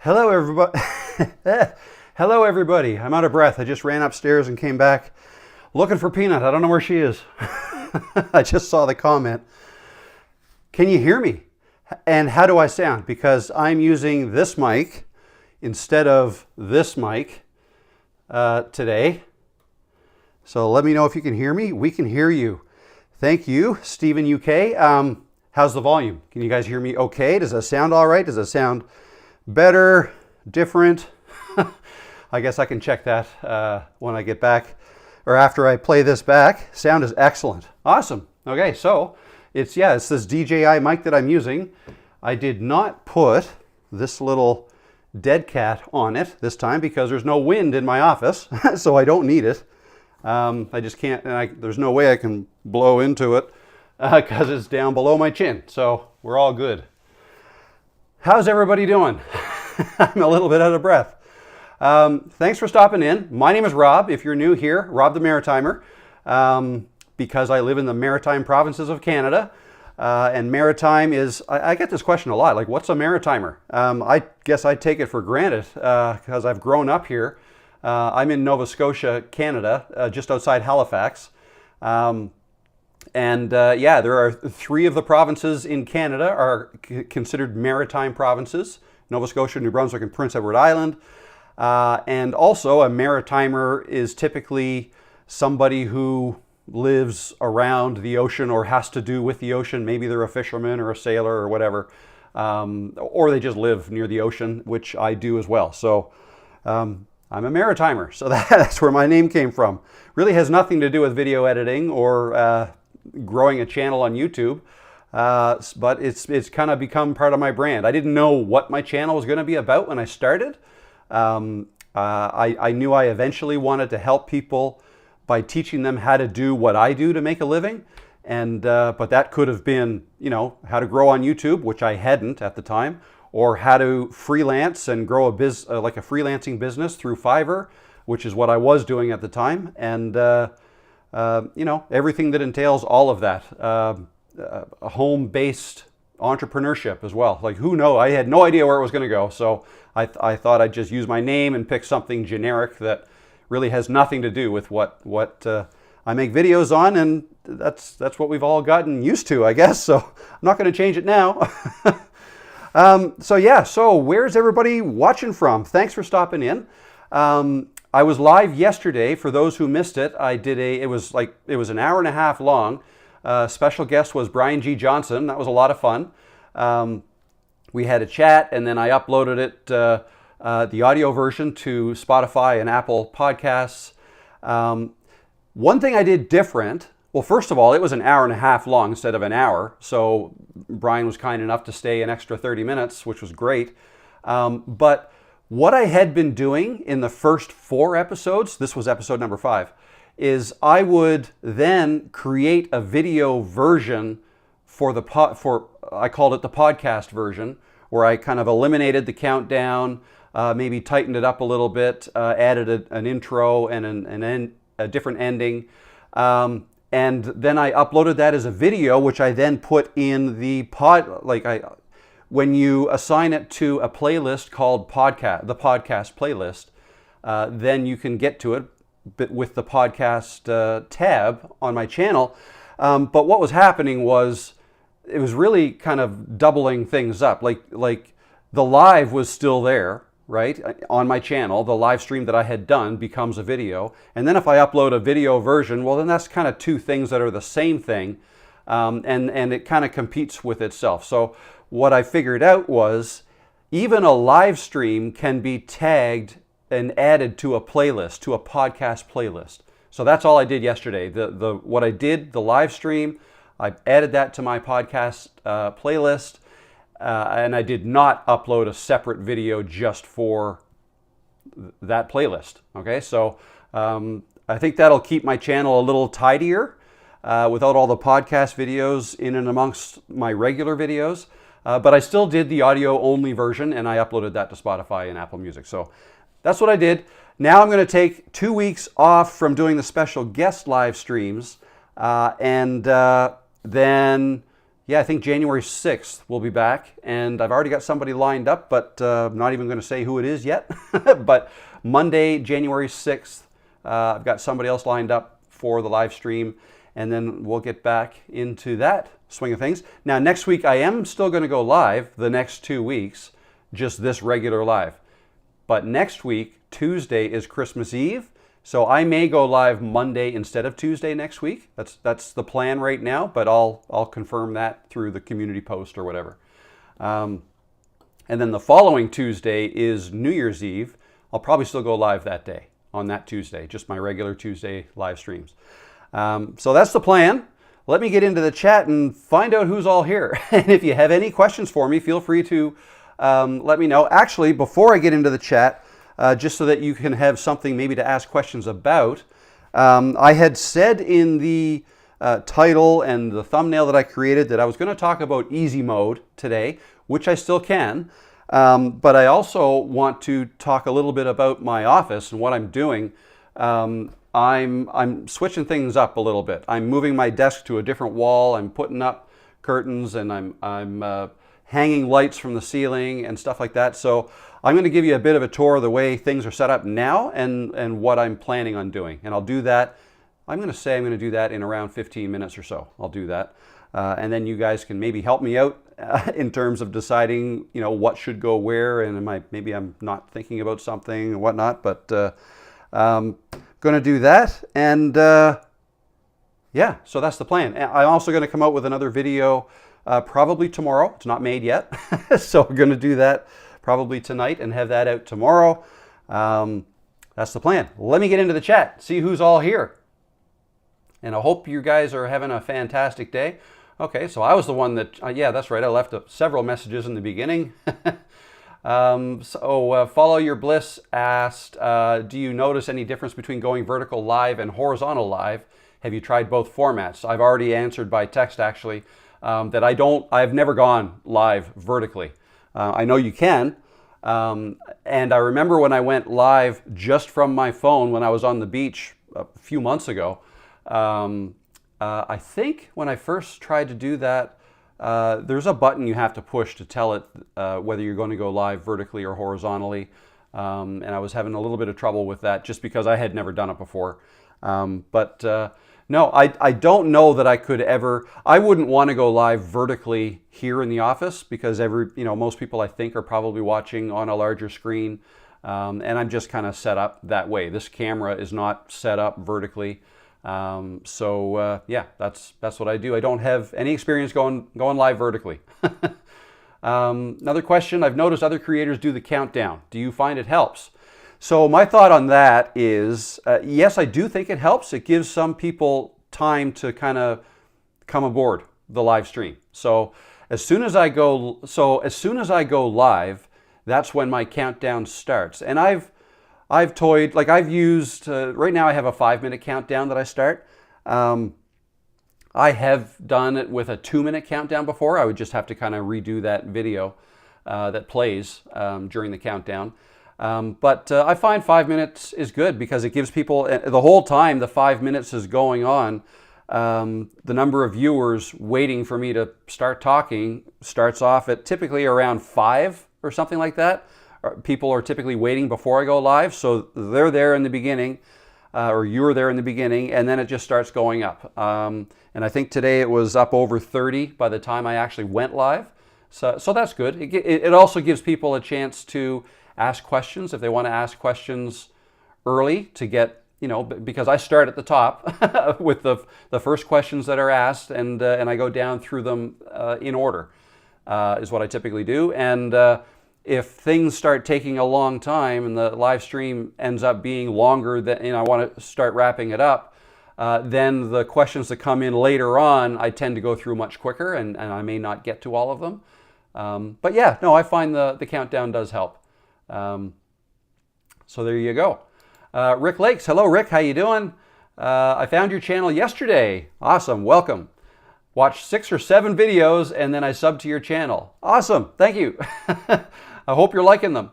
Hello, everybody. Hello, everybody. I'm out of breath. I just ran upstairs and came back looking for Peanut. I don't know where she is. I just saw the comment. Can you hear me? And how do I sound? Because I'm using this mic instead of this mic today. So let me know if you can hear me. We can hear you. Thank you, Stephen UK. How's the volume? Can you guys hear me okay? Does that sound all right? Does it sound better, different? I guess I can check that when I get back or after I play this back. Sound is excellent. Awesome. Okay, so it's this DJI mic that I'm using. I did not put this little dead cat on it this time because there's no wind in my office, so I don't need it. I just can't, and there's no way I can blow into it because it's down below my chin. So we're all good. How's everybody doing? I'm a little bit out of breath. Thanks for stopping in. My name is Rob. If you're new here, Rob the Maritimer, because I live in the maritime provinces of Canada. And maritime is, I get this question a lot, like what's a maritimer? I guess I take it for granted because I've grown up here. I'm in Nova Scotia, Canada, just outside Halifax. There are 3 of the provinces in Canada are considered maritime provinces: Nova Scotia, New Brunswick, and Prince Edward Island. And also a maritimer is typically somebody who lives around the ocean or has to do with the ocean. Maybe they're a fisherman or a sailor or whatever, or they just live near the ocean, which I do as well. So I'm a maritimer, so that's where my name came from. Really has nothing to do with video editing or growing a channel on YouTube, but it's kind of become part of my brand. I didn't know what my channel was going to be about when I started. I knew I eventually wanted to help people by teaching them how to do what I do to make a living, and but that could have been, how to grow on YouTube, which I hadn't at the time, or how to freelance and grow like a freelancing business through Fiverr, which is what I was doing at the time, and everything that entails all of that, a home-based entrepreneurship as well. Like, who knows? I had no idea where it was going to go, so I thought I'd just use my name and pick something generic that really has nothing to do with what I make videos on, and that's what we've all gotten used to, I guess. So I'm not going to change it now. So where's everybody watching from? Thanks for stopping in. I was live yesterday. For those who missed it, it was an hour and a half long. Special guest was Brian G. Johnson. That was a lot of fun. We had a chat, and then I uploaded it, the audio version, to Spotify and Apple Podcasts. One thing I did different, well, first of all, it was an hour and a half long instead of an hour. So Brian was kind enough to stay an extra 30 minutes, which was great. But what I had been doing in the first 4 episodes, this was episode number 5, is I would then create a video version I called it the podcast version, where I kind of eliminated the countdown, maybe tightened it up a little bit, added an intro and a different ending. And then I uploaded that as a video, which I then put in the when you assign it to a playlist called the podcast playlist, then you can get to it with the podcast tab on my channel. But what was happening was it was really kind of doubling things up. Like the live was still there, right, on my channel. The live stream that I had done becomes a video. And then if I upload a video version, well, then that's kind of 2 things that are the same thing. And it kind of competes with itself. So what I figured out was even a live stream can be tagged and added to a playlist, to a podcast playlist. So that's all I did yesterday. What I did, the live stream, I added that to my podcast playlist, and I did not upload a separate video just for that playlist. Okay, so I think that'll keep my channel a little tidier without all the podcast videos in and amongst my regular videos. But I still did the audio only version, and I uploaded that to Spotify and Apple Music. So that's what I did. Now I'm going to take 2 weeks off from doing the special guest live streams, and then Yeah, I think January 6th we'll be back, and I've already got somebody lined up, but I'm not even going to say who it is yet. But Monday, January 6th, I've got somebody else lined up for the live stream, and then we'll get back into that swing of things. Now, next week I am still going to go live the next 2 weeks, just this regular live. But next week, Tuesday is Christmas Eve, so I may go live Monday instead of Tuesday next week. That's the plan right now, but I'll confirm that through the community post or whatever. And then the following Tuesday is New Year's Eve. I'll probably still go live that day, on that Tuesday, just my regular Tuesday live streams. So that's the plan. Let me get into the chat and find out who's all here. And if you have any questions for me, feel free to let me know. Actually, before I get into the chat, just so that you can have something maybe to ask questions about, I had said in the title and the thumbnail that I created that I was going to talk about easy mode today, which I still can. But I also want to talk a little bit about my office and what I'm doing. I'm switching things up a little bit. I'm moving my desk to a different wall. I'm putting up curtains, and I'm hanging lights from the ceiling and stuff like that. So I'm going to give you a bit of a tour of the way things are set up now and what I'm planning on doing. And I'll do that. I'm going to do that in around 15 minutes or so. I'll do that. And then you guys can maybe help me out in terms of deciding, what should go where, and maybe I'm not thinking about something and whatnot, but going to do that. And yeah, so that's the plan. I'm also going to come out with another video probably tomorrow. It's not made yet, so we're going to do that probably tonight and have that out tomorrow. That's the plan. Let me get into the chat, see who's all here. And I hope you guys are having a fantastic day. Okay, so I was the one that, yeah, that's right. I left several messages in the beginning. Follow Your Bliss asked, do you notice any difference between going vertical live and horizontal live? Have you tried both formats? I've already answered by text, actually, that I've never gone live vertically. I know you can. And I remember when I went live just from my phone when I was on the beach a few months ago. I think when I first tried to do that, there's a button you have to push to tell it whether you're going to go live vertically or horizontally. And I was having a little bit of trouble with that just because I had never done it before. No, I don't know that I could ever. I wouldn't want to go live vertically here in the office because most people I think are probably watching on a larger screen. And I'm just kind of set up that way. This camera is not set up vertically. Yeah, that's what I do. I don't have any experience going live vertically. Another question, I've noticed other creators do the countdown. Do you find it helps? So my thought on that is, yes, I do think it helps. It gives some people time to kind of come aboard the live stream. So as soon as I go live, that's when my countdown starts. And I've toyed, like I've used, right now I have a 5-minute countdown that I start. I have done it with a 2-minute countdown before. I would just have to kind of redo that video that plays during the countdown. But I find 5 minutes is good because it gives people, the whole time the 5 minutes is going on, the number of viewers waiting for me to start talking starts off at typically around 5 or something like that. People are typically waiting before I go live, so they're there in the beginning, or you're there in the beginning, and then it just starts going up. And I think today it was up over 30 by the time I actually went live. So that's good. It also gives people a chance to ask questions if they want to ask questions early to get, because I start at the top with the first questions that are asked, and I go down through them in order, is what I typically do. And if things start taking a long time and the live stream ends up being longer than, I want to start wrapping it up, then the questions that come in later on, I tend to go through much quicker, and I may not get to all of them. But yeah, no, I find the countdown does help. So there you go. Rick Lakes, hello Rick, how you doing? I found your channel yesterday. Awesome, welcome. Watched 6 or 7 videos and then I subbed to your channel. Awesome, thank you. I hope you're liking them.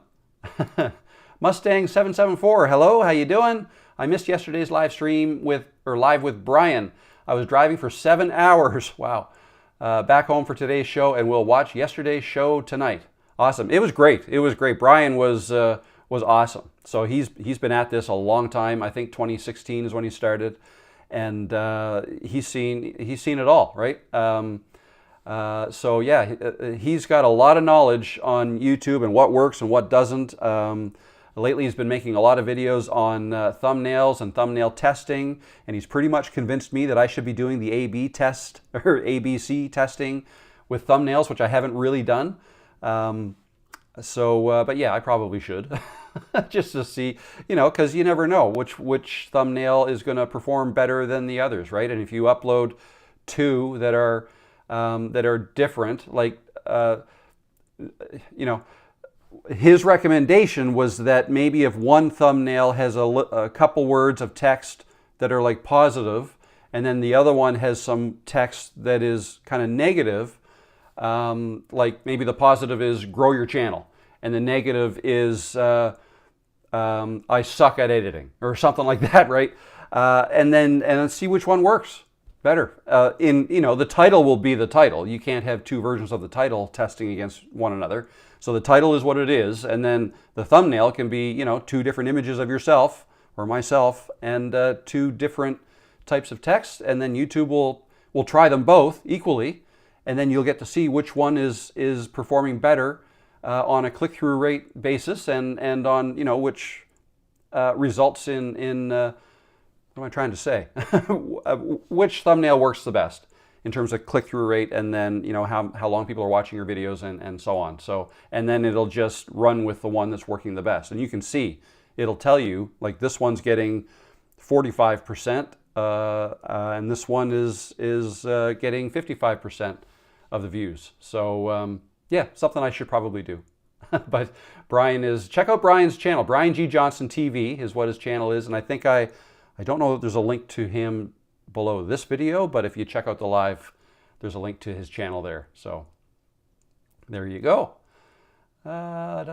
Mustang 774, hello, how you doing? I missed yesterday's live stream live with Brian. I was driving for 7 hours. Wow. back home for today's show, and we'll watch yesterday's show tonight. Awesome. It was great. It was great. Brian was awesome. So he's been at this a long time. I think 2016 is when he started, and he's seen it all, right? So yeah, he's got a lot of knowledge on YouTube and what works and what doesn't. Lately, he's been making a lot of videos on thumbnails and thumbnail testing, and he's pretty much convinced me that I should be doing the A/B test or ABC testing with thumbnails, which I haven't really done. But yeah, I probably should, just to see, because you never know which thumbnail is going to perform better than the others, right? And if you upload two that are different, like his recommendation was that maybe if one thumbnail has a couple words of text that are like positive, and then the other one has some text that is kind of negative, like maybe the positive is grow your channel, and the negative is I suck at editing, or something like that, right? And then see which one works better. The title will be the title. You can't have two versions of the title testing against one another. So the title is what it is, and then the thumbnail can be, two different images of yourself or myself, and two different types of text, and then YouTube will try them both equally, and then you'll get to see which one is performing better on a click-through rate basis, and on which results in what am I trying to say? Which thumbnail works the best in terms of click-through rate, and then how long people are watching your videos, and so on. So, and then it'll just run with the one that's working the best, and you can see it'll tell you like this one's getting 45%, and this one is getting 55% of the views. So yeah, something I should probably do. But check out Brian's channel. Brian G. Johnson TV is what his channel is, and I think I don't know if there's a link to him below this video, but if you check out the live, there's a link to his channel there. So there you go. Barb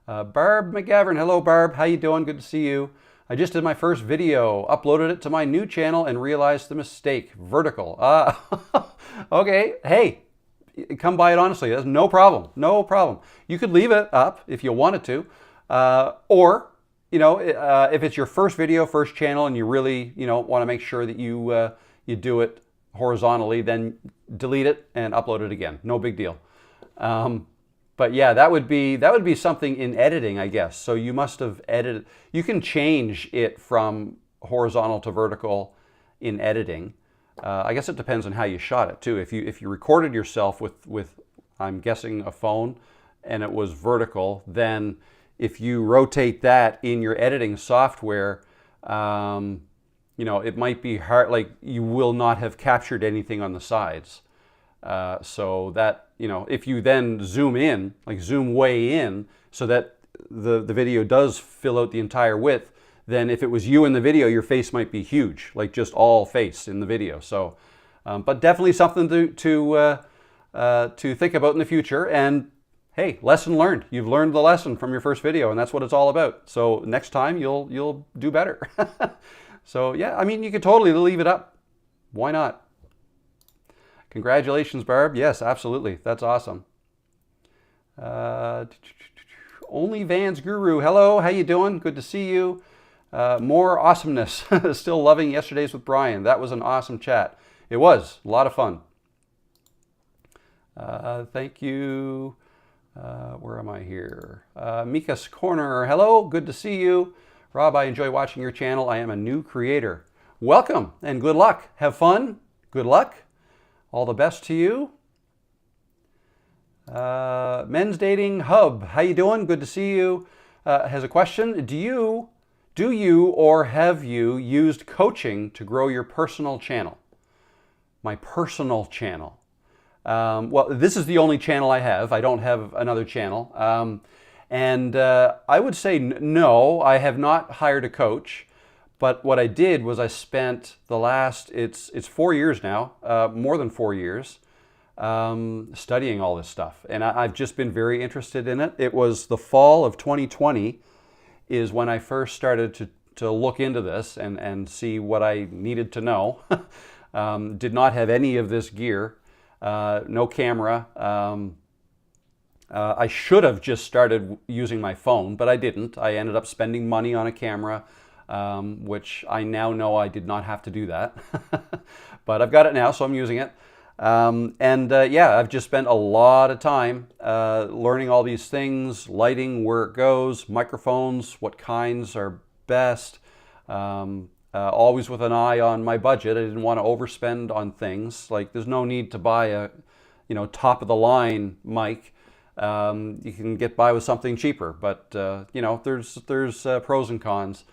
McGavern, hello Barb, how you doing? Good to see you. I just did my first video, uploaded it to my new channel, and realized the mistake. Vertical. Okay, hey, come by it honestly. That's no problem. No problem. You could leave it up if you wanted to, or if it's your first video, first channel, and you really, want to make sure that you do it horizontally, then delete it and upload it again. No big deal. But yeah, that would be something in editing, I guess. So you must have edited. You can change it from horizontal to vertical in editing. I guess it depends on how you shot it too. If you recorded yourself with I'm guessing a phone, and it was vertical, then if you rotate that in your editing software, it might be hard, like you will not have captured anything on the sides. So that, if you then zoom in, like zoom way in, so that the video does fill out the entire width, then if it was you in the video, your face might be huge, like just all face in the video. So, but definitely something to think about in the future. And hey, lesson learned. You've learned the lesson from your first video, and that's what it's all about. So next time you'll do better. So yeah, I mean, you could totally leave it up. Why not? Congratulations, Barb. Yes, absolutely. That's awesome. Only Vans Guru. Hello, how you doing? Good to see you. More awesomeness. Still loving yesterday's with Brian. That was an awesome chat. It was a lot of fun. Thank you. Where am I here? Mika's Corner. Hello, good to see you. Rob, I enjoy watching your channel. I am a new creator. Welcome and good luck. Have fun. Good luck. All the best to you. Men's Dating Hub. How you doing? Good to see you. Has a question. Do you or have you used coaching to grow your personal channel? My personal channel. Well, this is the only channel I have. I don't have another channel. And I would say no, I have not hired a coach. But what I did was I spent the last, it's 4 years now, more than 4 years, studying all this stuff. And I've just been very interested in it. It was the fall of 2020 is when I first started to look into this and see what I needed to know. Did not have any of this gear, no camera. I should have just started using my phone, but I didn't. I ended up spending money on a camera, which I now know I did not have to do that. But I've got it now, so I'm using it. Yeah, I've just spent a lot of time learning all these things, lighting, where it goes, microphones, what kinds are best, always with an eye on my budget. I didn't want to overspend on things. Like, there's no need to buy a, top of the line mic. You can get by with something cheaper, but there's pros and cons.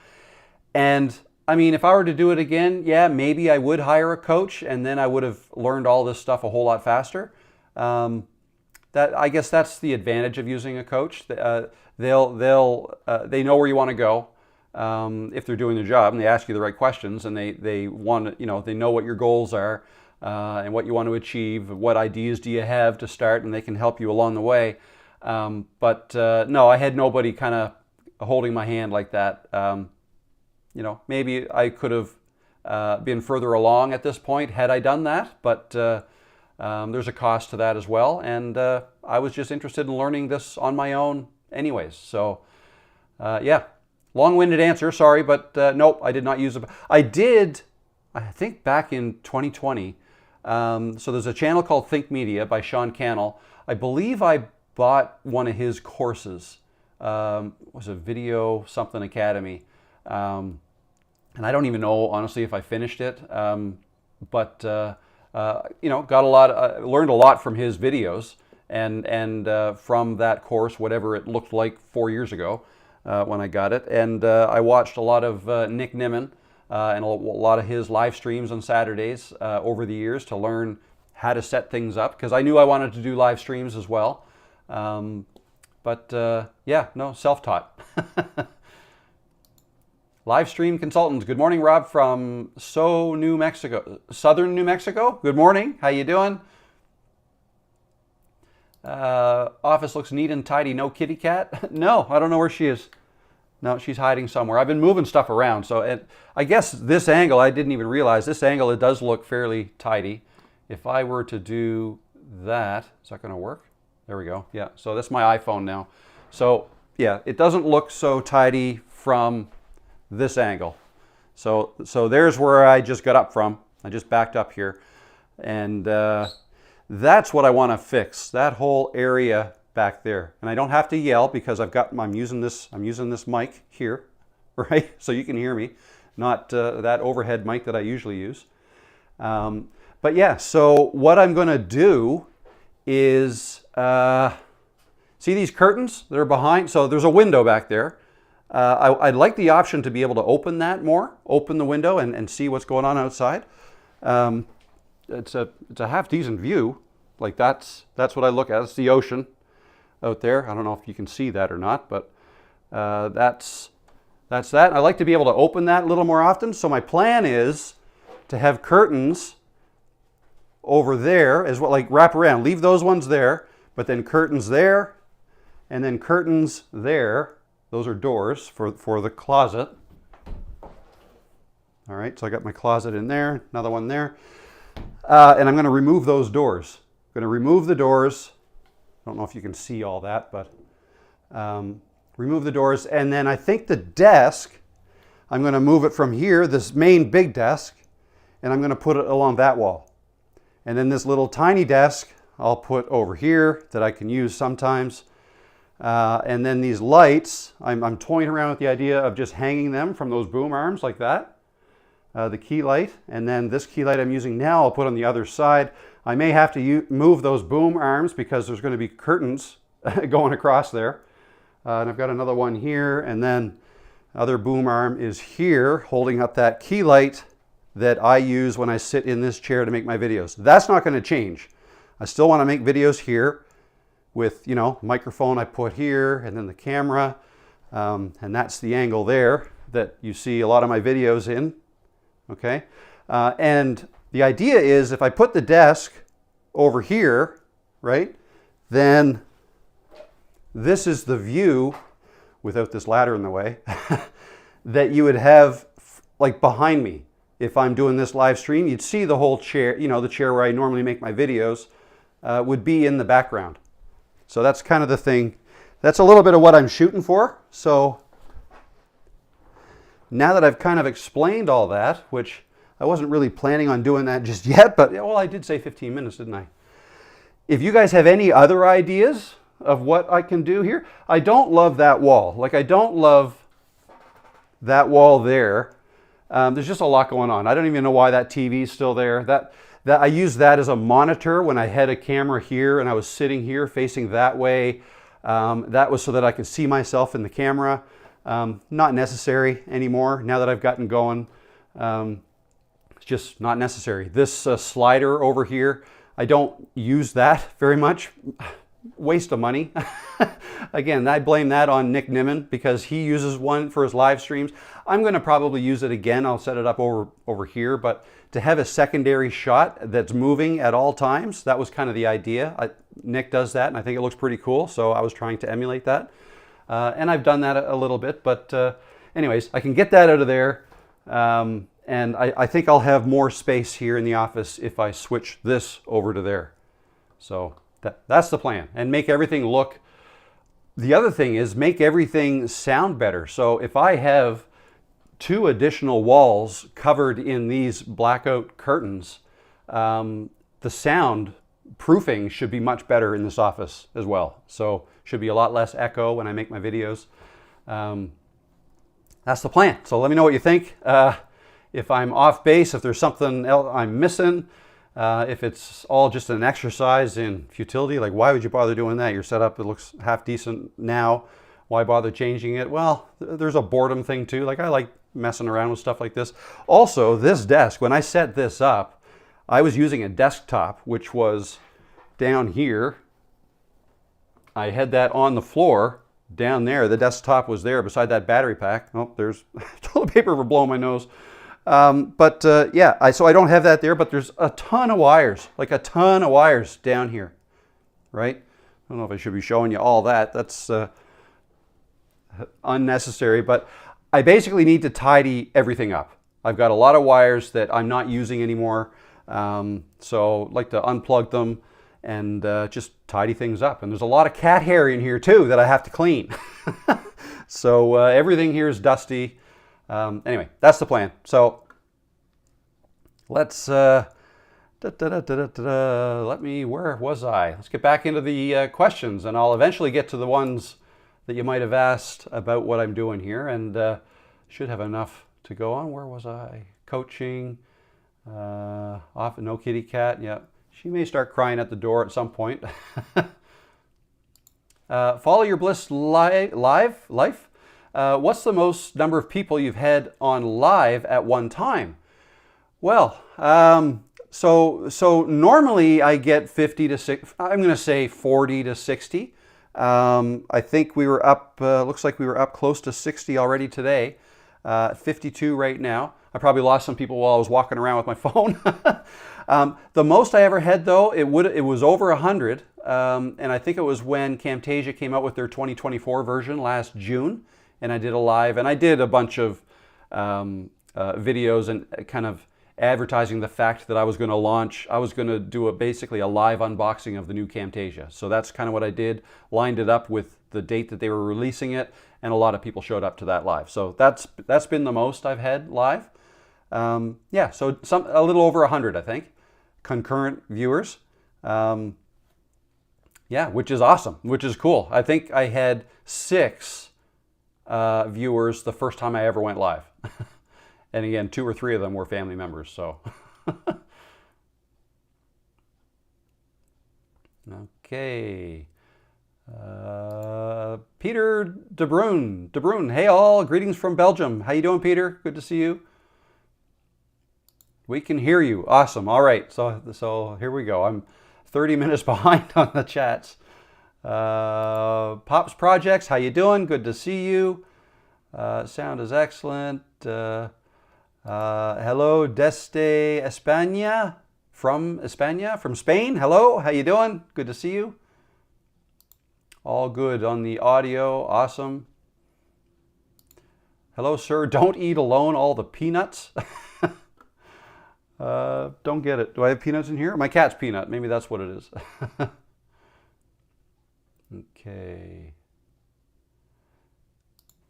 And I mean, if I were to do it again, yeah, maybe I would hire a coach, and then I would have learned all this stuff a whole lot faster. I guess that's the advantage of using a coach. They know where you want to go if they're doing their job, and they ask you the right questions, and they want they know what your goals are and what you want to achieve. What ideas do you have to start, and they can help you along the way. No, I had nobody kind of holding my hand like that. Maybe I could have been further along at this point had I done that, but there's a cost to that as well. And I was just interested in learning this on my own anyways. So yeah, long-winded answer, sorry, but nope, I did not use it. I did, I think back in 2020. So there's a channel called Think Media by Sean Cannell. I believe I bought one of his courses. It was a Video Something Academy. And I don't even know, honestly, if I finished it. But got a lot, learned a lot from his videos and from that course, whatever it looked like 4 years ago when I got it. And I watched a lot of Nick Nimmin and a lot of his live streams on Saturdays over the years to learn how to set things up, because I knew I wanted to do live streams as well. Yeah, no, self-taught. Live stream consultant. Good morning, Rob from southern New Mexico. Good morning. How you doing? Office looks neat and tidy. No kitty cat? No, I don't know where she is. No, she's hiding somewhere. I've been moving stuff around, so I guess this angle, I didn't even realize this angle, it does look fairly tidy. If I were to do that, is that going to work? There we go. Yeah, so that's my iPhone now. So yeah, it doesn't look so tidy from this angle. So there's where I just got up from. I just backed up here, and that's what I want to fix, that whole area back there. And I don't have to yell because I'm using this mic here, right? So you can hear me, not that overhead mic that I usually use. But yeah, so what I'm going to do is see these curtains that are behind. So there's a window back there. I'd like the option to be able to open that more, open the window and see what's going on outside. It's a half decent view. Like that's what I look at. It's the ocean out there. I don't know if you can see that or not, but that's that. I like to be able to open that a little more often. So my plan is to have curtains over there as well, like wrap around, leave those ones there, but then curtains there, and then curtains there. Those are doors for the closet. All right, so I got my closet in there, another one there. And I'm going to remove those doors. I'm going to remove the doors. I don't know if you can see all that, but remove the doors. And then I think the desk, I'm going to move it from here, this main big desk, and I'm going to put it along that wall. And then this little tiny desk I'll put over here that I can use sometimes. And then these lights, I'm toying around with the idea of just hanging them from those boom arms like that. The key light, and then this key light I'm using now I'll put on the other side. I may have to move those boom arms because there's going to be curtains going across there. And I've got another one here, and then other boom arm is here holding up that key light that I use when I sit in this chair to make my videos. That's not going to change. I still want to make videos here with, microphone I put here, and then the camera, and that's the angle there that you see a lot of my videos in. Okay, and the idea is if I put the desk over here, right, then this is the view, without this ladder in the way, that you would have like behind me. if I'm doing this live stream, you'd see the whole chair, you know, the chair where I normally make my videos would be in the background. So that's kind of the thing. That's a little bit of what I'm shooting for. So now that I've kind of explained all that, which I wasn't really planning on doing that just yet, but well, I did say 15 minutes, didn't I? If you guys have any other ideas of what I can do here, I don't love that wall. Like, I don't love that wall there. There's just a lot going on. I don't even know why that TV is still there. That I used that as a monitor when I had a camera here and I was sitting here facing that way. That was so that I could see myself in the camera. Not necessary anymore now that I've gotten going. It's just not necessary. This slider over here, I don't use that very much. Waste of money. Again, I blame that on Nick Nimmin because he uses one for his live streams. I'm going to probably use it again. I'll set it up over here, but to have a secondary shot that's moving at all times, that was kind of the idea. Nick does that, and I think it looks pretty cool, so I was trying to emulate that. And I've done that a little bit, but anyways, I can get that out of there, and I think I'll have more space here in the office if I switch this over to there. So that's the plan, and make everything look. The other thing is make everything sound better. So if I have 2 additional walls covered in these blackout curtains, the sound proofing should be much better in this office as well. So should be a lot less echo when I make my videos. That's the plan. So let me know what you think. If I'm off base, if there's something else I'm missing, if it's all just an exercise in futility, like why would you bother doing that? Your setup, it looks half decent now. Why bother changing it? Well, there's a boredom thing too. Like I like messing around with stuff like this. Also, this desk, when I set this up, I was using a desktop, which was down here. I had that on the floor down there. The desktop was there beside that battery pack. Oh, there's toilet paper for blowing my nose. Yeah, so I don't have that there, but there's a ton of wires, like a ton of wires down here, right? I don't know if I should be showing you all that. That's unnecessary, but I basically need to tidy everything up. I've got a lot of wires that I'm not using anymore, so I'd like to unplug them and just tidy things up. And there's a lot of cat hair in here too that I have to clean. So everything here is dusty. Anyway, that's the plan. So let's where was I? Let's get back into the questions, and I'll eventually get to the ones that you might have asked about what I'm doing here, and should have enough to go on. Where was I? Coaching, off no kitty cat. Yeah, she may start crying at the door at some point. Follow your bliss life. What's the most number of people you've had on live at one time? Well, so normally I get 50 to 60, I'm going to say 40 to 60. I think we were up, looks like we were up close to 60 already today, 52 right now. I probably lost some people while I was walking around with my phone. The most I ever had though, it was over 100. And I think it was when Camtasia came out with their 2024 version last June. And I did a live, and I did a bunch of videos and kind of advertising the fact that I was going to launch. I was going to do basically a live unboxing of the new Camtasia. So that's kind of what I did, lined it up with the date that they were releasing it, and a lot of people showed up to that live. So that's been the most I've had live. Yeah, so a little over 100, I think, concurrent viewers. Yeah, which is awesome, which is cool. I think I had 6 viewers the first time I ever went live. And again, 2 or 3 of them were family members, so. Okay. Peter De Bruyne. Hey all, greetings from Belgium. How you doing, Peter? Good to see you. We can hear you. Awesome. All right, so here we go. I'm 30 minutes behind on the chats. Pops Projects, how you doing? Good to see you. Sound is excellent. Hello, desde España, from Spain. Hello, how you doing? Good to see you. All good on the audio. Awesome. Hello, sir. Don't eat alone all the peanuts. Don't get it. Do I have peanuts in here? My cat's Peanut. Maybe that's what it is. Okay.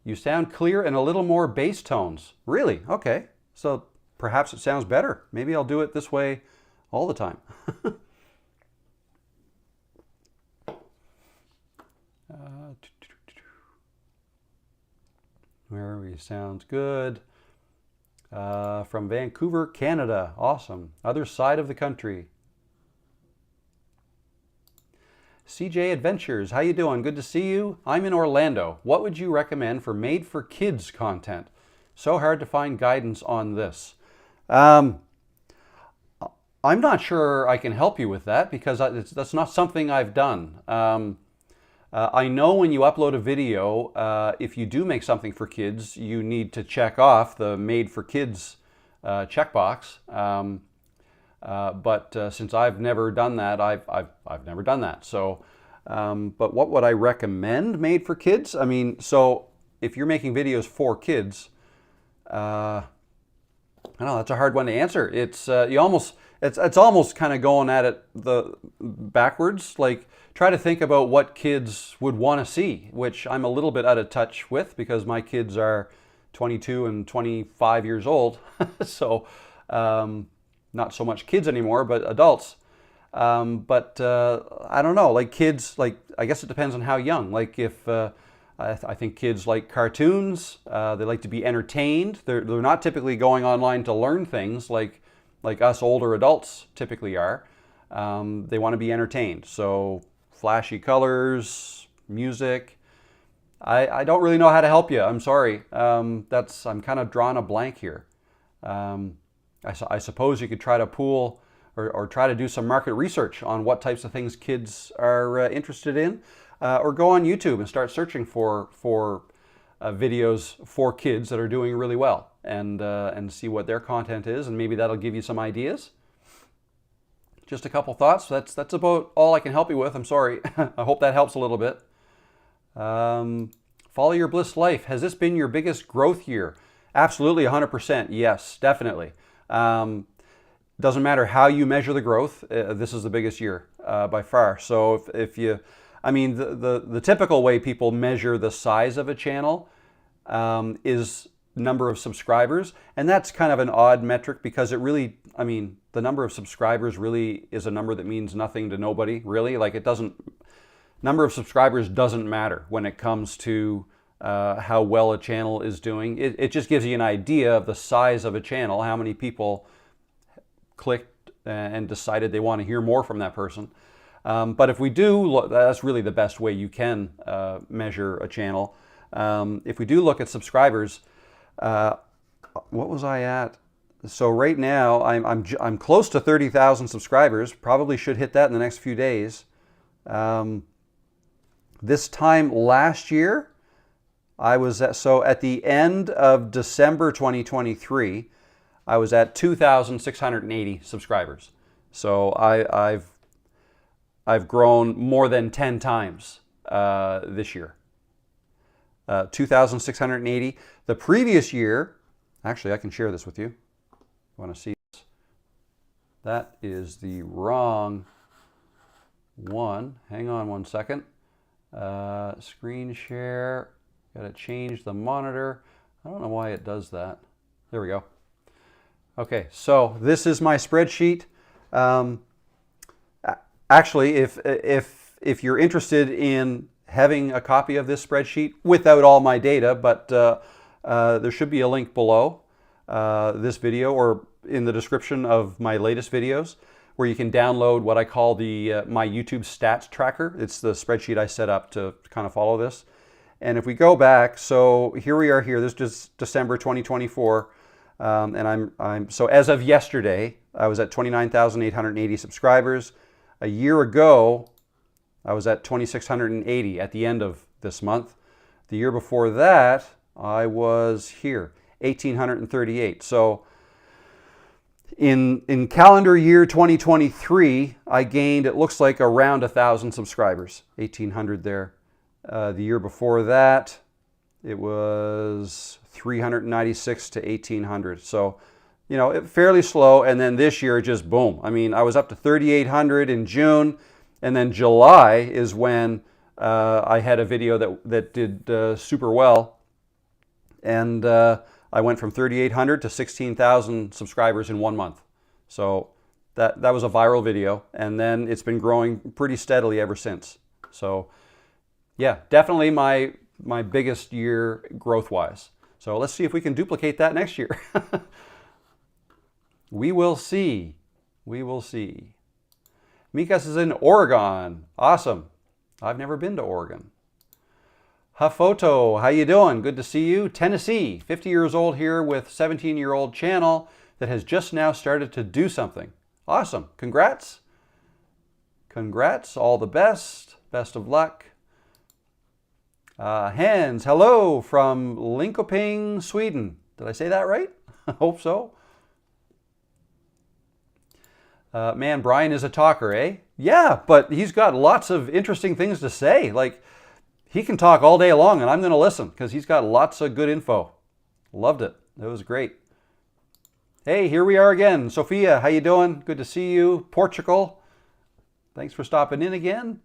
You sound clear and a little more bass tones. Really? Okay. So perhaps it sounds better. Maybe I'll do it this way all the time. Where are we? Sounds good. From Vancouver, Canada. Awesome. Other side of the country. CJ Adventures, how you doing? Good to see you. I'm in Orlando. What would you recommend for made for kids content? So hard to find guidance on this. I'm not sure I can help you with that because that's not something I've done. I know when you upload a video, if you do make something for kids, you need to check off the made for kids checkbox. But since I've never done that, I've never done that. So, but what would I recommend made for kids? I mean, so if you're making videos for kids, I don't know, that's a hard one to answer. It's it's almost kind of going at it the backwards. Like try to think about what kids would want to see, which I'm a little bit out of touch with because my kids are 22 and 25 years old. So. Not so much kids anymore, but adults. I don't know, like kids, like I guess it depends on how young. Like if I think kids like cartoons, they like to be entertained. They're not typically going online to learn things like us older adults typically are. They want to be entertained. So flashy colors, music. I don't really know how to help you. I'm sorry. I'm kind of drawing a blank here. I suppose you could try to pool or try to do some market research on what types of things kids are interested in, or go on YouTube and start searching for videos for kids that are doing really well, and see what their content is, and maybe that'll give you some ideas. Just a couple thoughts. That's about all I can help you with. I'm sorry. I hope that helps a little bit. Follow your bliss life. Has this been your biggest growth year? Absolutely, 100%. Yes, definitely. Doesn't matter how you measure the growth. This is the biggest year by far. So if you, I mean, the typical way people measure the size of a channel is number of subscribers, and that's kind of an odd metric because it really, I mean, the number of subscribers really is a number that means nothing to nobody. Really, like it doesn't. Number of subscribers doesn't matter when it comes to how well a channel is doing. It just gives you an idea of the size of a channel, how many people clicked and decided they want to hear more from that person. But if we do, that's really the best way you can measure a channel. If we do look at subscribers, what was I at? So right now I'm close to 30,000 subscribers. Probably should hit that in the next few days. This time last year, I was at the end of December 2023, I was at 2,680 subscribers. So I've grown more than 10 times this year. 2,680. The previous year, actually I can share this with you. Want to see this? That is the wrong one. Hang on one second. Screen share. Got to change the monitor. I don't know why it does that. There we go. Okay, so this is my spreadsheet. Actually, if you're interested in having a copy of this spreadsheet without all my data, but there should be a link below this video or in the description of my latest videos where you can download what I call the my YouTube stats tracker. It's the spreadsheet I set up to kind of follow this. And if we go back, so here we are here, this is December 2024, and so as of yesterday, I was at 29,880 subscribers. A year ago, I was at 2,680 at the end of this month. The year before that, I was here, 1,838. So in calendar year 2023, I gained, it looks like around 1,000 subscribers, 1,800 there. The year before that, it was 396 to 1,800. So, fairly slow. And then this year, just boom. I mean, I was up to 3,800 in June, and then July is when I had a video that did super well. And I went from 3,800 to 16,000 subscribers in 1 month. So that was a viral video, and then it's been growing pretty steadily ever since. So yeah, definitely my biggest year growth-wise. So let's see if we can duplicate that next year. We will see. We will see. Mikas is in Oregon. Awesome. I've never been to Oregon. Hafoto, how you doing? Good to see you. Tennessee, 50 years old here with 17-year-old channel that has just now started to do something. Awesome. Congrats. Congrats. All the best. Best of luck. Hans, hello from Linköping, Sweden. Did I say that right? I hope so. Man, Brian is a talker, eh? Yeah, but he's got lots of interesting things to say. Like, he can talk all day long, and I'm going to listen because he's got lots of good info. Loved it. It was great. Hey, here we are again. Sophia, how you doing? Good to see you. Portugal. Thanks for stopping in again.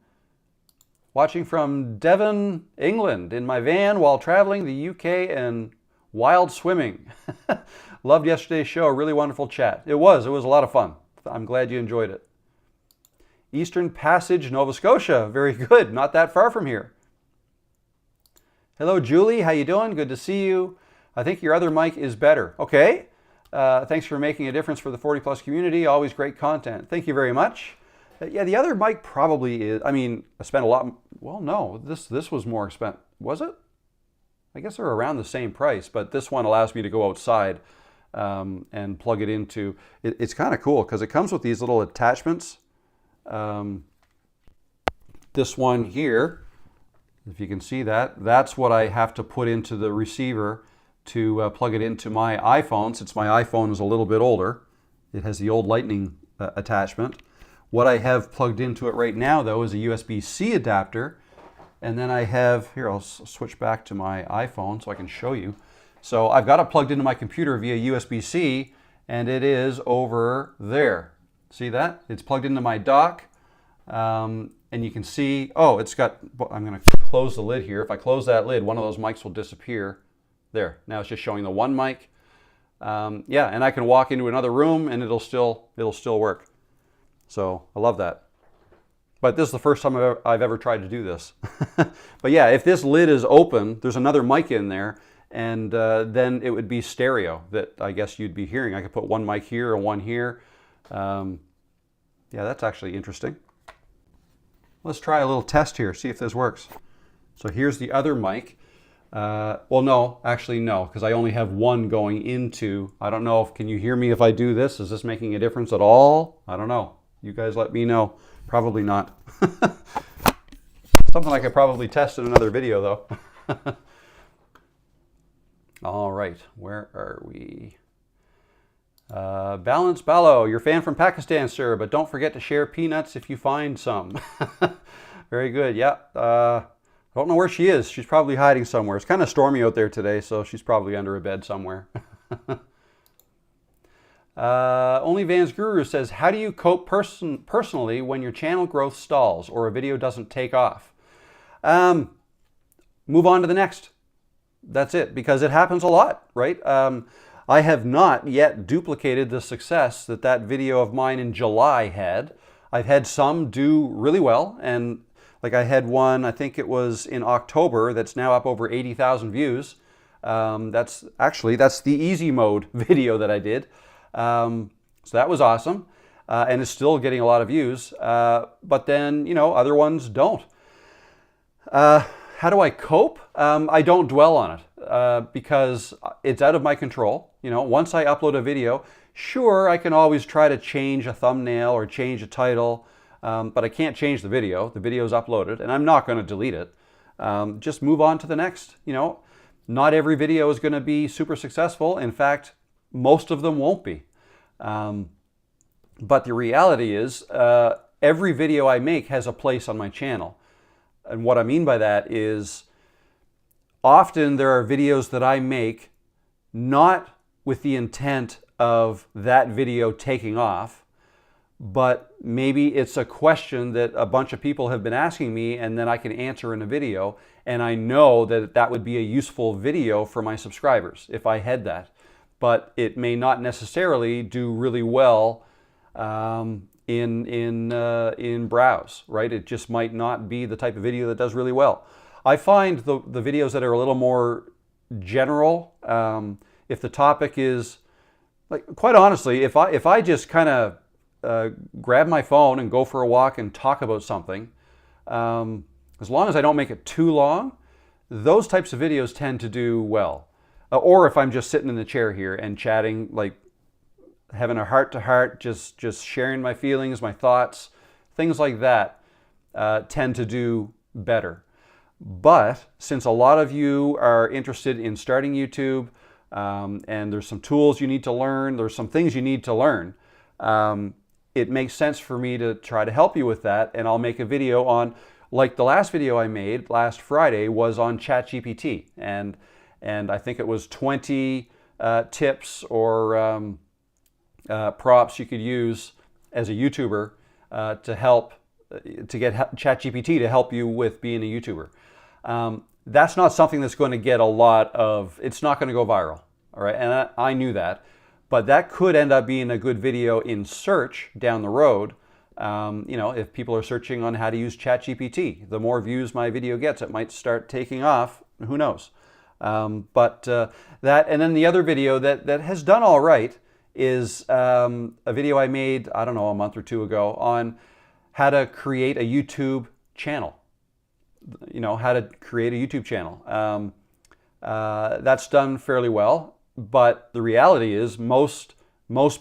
Watching from Devon, England, in my van while traveling the UK and wild swimming. Loved yesterday's show. Really wonderful chat. It was a lot of fun. I'm glad you enjoyed it. Eastern Passage, Nova Scotia. Very good. Not that far from here. Hello, Julie. How you doing? Good to see you. I think your other mic is better. Okay. Thanks for making a difference for the 40 plus community. Always great content. Thank you very much. Yeah, the other mic probably is, I mean, I spent a lot, well, no, this was more expensive. Was it? I guess they're around the same price, but this one allows me to go outside and plug it into, it's kind of cool because it comes with these little attachments. This one here, if you can see that, that's what I have to put into the receiver to plug it into my iPhone. Since my iPhone is a little bit older, it has the old Lightning attachment. What I have plugged into it right now, though, is a USB-C adapter. And then I have, here, I'll switch back to my iPhone so I can show you. So I've got it plugged into my computer via USB-C, and it is over there. See that? It's plugged into my dock. And you can see, oh, it's got, I'm going to close the lid here. If I close that lid, one of those mics will disappear. There, now it's just showing the one mic. Yeah, and I can walk into another room and it'll still work. So I love that. But this is the first time I've ever tried to do this. But yeah, if this lid is open, there's another mic in there, and then it would be stereo that I guess you'd be hearing. I could put one mic here and one here. Yeah, that's actually interesting. Let's try a little test here, see if this works. So here's the other mic. Well, no, actually no, because I only have one going into, I don't know if, can you hear me if I do this? Is this making a difference at all? I don't know. You guys let me know. Probably not. Something I could probably test in another video though. All right, where are we? Balance Ballo, your fan from Pakistan, sir, but don't forget to share peanuts if you find some. Very good, yeah. I don't know where she is. She's probably hiding somewhere. It's kind of stormy out there today, so she's probably under a bed somewhere. Only Vans Guru says, how do you cope personally when your channel growth stalls or a video doesn't take off? Move on to the next. That's it, because it happens a lot, right? I have not yet duplicated the success that video of mine in July had. I've had some do really well, and like I had one, I think it was in October, that's now up over 80,000 views. That's the easy mode video that I did. So that was awesome, and it's still getting a lot of views. But then, other ones don't. How do I cope? I don't dwell on it because it's out of my control. Once I upload a video, sure, I can always try to change a thumbnail or change a title. But I can't change the video. The video is uploaded, and I'm not going to delete it. Just move on to the next. Not every video is going to be super successful. In fact, most of them won't be. But the reality is, every video I make has a place on my channel. And what I mean by that is, often there are videos that I make not with the intent of that video taking off, but maybe it's a question that a bunch of people have been asking me and then I can answer in a video, and I know that that would be a useful video for my subscribers if I had that. But it may not necessarily do really well in browse, right? It just might not be the type of video that does really well. I find the videos that are a little more general, if the topic is, like, quite honestly, if I just kind of grab my phone and go for a walk and talk about something, as long as I don't make it too long, those types of videos tend to do well. Or if I'm just sitting in the chair here and chatting, like having a heart-to-heart, just sharing my feelings, my thoughts, things like that tend to do better. But since a lot of you are interested in starting YouTube, and there's some tools you need to learn, there's some things you need to learn, it makes sense for me to try to help you with that, and I'll make a video on, like the last video I made last Friday was on ChatGPT, and I think it was 20 tips or props you could use as a YouTuber to get ChatGPT to help you with being a YouTuber. That's not something that's going to get a lot of, it's not going to go viral, all right? And I knew that, but that could end up being a good video in search down the road. If people are searching on how to use ChatGPT, the more views my video gets, it might start taking off, who knows? That, and then the other video that has done all right is a video I made, I don't know, a month or two ago on how to create a YouTube channel. How to create a YouTube channel. That's done fairly well, but the reality is most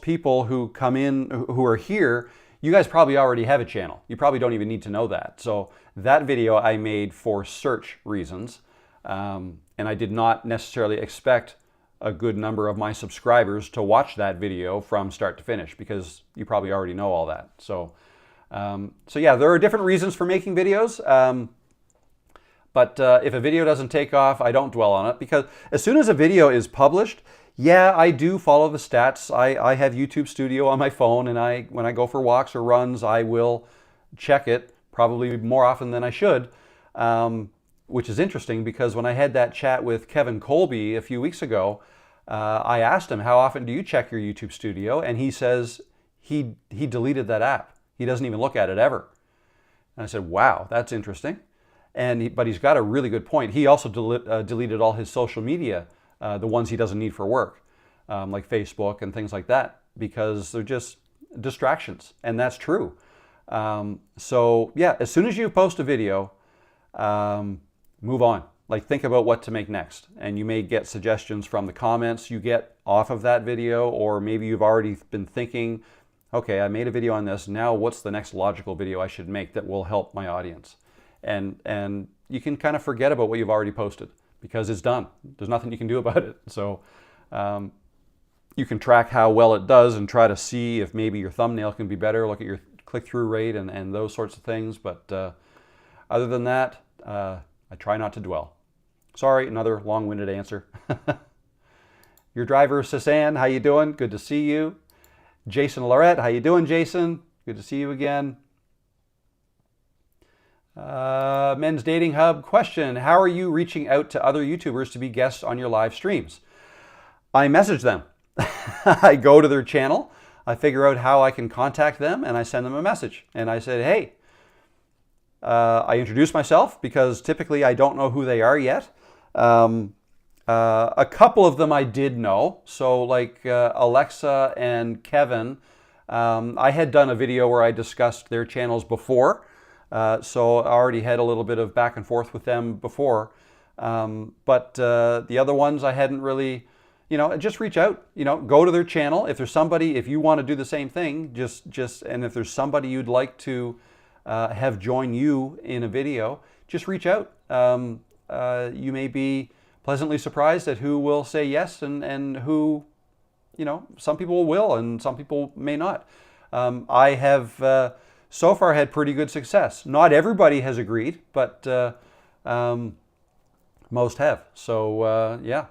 people who come in, who are here, you guys probably already have a channel. You probably don't even need to know that. So that video I made for search reasons, and I did not necessarily expect a good number of my subscribers to watch that video from start to finish, because you probably already know all that. So yeah, there are different reasons for making videos. But if a video doesn't take off, I don't dwell on it, because as soon as a video is published, yeah, I do follow the stats. I have YouTube Studio on my phone, and when I go for walks or runs, I will check it probably more often than I should, which is interesting because when I had that chat with Kevin Colby a few weeks ago, I asked him, how often do you check your YouTube Studio? And he says he deleted that app. He doesn't even look at it ever. And I said, wow, that's interesting. But he's got a really good point. He also deleted all his social media, the ones he doesn't need for work, like Facebook and things like that, because they're just distractions, and that's true. So yeah, as soon as you post a video, move on. Like, think about what to make next, and you may get suggestions from the comments you get off of that video, or maybe you've already been thinking, okay, I made a video on this, now what's the next logical video I should make that will help my audience? And you can kind of forget about what you've already posted because it's done. There's nothing you can do about it. So you can track how well it does and try to see if maybe your thumbnail can be better, look at your click-through rate and those sorts of things. But other than that, I try not to dwell. Sorry, another long-winded answer. Your driver, Sasan, how you doing? Good to see you. Jason Lorette, how you doing, Jason? Good to see you again. Men's Dating Hub question: how are you reaching out to other YouTubers to be guests on your live streams? I message them. I go to their channel, I figure out how I can contact them, and I send them a message. And I said, hey, I introduce myself because typically I don't know who they are yet. A couple of them I did know. So like Alexa and Kevin, I had done a video where I discussed their channels before. So I already had a little bit of back and forth with them before. But the other ones I hadn't really, just reach out, go to their channel. If there's somebody, if you want to do the same thing, and if there's somebody you'd like to have join you in a video, just reach out. You may be pleasantly surprised at who will say yes and who, some people will and some people may not. I have so far had pretty good success. Not everybody has agreed, but most have. So yeah.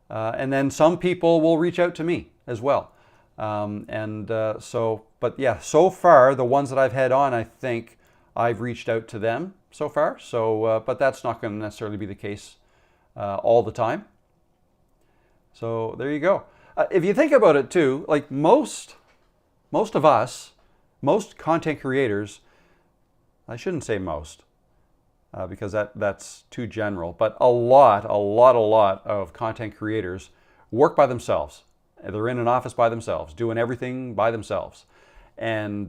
And then some people will reach out to me as well. But yeah, so far the ones that I've had on, I think I've reached out to them so far. So, but that's not going to necessarily be the case all the time. So there you go. If you think about it too, like most of us, most content creators, I shouldn't say most, because that's too general, but a lot of content creators work by themselves. They're in an office by themselves, doing everything by themselves. And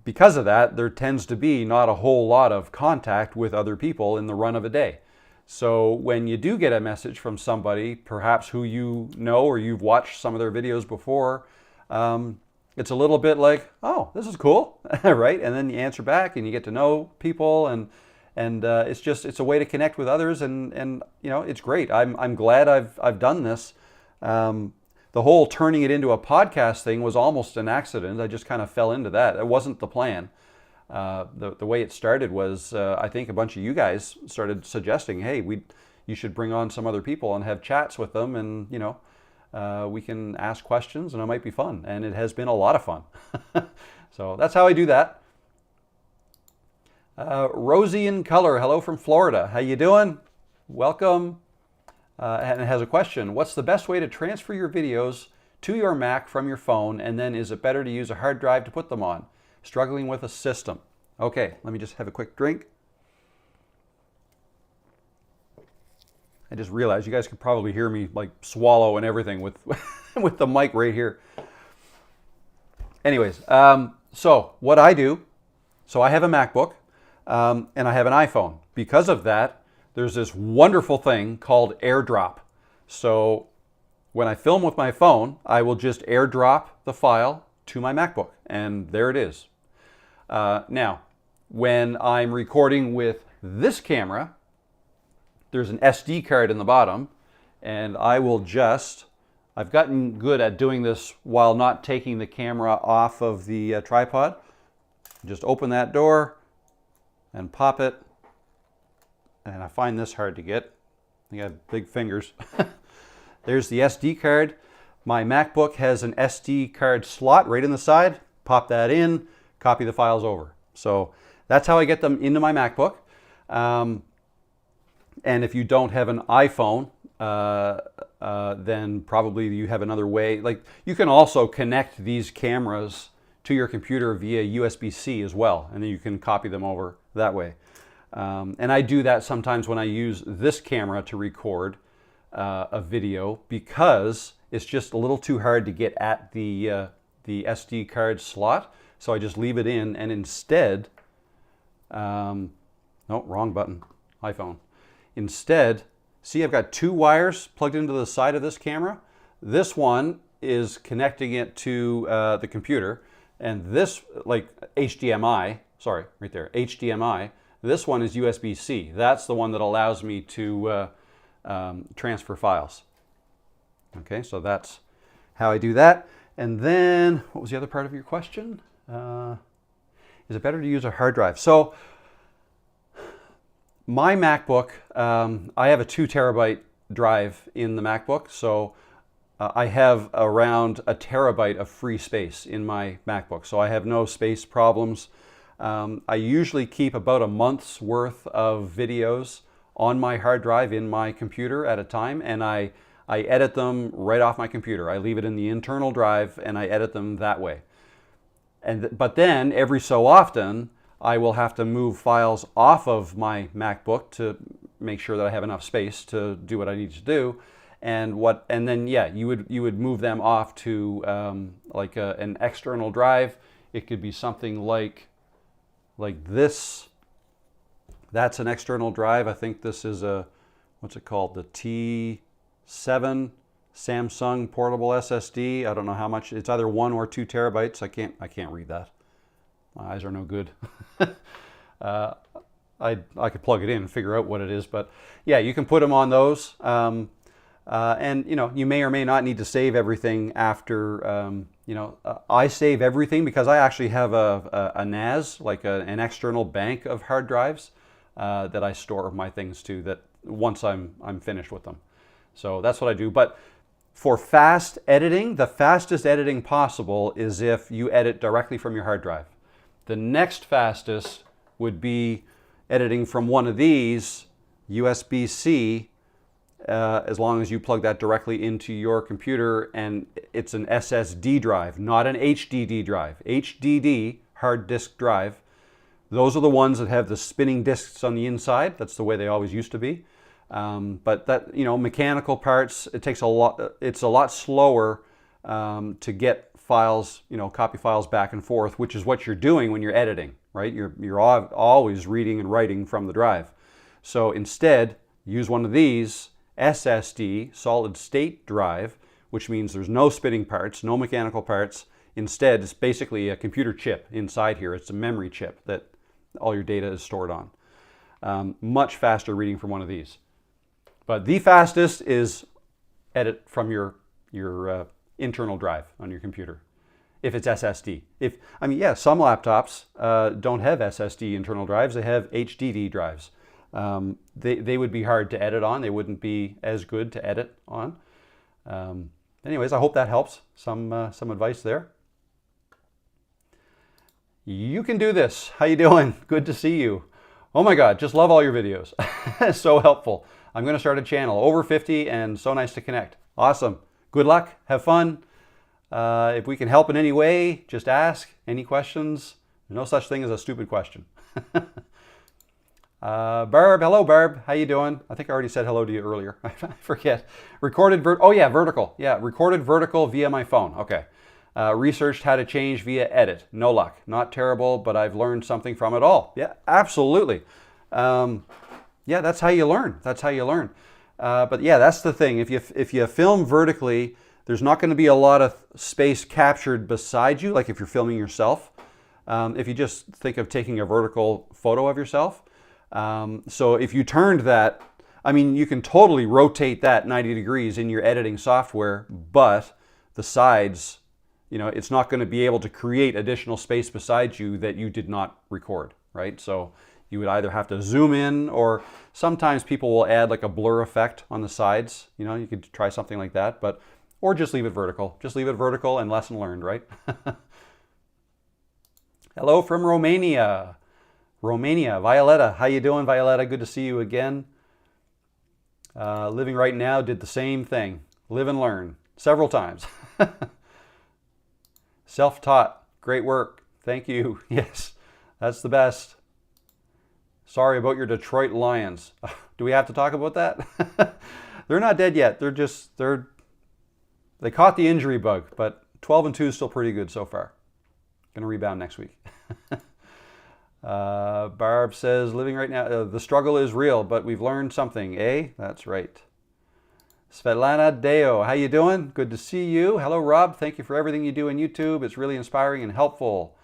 because of that, there tends to be not a whole lot of contact with other people in the run of a day. So when you do get a message from somebody, perhaps who you know or you've watched some of their videos before, it's a little bit like, oh, this is cool, right? And then you answer back and you get to know people, and it's a way to connect with others, and you know, it's great. I'm glad I've done this. The whole turning it into a podcast thing was almost an accident. I just kind of fell into that. It wasn't the plan. The way it started was, I think a bunch of you guys started suggesting, hey, you should bring on some other people and have chats with them, and you know, we can ask questions, and it might be fun. And it has been a lot of fun. So that's how I do that. Rosie in Color, hello from Florida. How you doing? Welcome. And it has a question. What's the best way to transfer your videos to your Mac from your phone, and then is it better to use a hard drive to put them on? Struggling with a system. Okay, let me just have a quick drink. I just realized you guys could probably hear me like swallow and everything with with the mic right here. Anyways, so what I do, so I have a MacBook and I have an iPhone. Because of that, there's this wonderful thing called AirDrop. So when I film with my phone, I will just AirDrop the file to my MacBook, and there it is. Now, when I'm recording with this camera, there's an SD card in the bottom, and I've gotten good at doing this while not taking the camera off of the tripod. Just open that door and pop it. And I find this hard to get. I got big fingers. There's the SD card. My MacBook has an SD card slot right in the side. Pop that in, copy the files over. So that's how I get them into my MacBook. And if you don't have an iPhone, then probably you have another way. Like, you can also connect these cameras to your computer via USB-C as well, and then you can copy them over that way. And I do that sometimes when I use this camera to record a video, because it's just a little too hard to get at the SD card slot. So I just leave it in, and instead, no, wrong button, iPhone. Instead, see, I've got two wires plugged into the side of this camera. This one is connecting it to the computer, and this, like HDMI, sorry, right there, HDMI. This one is USB-C. That's the one that allows me to transfer files. Okay, so that's how I do that. And then, what was the other part of your question? Is it better to use a hard drive? So, my MacBook, I have a 2 terabyte drive in the MacBook, so I have around 1 terabyte of free space in my MacBook, so I have no space problems. I usually keep about a month's worth of videos on my hard drive in my computer at a time, and I edit them right off my computer. I leave it in the internal drive and I edit them that way. But then every so often I will have to move files off of my MacBook to make sure that I have enough space to do what I need to do. And then yeah, you would move them off to like an external drive. It could be something like this. That's an external drive. I think this is what's it called? The T7 Samsung portable SSD. I don't know how much. It's either 1 or 2 terabytes. I can't read that. My eyes are no good. I could plug it in and figure out what it is, but yeah, you can put them on those. And you know, you may or may not need to save everything after. You know, I save everything because I actually have a NAS, like an external bank of hard drives that I store my things to. That once I'm finished with them, so that's what I do. But For fast editing, the fastest editing possible is if you edit directly from your hard drive. The next fastest would be editing from one of these, USB-C, as long as you plug that directly into your computer, and it's an SSD drive, not an HDD drive. HDD, hard disk drive, those are the ones that have the spinning disks on the inside. That's the way they always used to be. But that, mechanical parts, it's a lot slower to get files, copy files back and forth, which is what you're doing when you're editing, right? You're always reading and writing from the drive. So instead, use one of these, SSD, solid state drive, which means there's no spinning parts, no mechanical parts. Instead, it's basically a computer chip inside here. It's a memory chip that all your data is stored on. Much faster reading from one of these. But the fastest is edit from your internal drive on your computer, if it's SSD. Some laptops don't have SSD internal drives. They have HDD drives. They would be hard to edit on. They wouldn't be as good to edit on. Anyways, I hope that helps. Some advice there. You can do this. How you doing? Good to see you. Oh my God, just love all your videos. So helpful. I'm going to start a channel, over 50, and so nice to connect. Awesome. Good luck. Have fun. If we can help in any way, just ask. Any questions? There's no such thing as a stupid question. Barb, hello Barb. How you doing? I think I already said hello to you earlier. I forget. Vertical. Yeah, recorded vertical via my phone. Okay. Researched how to change via edit. No luck. Not terrible, but I've learned something from it all. Yeah, absolutely. Yeah, that's how you learn. That's how you learn. But yeah, that's the thing. If you film vertically, there's not going to be a lot of space captured beside you, like if you're filming yourself. If you just think of taking a vertical photo of yourself. So if you turned that, you can totally rotate that 90 degrees in your editing software, but the sides, it's not going to be able to create additional space beside you that you did not record, right? So you would either have to zoom in, or sometimes people will add like a blur effect on the sides. You could try something like that, or just leave it vertical. Just leave it vertical and lesson learned, right? Hello from Romania. Violetta. How you doing, Violetta? Good to see you again. Living right now, did the same thing. Live and learn. Several times. Self-taught. Great work. Thank you. Yes, that's the best. Sorry about your Detroit Lions. Do we have to talk about that? They're not dead yet. They caught the injury bug, but 12-2 is still pretty good so far. Going to rebound next week. Barb says, living right now, the struggle is real, but we've learned something, eh? That's right. Svetlana Deo, how you doing? Good to see you. Hello, Rob. Thank you for everything you do on YouTube. It's really inspiring and helpful.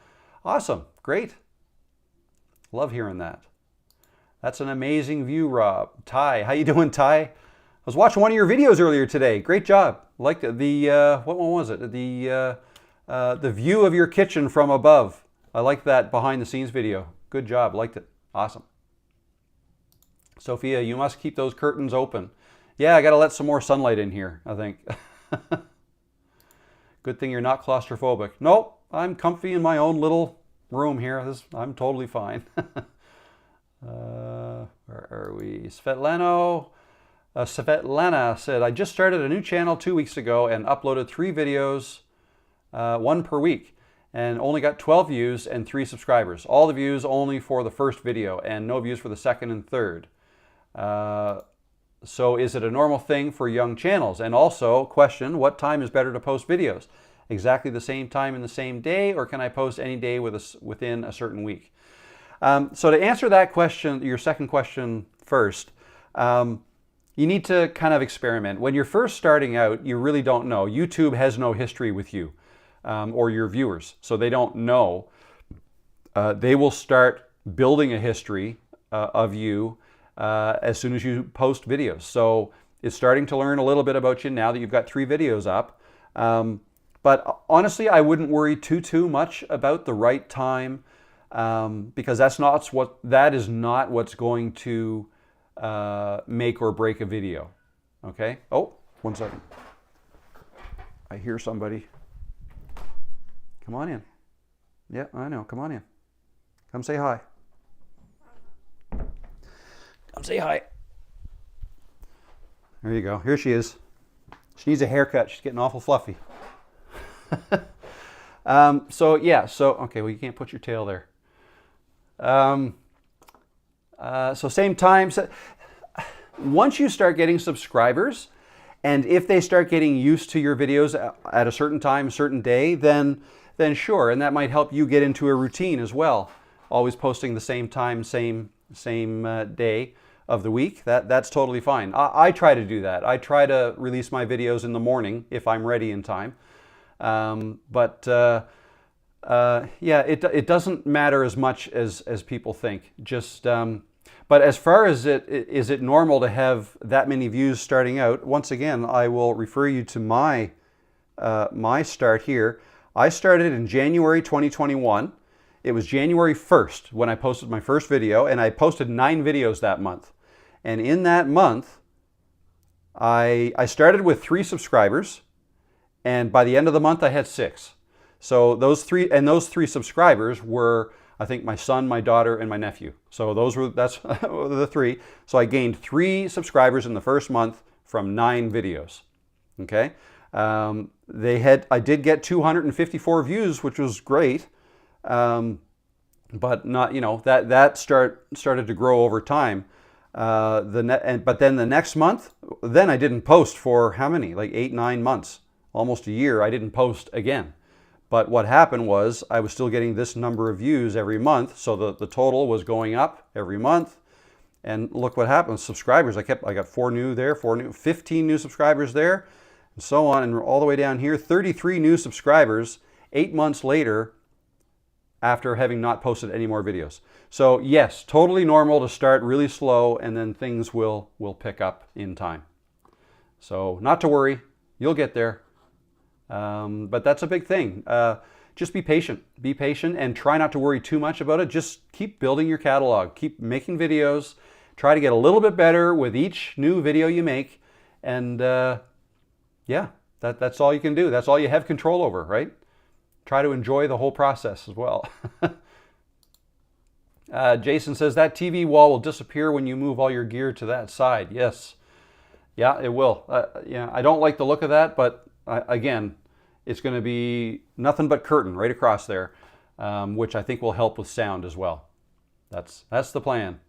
Awesome. Great. Love hearing that. That's an amazing view, Rob. Ty, how you doing, Ty? I was watching one of your videos earlier today. Great job. Liked the what one was it? The view of your kitchen from above. I liked that behind the scenes video. Good job. Liked it. Awesome. Sophia, you must keep those curtains open. Yeah, I got to let some more sunlight in here, I think. Good thing you're not claustrophobic. Nope, I'm comfy in my own little room here. I'm totally fine. Where are we? Svetlana said, I just started a new channel 2 weeks ago and uploaded 3 videos, 1 per week, and only got 12 views and 3 subscribers. All the views only for the first video and no views for the second and third. So is it a normal thing for young channels? And also, question, what time is better to post videos? Exactly the same time in the same day, or can I post any day within a certain week? So to answer that question, your second question first, you need to kind of experiment. When you're first starting out, you really don't know. YouTube has no history with you or your viewers, so they don't know. They will start building a history of you as soon as you post videos. So it's starting to learn a little bit about you now that you've got 3 videos up. But honestly, I wouldn't worry too much about the right time. Because that is not what's going to make or break a video. Okay? Oh, 1 second. I hear somebody. Come on in. Yeah, I know. Come on in. Come say hi. Come say hi. There you go. Here she is. She needs a haircut. She's getting awful fluffy. Okay, well, you can't put your tail there. So same time. Once you start getting subscribers, and if they start getting used to your videos at a certain time, certain day, then sure, and that might help you get into a routine as well. Always posting the same time, same day of the week. That's totally fine. I try to do that. I try to release my videos in the morning if I'm ready in time. It doesn't matter as much as people think. But as far as is it normal to have that many views starting out? Once again, I will refer you to my start here. I started in January 2021. It was January 1st when I posted my first video, and I posted 9 videos that month. And in that month, I started with 3 subscribers, and by the end of the month, I had 6. So those 3 subscribers were, I think, my son, my daughter, and my nephew. So that's the 3. So I gained 3 subscribers in the first month from 9 videos. Okay, I did get 254 views, which was great, but not, that started to grow over time. But then the next month, then I didn't post for how many? Like 8-9 months, almost a year. I didn't post again. But what happened was I was still getting this number of views every month, so the total was going up every month. And look what happened, subscribers. I got 4 new there, 15 new subscribers there, and so on, and all the way down here, 33 new subscribers 8 months later after having not posted any more videos. So yes, totally normal to start really slow, and then things will pick up in time. So not to worry, you'll get there. But that's a big thing. Just be patient. Be patient and try not to worry too much about it. Just keep building your catalog. Keep making videos. Try to get a little bit better with each new video you make. And that's all you can do. That's all you have control over, right? Try to enjoy the whole process as well. Jason says that TV wall will disappear when you move all your gear to that side. Yes. Yeah, it will. I don't like the look of that, but again, it's going to be nothing but curtain right across there, which I think will help with sound as well. That's the plan.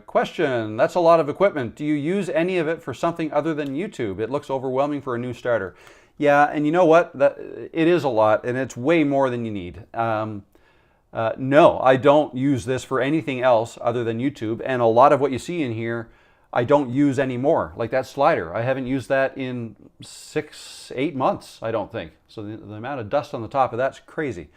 Question, that's a lot of equipment. Do you use any of it for something other than YouTube? It looks overwhelming for a new starter. Yeah, and you know what? It is a lot, and it's way more than you need. No, I don't use this for anything else other than YouTube, and a lot of what you see in here I don't use anymore. Like that slider, I haven't used that in 6-8 months, I don't think. So the amount of dust on the top of that's crazy.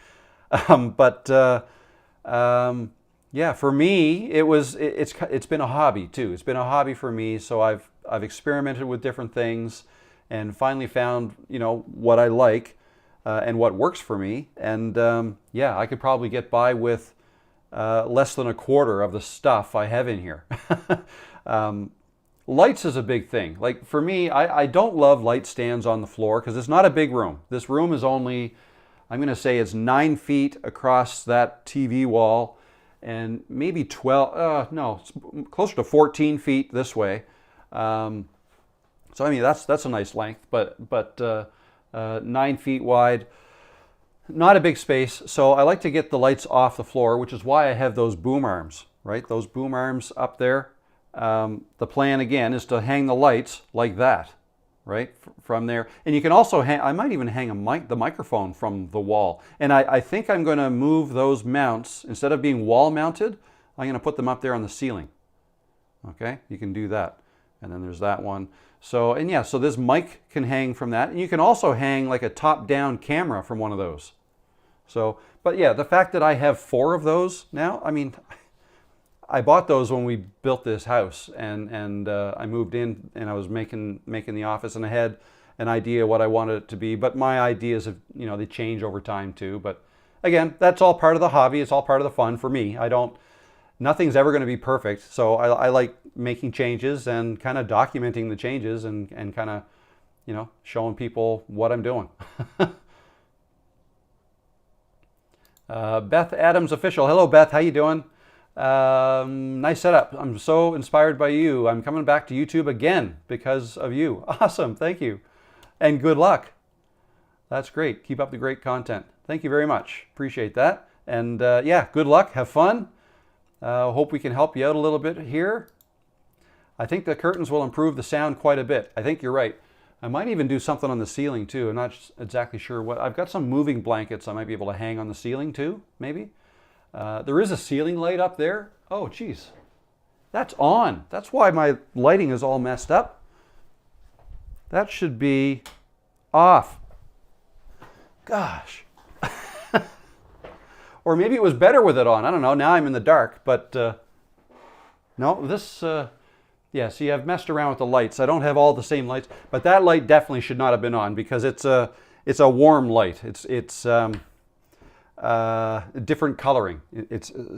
Yeah, for me, it's been a hobby too. It's been a hobby for me. So I've experimented with different things, and finally found what I like and what works for me. And yeah, I could probably get by with less than a quarter of the stuff I have in here. Lights is a big thing. Like for me, I don't love light stands on the floor because it's not a big room. This room is only, I'm going to say it's 9 feet across that TV wall, and maybe 12, no, it's closer to 14 feet this way. So I mean, that's a nice length, but 9 feet wide, not a big space. So I like to get the lights off the floor, which is why I have those boom arms, right? Those boom arms up there. The plan again is to hang the lights like that, right, from there. And you can also hang, I might even hang the microphone from the wall. And I think I'm going to move those mounts, instead of being wall mounted, I'm going to put them up there on the ceiling. Okay, you can do that. And then there's that one. So, and yeah, so this mic can hang from that. And you can also hang like a top-down camera from one of those. So, but yeah, the fact that I have 4 of those now, I mean, I bought those when we built this house, and I moved in, and I was making the office, and I had an idea what I wanted it to be. But my ideas have, they change over time too. But again, that's all part of the hobby. It's all part of the fun for me. Nothing's ever going to be perfect. So I like making changes and kind of documenting the changes and kind of you know, showing people what I'm doing. Beth Adams Official. Hello, Beth. How you doing? Nice setup. I'm so inspired by you. I'm coming back to YouTube again because of you. Awesome. Thank you. And good luck. That's great. Keep up the great content. Thank you very much. Appreciate that. And yeah, good luck. Have fun. Hope we can help you out a little bit here. I think the curtains will improve the sound quite a bit. I think you're right. I might even do something on the ceiling too. I'm not exactly sure what. I've got some moving blankets I might be able to hang on the ceiling too, maybe. There is a ceiling light up there. Oh, geez. That's on. That's why my lighting is all messed up. That should be off. Gosh. Or maybe it was better with it on. I don't know. Now I'm in the dark. But no, this... yeah, see, I've messed around with the lights. I don't have all the same lights. But that light definitely should not have been on because it's a warm light. It's different coloring.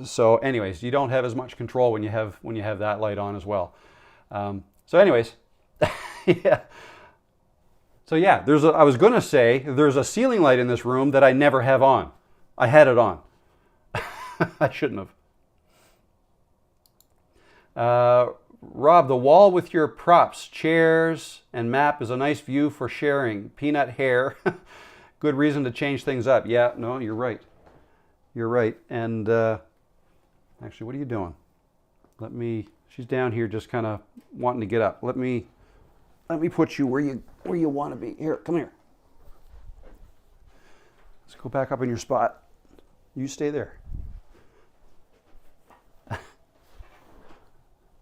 So anyways, you don't have as much control when you have that light on as well. So anyways, yeah. So yeah, I was going to say there's a ceiling light in this room that I never have on. I had it on. I shouldn't have. Rob, the wall with your props, chairs, and map is a nice view for sharing. Peanut hair. Good reason to change things up. Yeah, no, you're right. You're right. And actually, what are you doing? She's down here just kind of wanting to get up. Let me put you where you want to be. Here, come here. Let's go back up in your spot. You stay there.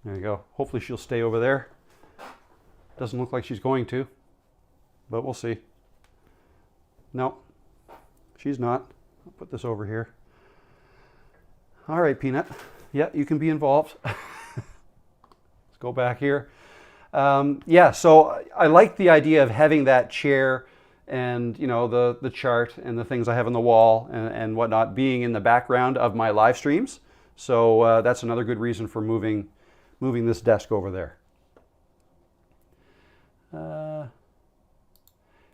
There you go. Hopefully she'll stay over there. Doesn't look like she's going to, but we'll see. No, she's not. I'll put this over here. All right, Peanut. Yeah, you can be involved. Let's go back here. Yeah, so I like the idea of having that chair and, you know, the chart and the things I have on the wall and whatnot being in the background of my live streams. So that's another good reason for moving this desk over there.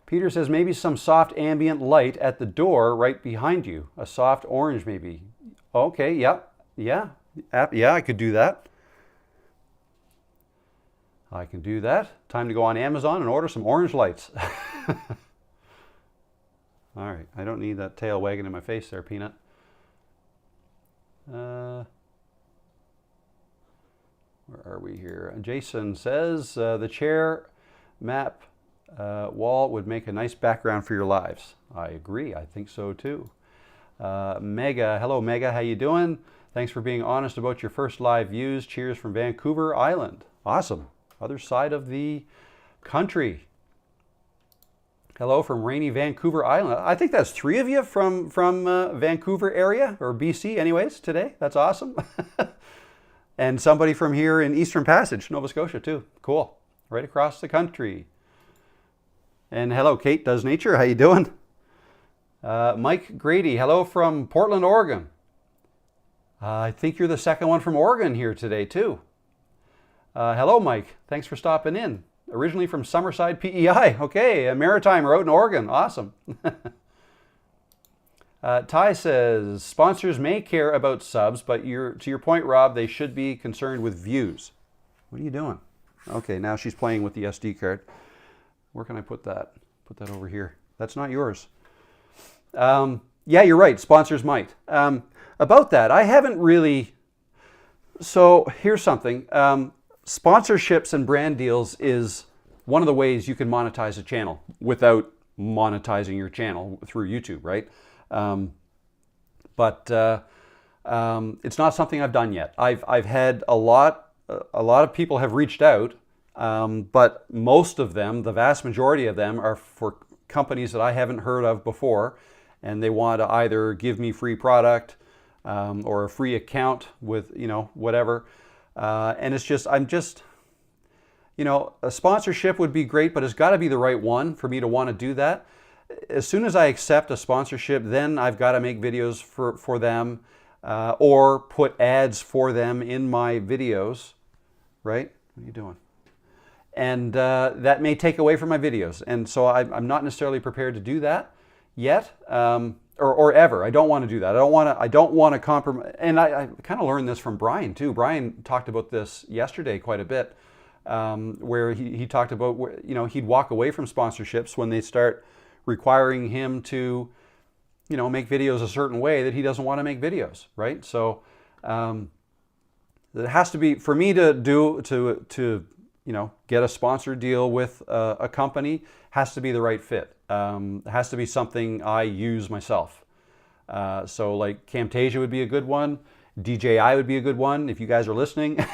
Peter says maybe some soft ambient light at the door right behind you. A soft orange maybe. Okay, yeah, I could do that. I can do that. Time to go on Amazon and order some orange lights. All right, I don't need that tail wagging in my face there, Peanut. Where are we here? Jason says the chair map wall would make a nice background for your lives. I agree. I think so too. Mega, hello Mega, how you doing? Thanks for being honest about your first live views. Cheers from Vancouver Island. Awesome. Other side of the country. Hello from rainy Vancouver Island. I think that's 3 of you from Vancouver area or BC anyways today. That's awesome. And somebody from here in Eastern Passage, Nova Scotia too. Cool. Right across the country. And hello, Kate Does Nature. How you doing? Mike Grady. Hello from Portland, Oregon. I think you're the second one from Oregon here today too. Hello, Mike. Thanks for stopping in. Originally from Summerside, PEI. Okay, a Maritimer out in Oregon. Awesome. Ty says, sponsors may care about subs, but to your point, Rob, they should be concerned with views. What are you doing? Okay, now she's playing with the SD card. Where can I put that? Put that over here. That's not yours. Yeah, you're right. Sponsors might. About that, I haven't really... So here's something. Sponsorships and brand deals is one of the ways you can monetize a channel without monetizing your channel through YouTube, right? But it's not something I've done yet. I've had a lot of people have reached out, but most of them, the vast majority of them, are for companies that I haven't heard of before, and they want to either give me free product or a free account with, you know, whatever. And it's just, you know, a sponsorship would be great, but it's got to be the right one for me to want to do that. As soon as I accept a sponsorship, then I've got to make videos for them or put ads for them in my videos, right? What are you doing? and that may take away from my videos. And so I'm not necessarily prepared to do that yet, or ever. I don't want to do that. I don't want to compromise. And I kind of learned this from Brian too. Brian talked about this yesterday quite a bit, where he talked about, he'd walk away from sponsorships when they start requiring him to, make videos a certain way that he doesn't want to make videos, right? So it has to be, for me to get a sponsor deal with a company, has to be the right fit. It has to be something I use myself. So like Camtasia would be a good one. DJI would be a good one if you guys are listening,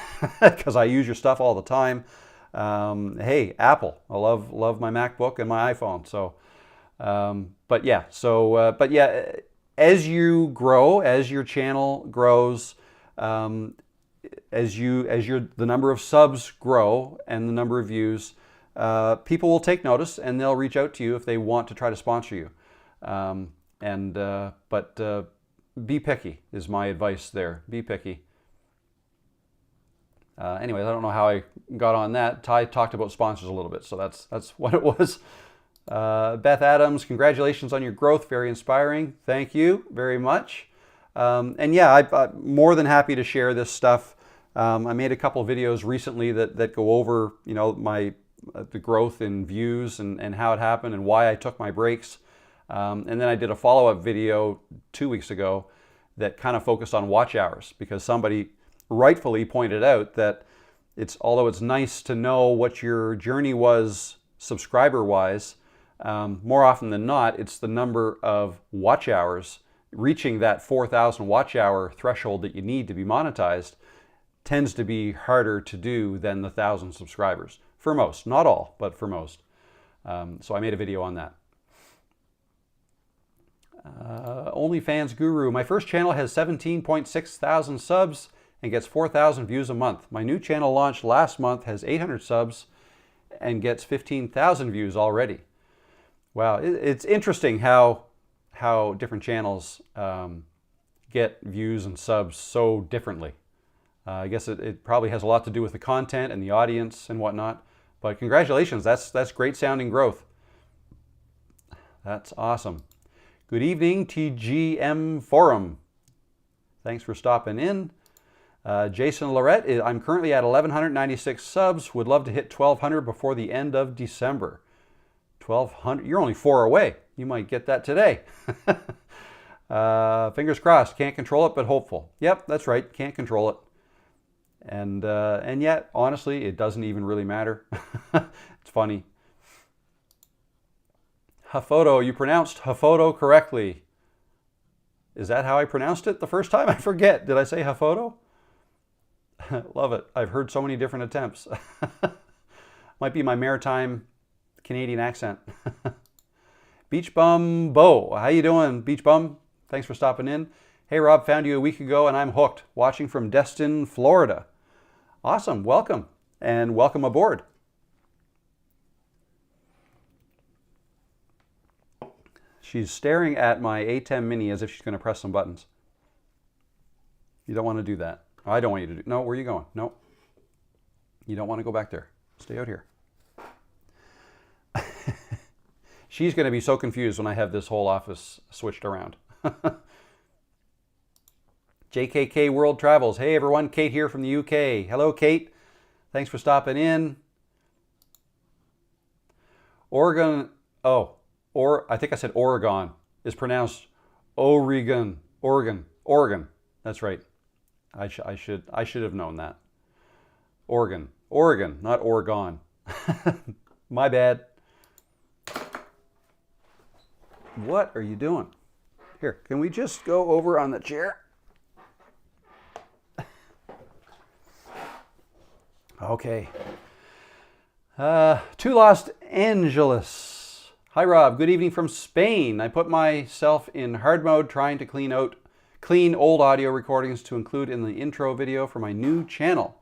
because I use your stuff all the time. Hey, Apple, I love my MacBook and my iPhone. So, but yeah, as you grow, as your channel grows, as the number of subs grow and the number of views, people will take notice and they'll reach out to you if they want to try to sponsor you. But be picky is my advice there. Be picky. Anyways, I don't know how I got on that. Ty talked about sponsors a little bit, so that's what it was. Beth Adams, congratulations on your growth. Very inspiring. Thank you very much. And yeah, I'm more than happy to share this stuff. I made a couple of videos recently that go over, the growth in views and how it happened and why I took my breaks. And then I did a follow-up video 2 weeks ago that kind of focused on watch hours, because somebody rightfully pointed out that although it's nice to know what your journey was subscriber-wise, more often than not, it's the number of watch hours. Reaching that 4,000 watch hour threshold that you need to be monetized tends to be harder to do than the 1,000 subscribers. For most, not all, but for most. So I made a video on that. OnlyFans Guru. My first channel has 17.6 thousand subs and gets 4,000 views a month. My new channel launched last month, has 800 subs and gets 15,000 views already. Wow, it's interesting how different channels get views and subs so differently. I guess it probably has a lot to do with the content and the audience and whatnot. But congratulations, that's great sounding growth. That's awesome. Good evening, TGM Forum. Thanks for stopping in. Jason Lorette, I'm currently at 1,196 subs. Would love to hit 1,200 before the end of December. 1,200, you're only 4 away. You might get that today. Fingers crossed. Can't control it, but hopeful. Yep, that's right. Can't control it. And yet, honestly, it doesn't even really matter. It's funny. Hafoto, you pronounced Hafoto correctly. Is that how I pronounced it the first time? I forget. Did I say Hafoto? Love it. I've heard so many different attempts. Might be my maritime Canadian accent. Beach Bum Bo, how you doing, Beach Bum? Thanks for stopping in. Hey Rob, found you a week ago and I'm hooked. Watching from Destin, Florida. Awesome, welcome, and welcome aboard. She's staring at my A10 Mini as if she's going to press some buttons. You don't want to do that. I don't want you to do. No, where are you going? No. You don't want to go back there. Stay out here. She's going to be so confused when I have this whole office switched around. JKK World Travels. Hey everyone, Kate here from the UK. Hello Kate. Thanks for stopping in. Oregon, I think I said Oregon, is pronounced Oregon. Oregon. That's right. I should have known that. Oregon, not Oregon. My bad. What are you doing? Here, can we just go over on the chair? Okay. To Los Angeles. Hi Rob, good evening from Spain. I put myself in hard mode trying to clean old audio recordings to include in the intro video for my new channel.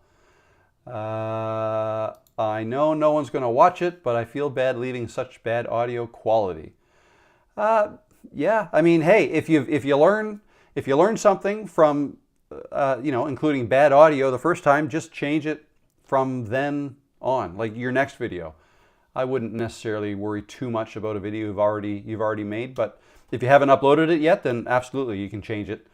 I know no one's going to watch it, but I feel bad leaving such bad audio quality. Yeah, I mean, hey, if you learn something from including bad audio the first time, just change it from then on, like your next video. I wouldn't necessarily worry too much about a video you've already made, but if you haven't uploaded it yet, then absolutely you can change it.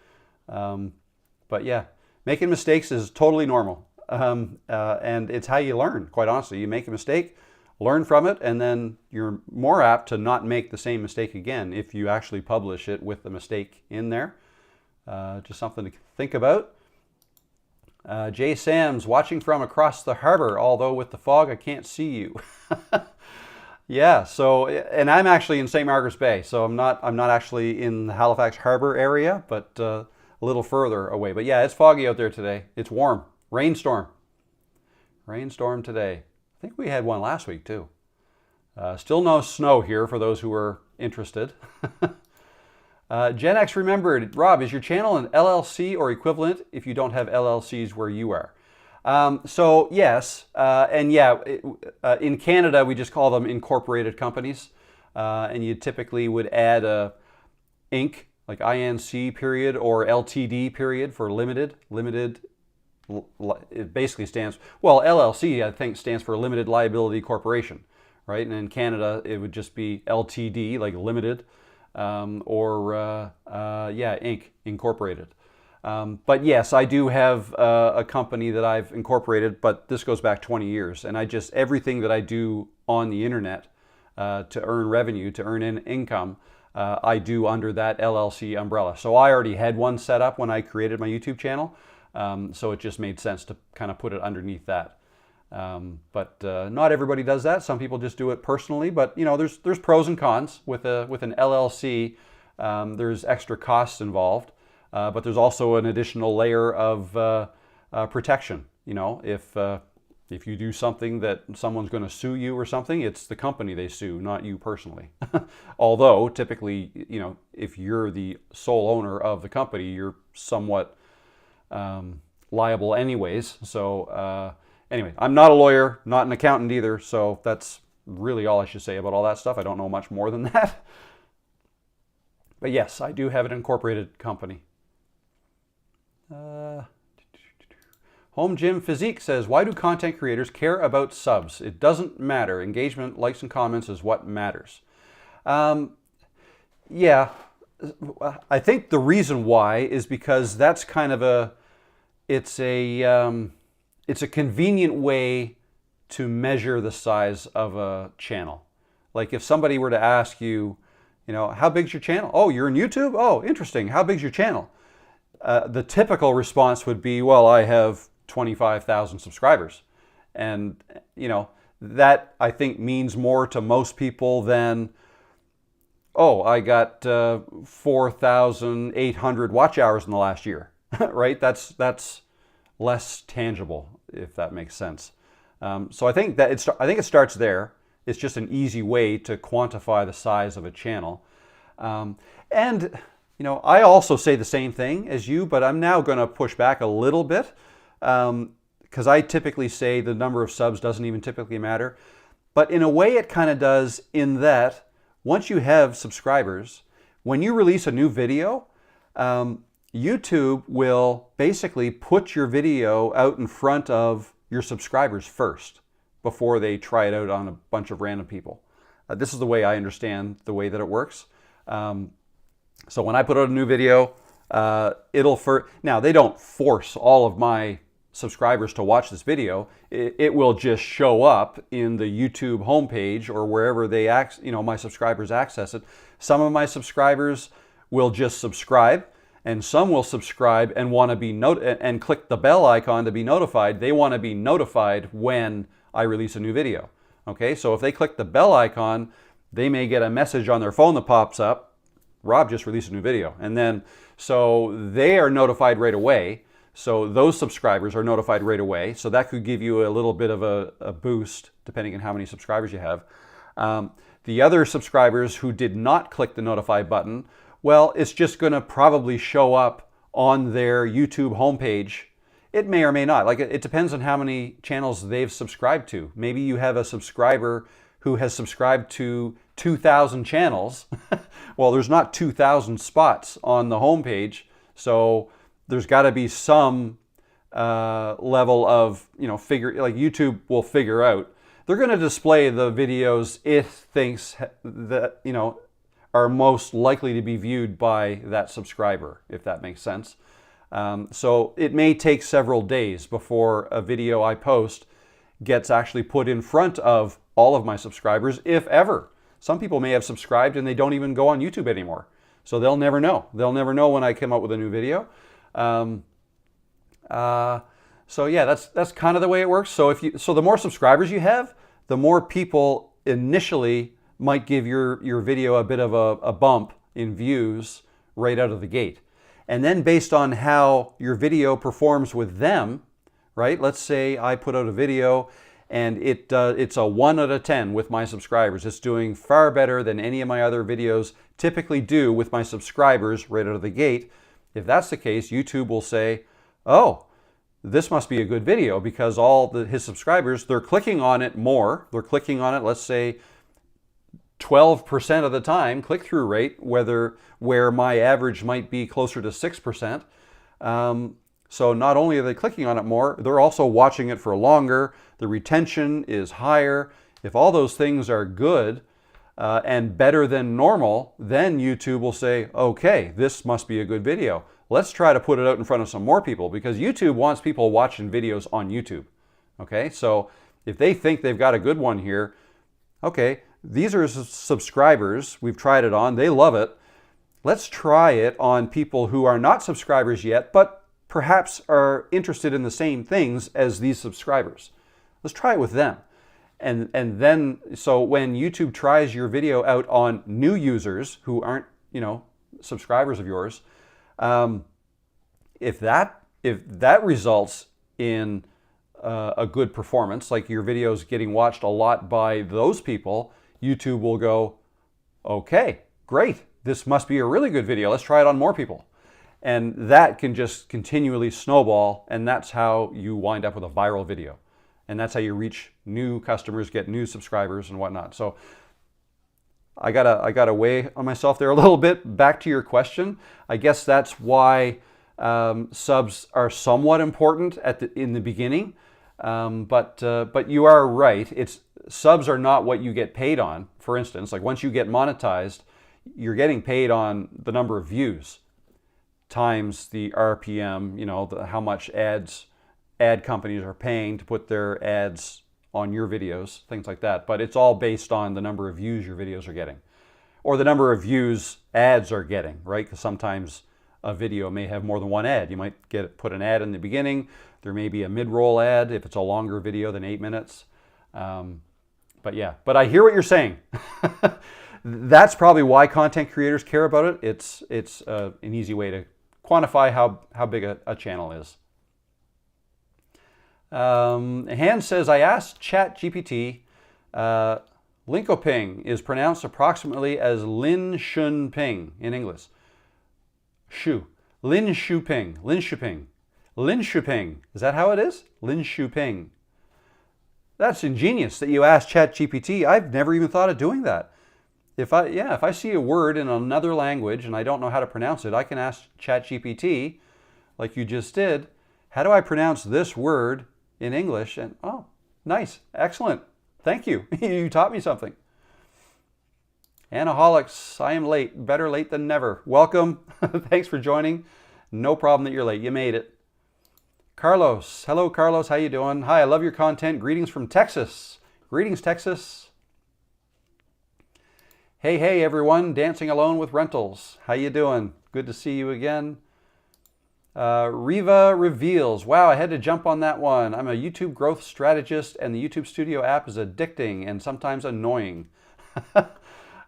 But yeah, making mistakes is totally normal, and it's how you learn. Quite honestly, you make a mistake, learn from it, and then you're more apt to not make the same mistake again if you actually publish it with the mistake in there. Just something to think about. Jay Sam's watching from across the harbor, although with the fog I can't see you. Yeah, so, and I'm actually in St. Margaret's Bay, so I'm not actually in the Halifax Harbor area, but a little further away. But yeah, it's foggy out there today. It's warm. Rainstorm. Rainstorm today. I think we had one last week too. Still no snow here for those who are interested. Gen X remembered, Rob, is your channel an LLC or equivalent if you don't have LLCs where you are? So yes, and yeah, in Canada we just call them incorporated companies, and you typically would add a Inc., like INC period, or LTD period for limited. It basically stands, well, LLC I think stands for Limited Liability Corporation, right? And in Canada it would just be LTD, like limited, or yeah, Inc., incorporated. But yes, I do have a company that I've incorporated, but this goes back 20 years. And everything that I do on the internet to earn revenue, to earn income, I do under that LLC umbrella. So I already had one set up when I created my YouTube channel. So it just made sense to kind of put it underneath that. But not everybody does that. Some people just do it personally, but you know, there's pros and cons with an LLC. There's extra costs involved. But there's also an additional layer of protection. You know, if you do something that someone's going to sue you or something, it's the company they sue, not you personally. Although typically, you know, if you're the sole owner of the company, you're somewhat liable anyways. So anyway, I'm not a lawyer, not an accountant either. So that's really all I should say about all that stuff. I don't know much more than that. But yes, I do have an incorporated company. Home Gym Physique says, why do content creators care about subs? It doesn't matter. Engagement, likes, and comments is what matters. Yeah, I think the reason why is because that's kind of it's a convenient way to measure the size of a channel. Like if somebody were to ask you, you know, how big's your channel? Oh, you're on YouTube? Oh, interesting. How big's your channel? The typical response would be, well, I have 25,000 subscribers. And, you know, that I think means more to most people than, oh, I got 4,800 watch hours in the last year, right? That's less tangible, if that makes sense. So I think that it starts there. It's just an easy way to quantify the size of a channel. And you know, I also say the same thing as you, but I'm now going to push back a little bit because I typically say the number of subs doesn't even typically matter. But in a way it kind of does, in that once you have subscribers, when you release a new video, YouTube will basically put your video out in front of your subscribers first before they try it out on a bunch of random people. This is the way I understand the way that it works. So when I put out a new video, now they don't force all of my subscribers to watch this video. It will just show up in the YouTube homepage or wherever my subscribers access it. Some of my subscribers will just subscribe, and some will subscribe and want to be and click the bell icon to be notified. They want to be notified when I release a new video. Okay, so if they click the bell icon, they may get a message on their phone that pops up, Rob just released a new video. And then, so they are notified right away. So those subscribers are notified right away. So that could give you a little bit of a boost depending on how many subscribers you have. The other subscribers who did not click the notify button, well, it's just going to probably show up on their YouTube homepage. It may or may not. Like it depends on how many channels they've subscribed to. Maybe you have a subscriber who has subscribed to 2,000 channels. Well, there's not 2,000 spots on the homepage, so there's got to be some level of, like YouTube will figure out. They're going to display the videos it thinks that, are most likely to be viewed by that subscriber, if that makes sense. So it may take several days before a video I post gets actually put in front of all of my subscribers, if ever. Some people may have subscribed and they don't even go on YouTube anymore. So they'll never know. They'll never know when I come up with a new video. So yeah, that's kind of the way it works. So so the more subscribers you have, the more people initially might give your video a bit of a bump in views right out of the gate. And then based on how your video performs with them, right? Let's say I put out a video and it's a 1 out of 10 with my subscribers. It's doing far better than any of my other videos typically do with my subscribers right out of the gate. If that's the case, YouTube will say, oh, this must be a good video, because his subscribers, they're clicking on it more. They're clicking on it, let's say, 12% of the time, click-through rate, where my average might be closer to 6%. So not only are they clicking on it more, they're also watching it for longer. The retention is higher. If all those things are good and better than normal, then YouTube will say, okay, this must be a good video. Let's try to put it out in front of some more people, because YouTube wants people watching videos on YouTube. Okay, so if they think they've got a good one here, okay, these are subscribers, we've tried it on, they love it. Let's try it on people who are not subscribers yet, but perhaps are interested in the same things as these subscribers. Let's try it with them. And then, so when YouTube tries your video out on new users who aren't, subscribers of yours, if that results in a good performance, like your video's getting watched a lot by those people, YouTube will go, okay, great, this must be a really good video, let's try it on more people. And that can just continually snowball, and that's how you wind up with a viral video. And that's how you reach new customers, get new subscribers and whatnot. So I gotta weigh on myself there a little bit. Back to your question, I guess that's why subs are somewhat important in the beginning. But you are right. Subs are not what you get paid on. For instance, like once you get monetized, you're getting paid on the number of views times the RPM, how much ad companies are paying to put their ads on your videos, things like that. But it's all based on the number of views your videos are getting, or the number of views ads are getting, right? Because sometimes a video may have more than one ad. You might put an ad in the beginning. There may be a mid-roll ad if it's a longer video than 8 minutes. But I hear what you're saying. That's probably why content creators care about it. It's an easy way to quantify how big a channel is. Hans says, I asked ChatGPT, Linkoping is pronounced approximately as Lin Shun Ping in English. Lin Shu Ping. Is that how it is? Lin Shu Ping. That's ingenious that you asked ChatGPT. I've never even thought of doing that. If I see a word in another language and I don't know how to pronounce it, I can ask ChatGPT, like you just did, how do I pronounce this word in English? And oh, nice, excellent, thank you. You taught me something. Anaholics, I am late, better late than never. Welcome, thanks for joining. No problem that you're late, you made it. Carlos, hello Carlos, how you doing? Hi, I love your content. Greetings from Texas. Greetings, Texas. Hey everyone, Dancing Alone with Rentals. How you doing? Good to see you again. Riva reveals, wow, I had to jump on that one. I'm a YouTube growth strategist and the YouTube Studio app is addicting and sometimes annoying.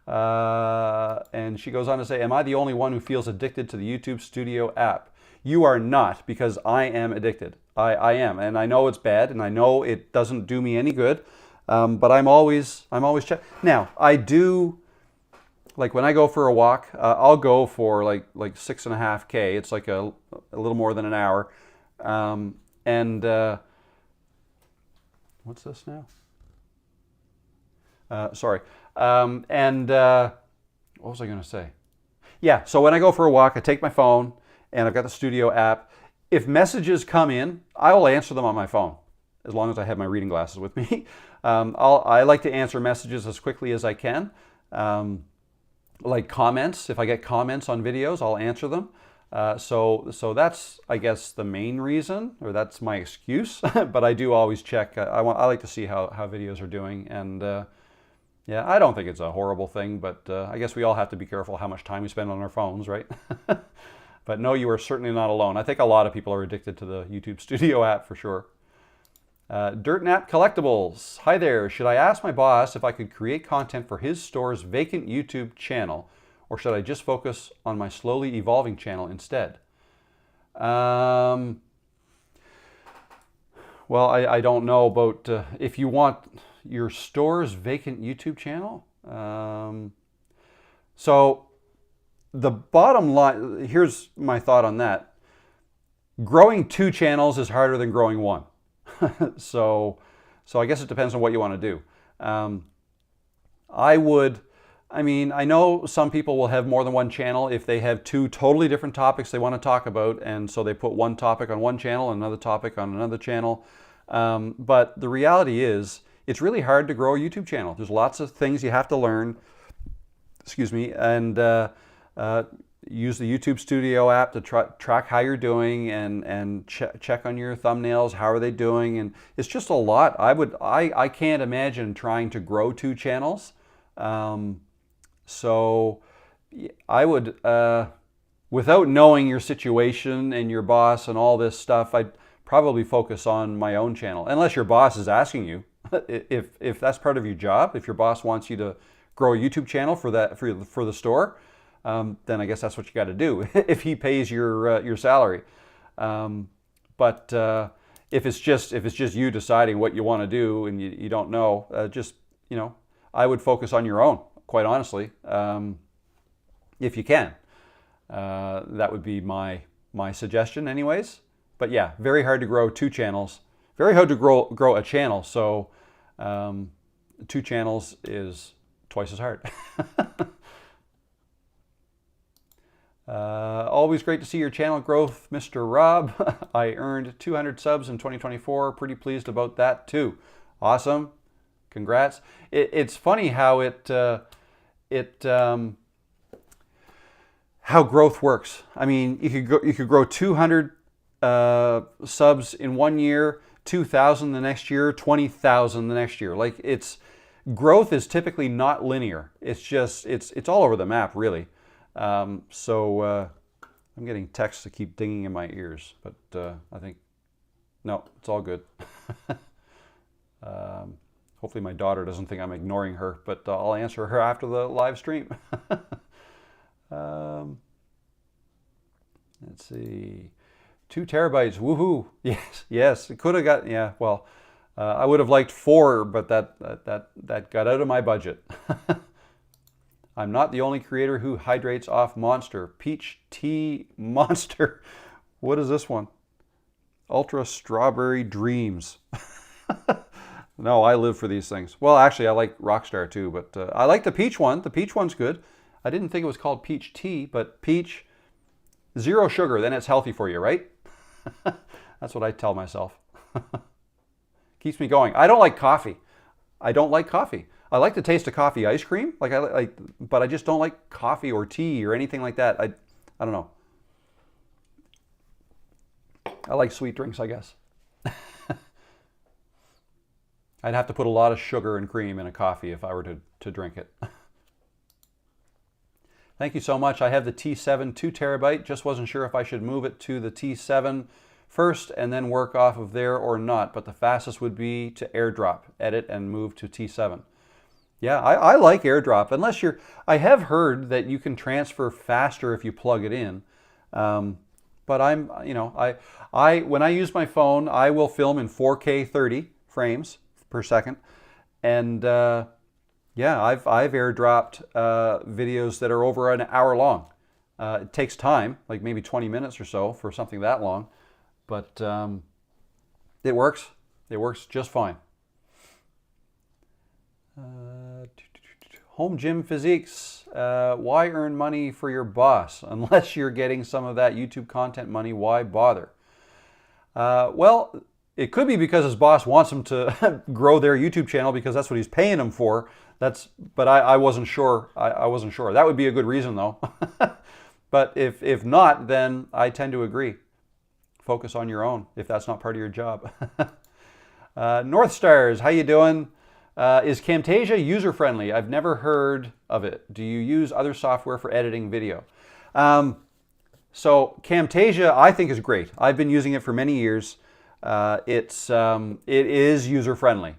And she goes on to say, am I the only one who feels addicted to the YouTube Studio app? You are not, because I am addicted. I am, and I know it's bad, and I know it doesn't do me any good. But I'm always checking. Now, I do, like when I go for a walk, I'll go for like 6.5K. It's like a little more than an hour. What's this now? Sorry. What was I going to say? Yeah, so when I go for a walk, I take my phone, and I've got the Studio app, if messages come in, I will answer them on my phone as long as I have my reading glasses with me. I like to answer messages as quickly as I can. Like comments, if I get comments on videos, I'll answer them. So that's, I guess, the main reason, or that's my excuse. But I do always check. I like to see how videos are doing, and yeah, I don't think it's a horrible thing. But I guess we all have to be careful how much time we spend on our phones, right? But no, you are certainly not alone. I think a lot of people are addicted to the YouTube Studio app for sure. Dirtnap Collectibles. Hi there. Should I ask my boss if I could create content for his store's vacant YouTube channel, or should I just focus on my slowly evolving channel instead? Well, I don't know about if you want your store's vacant YouTube channel. So the bottom line, here's my thought on that. Growing 2 channels is harder than growing 1. So I guess it depends on what you want to do. I know some people will have more than one channel if they have 2 totally different topics they want to talk about, and so they put one topic on one channel and another topic on another channel. But the reality is, it's really hard to grow a YouTube channel. There's lots of things you have to learn, and use the YouTube Studio app to track how you're doing, and check on your thumbnails. How are they doing? And it's just a lot. I can't imagine trying to grow 2 channels. So I would, without knowing your situation and your boss and all this stuff, I'd probably focus on my own channel, unless your boss is asking you. If that's part of your job, if your boss wants you to grow a YouTube channel for the store, then I guess that's what you got to do if he pays your salary. But if it's just you deciding what you want to do and you don't know, I would focus on your own. Quite honestly, if you can, that would be my suggestion, anyways. But yeah, very hard to grow 2 channels. Very hard to grow a channel. So 2 channels is twice as hard. Always great to see your channel growth, Mr. Rob. I earned 200 subs in 2024. Pretty pleased about that too. Awesome. Congrats. It's funny how how growth works. I mean, you could grow 200 subs in 1 year, 2,000 the next year, 20,000 the next year. Like, growth is typically not linear. It's just it's all over the map, really. So I'm getting texts that keep dinging in my ears, but I think no, it's all good. Hopefully my daughter doesn't think I'm ignoring her, but I'll answer her after the live stream. Let's see. 2 terabytes, woohoo! Yes, it could have got, yeah, well, I would have liked 4, but that got out of my budget. I'm not the only creator who hydrates off Monster. Peach Tea Monster. What is this one? Ultra Strawberry Dreams. No, I live for these things. Well, actually, I like Rockstar too, but I like the peach one. The peach one's good. I didn't think it was called peach tea, but peach, 0 sugar, then it's healthy for you, right? That's what I tell myself. Keeps me going. I don't like coffee. I like the taste of coffee ice cream, but I just don't like coffee or tea or anything like that. I don't know. I like sweet drinks, I guess. I'd have to put a lot of sugar and cream in a coffee if I were to drink it. Thank you so much. I have the T7 2 terabyte. Just wasn't sure if I should move it to the T7 first and then work off of there or not. But the fastest would be to airdrop, edit, and move to T7. Yeah, I like airdrop. I have heard that you can transfer faster if you plug it in. But when I use my phone, I will film in 4K 30 frames per second, and yeah, I've airdropped videos that are over an hour long. It takes time, like maybe 20 minutes or so for something that long, but it works. It works just fine. Home Gym Physiques. Why earn money for your boss unless you're getting some of that YouTube content money? Why bother? Well, it could be because his boss wants him to grow their YouTube channel because that's what he's paying him for. But I wasn't sure. I wasn't sure. That would be a good reason though. But if not, then I tend to agree. Focus on your own if that's not part of your job. North Stars, how you doing? Is Camtasia user-friendly? I've never heard of it. Do you use other software for editing video? So Camtasia, I think, is great. I've been using it for many years. It is user-friendly.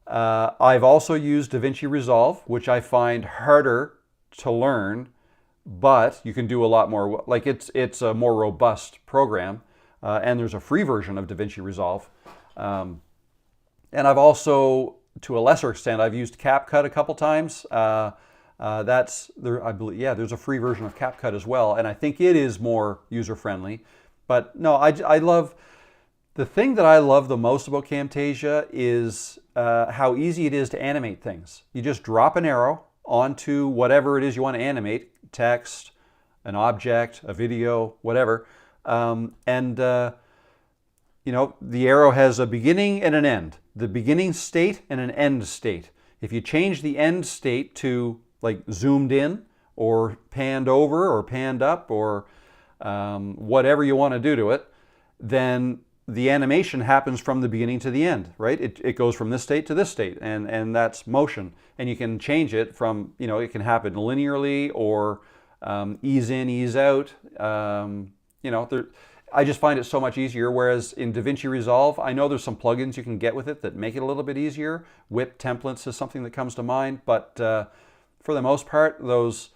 I've also used DaVinci Resolve, which I find harder to learn, but you can do a lot more. Like it's a more robust program, and there's a free version of DaVinci Resolve. And I've also, to a lesser extent, I've used CapCut a couple times. That's there, I believe. Yeah, there's a free version of CapCut as well, and I think it is more user-friendly. But no, I love. The thing that I love the most about Camtasia is how easy it is to animate things. You just drop an arrow onto whatever it is you want to animate, text, an object, a video, whatever, you know, the arrow has a beginning and an end. The beginning state and an end state. If you change the end state to like zoomed in or panned over or panned up or whatever you want to do to it, then the animation happens from the beginning to the end, right? It goes from this state to this state, and that's motion. And you can change it from, you know, it can happen linearly or ease in, ease out. You know, I just find it so much easier, whereas in DaVinci Resolve, I know there's some plugins you can get with it that make it a little bit easier. Whip templates is something that comes to mind, but for the most part, those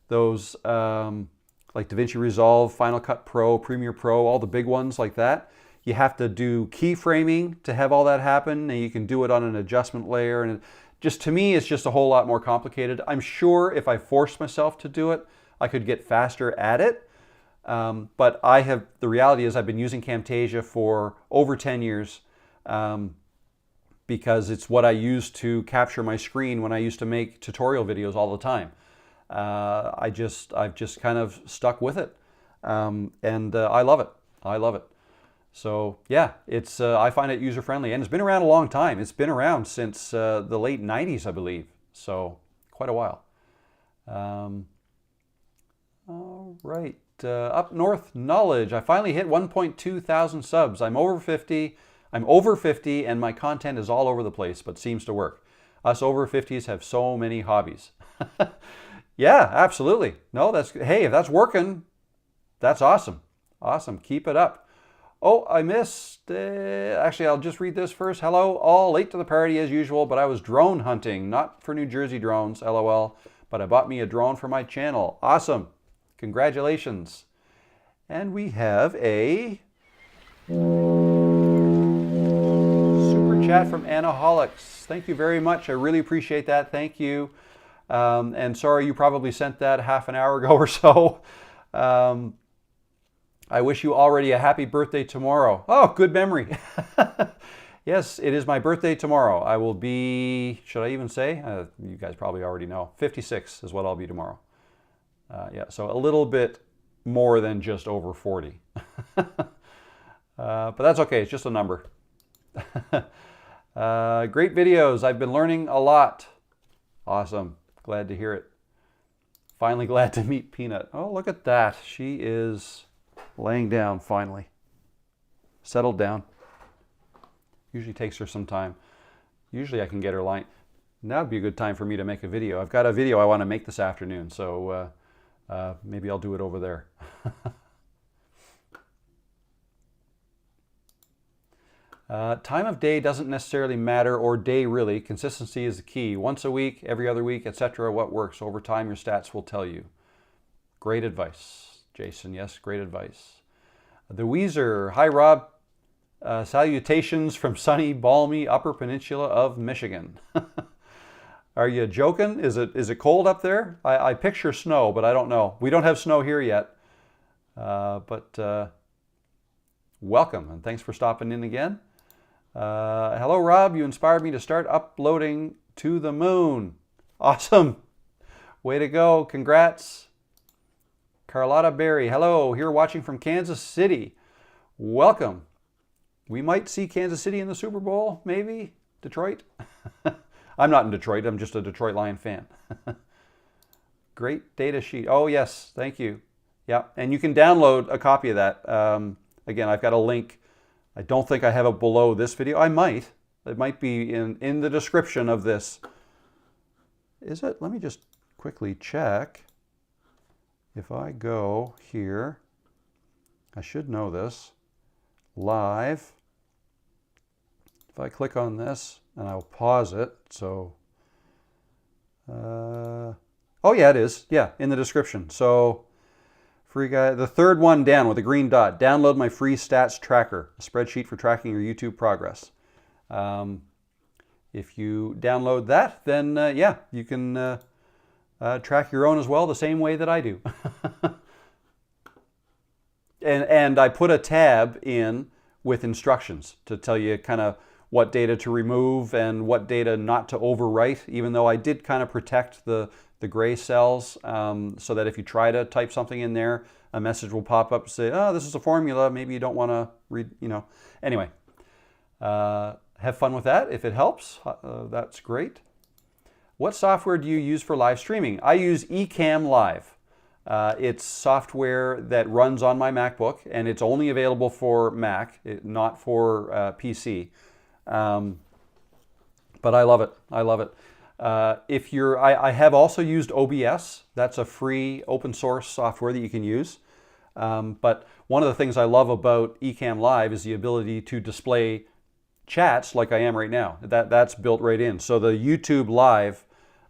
like DaVinci Resolve, Final Cut Pro, Premiere Pro, all the big ones like that, you have to do keyframing to have all that happen, and you can do it on an adjustment layer, and just to me, it's just a whole lot more complicated. I'm sure if I forced myself to do it, I could get faster at it. But the reality is I've been using Camtasia for over 10 years because it's what I used to capture my screen when I used to make tutorial videos all the time. I've just kind of stuck with it, and I love it. I love it. So yeah, I find it user-friendly, and it's been around a long time. It's been around since the late 90s, I believe. So quite a while. All right. Up North Knowledge. I finally hit 1.2 thousand subs. I'm over 50, and my content is all over the place, but seems to work. Us over 50s have so many hobbies. Yeah, absolutely. No, hey, if that's working, that's awesome. Awesome. Keep it up. Oh, I missed. Actually, I'll just read this first. Hello, all late to the party as usual, but I was drone hunting, not for New Jersey drones, LOL, but I bought me a drone for my channel. Awesome. Congratulations. And we have a super chat from Anaholics. Thank you very much. I really appreciate that. Thank you. And sorry you probably sent that half an hour ago or so. I wish you already a happy birthday tomorrow. Oh, good memory. Yes, it is my birthday tomorrow. I will be, should I even say? You guys probably already know. 56 is what I'll be tomorrow. Yeah, so a little bit more than just over 40. But that's okay, it's just a number. Great videos, I've been learning a lot. Awesome, glad to hear it. Finally glad to meet Peanut. Oh, look at that, she is laying down finally. Settled down. Usually takes her some time. Usually I can get her lying. Now would be a good time for me to make a video. I've got a video I want to make this afternoon, so maybe I'll do it over there. Time of day doesn't necessarily matter, or day really. Consistency is the key. Once a week, every other week, etc. What works? Over time, your stats will tell you. Great advice, Jason. Yes, great advice. The Weezer. Hi, Rob. Salutations from sunny, balmy Upper Peninsula of Michigan. Are you joking? Is it cold up there? I picture snow, but I don't know. We don't have snow here yet. But welcome, and thanks for stopping in again. Hello, Rob. You inspired me to start uploading to the moon. Awesome. Way to go. Congrats. Carlotta Berry. Hello. Here watching from Kansas City. Welcome. We might see Kansas City in the Super Bowl, maybe. Detroit. I'm not in Detroit. I'm just a Detroit Lion fan. Great data sheet. Oh, yes. Thank you. Yeah. And you can download a copy of that. Again, I've got a link. I don't think I have it below this video. I might. It might be in the description of this. Is it? Let me just quickly check. If I go here, I should know this. Live. If I click on this, and I'll pause it, so, oh yeah, it is, yeah, in the description. So, free guy, the third one down with a green dot, download my free stats tracker, a spreadsheet for tracking your YouTube progress. If you download that, then yeah, you can track your own as well, the same way that I do. and I put a tab in with instructions to tell you kind of what data to remove and what data not to overwrite, even though I did kind of protect the gray cells so that if you try to type something in there, a message will pop up and say, oh, this is a formula, maybe you don't want to read, you know. Anyway, have fun with that. If it helps, that's great. What software do you use for live streaming? I use Ecamm Live. It's software that runs on my MacBook, and it's only available for Mac, not for PC. But I love it. I love it. I have also used OBS. That's a free open source software that you can use. But one of the things I love about Ecamm Live is the ability to display chats like I am right now. That's built right in. So the YouTube Live,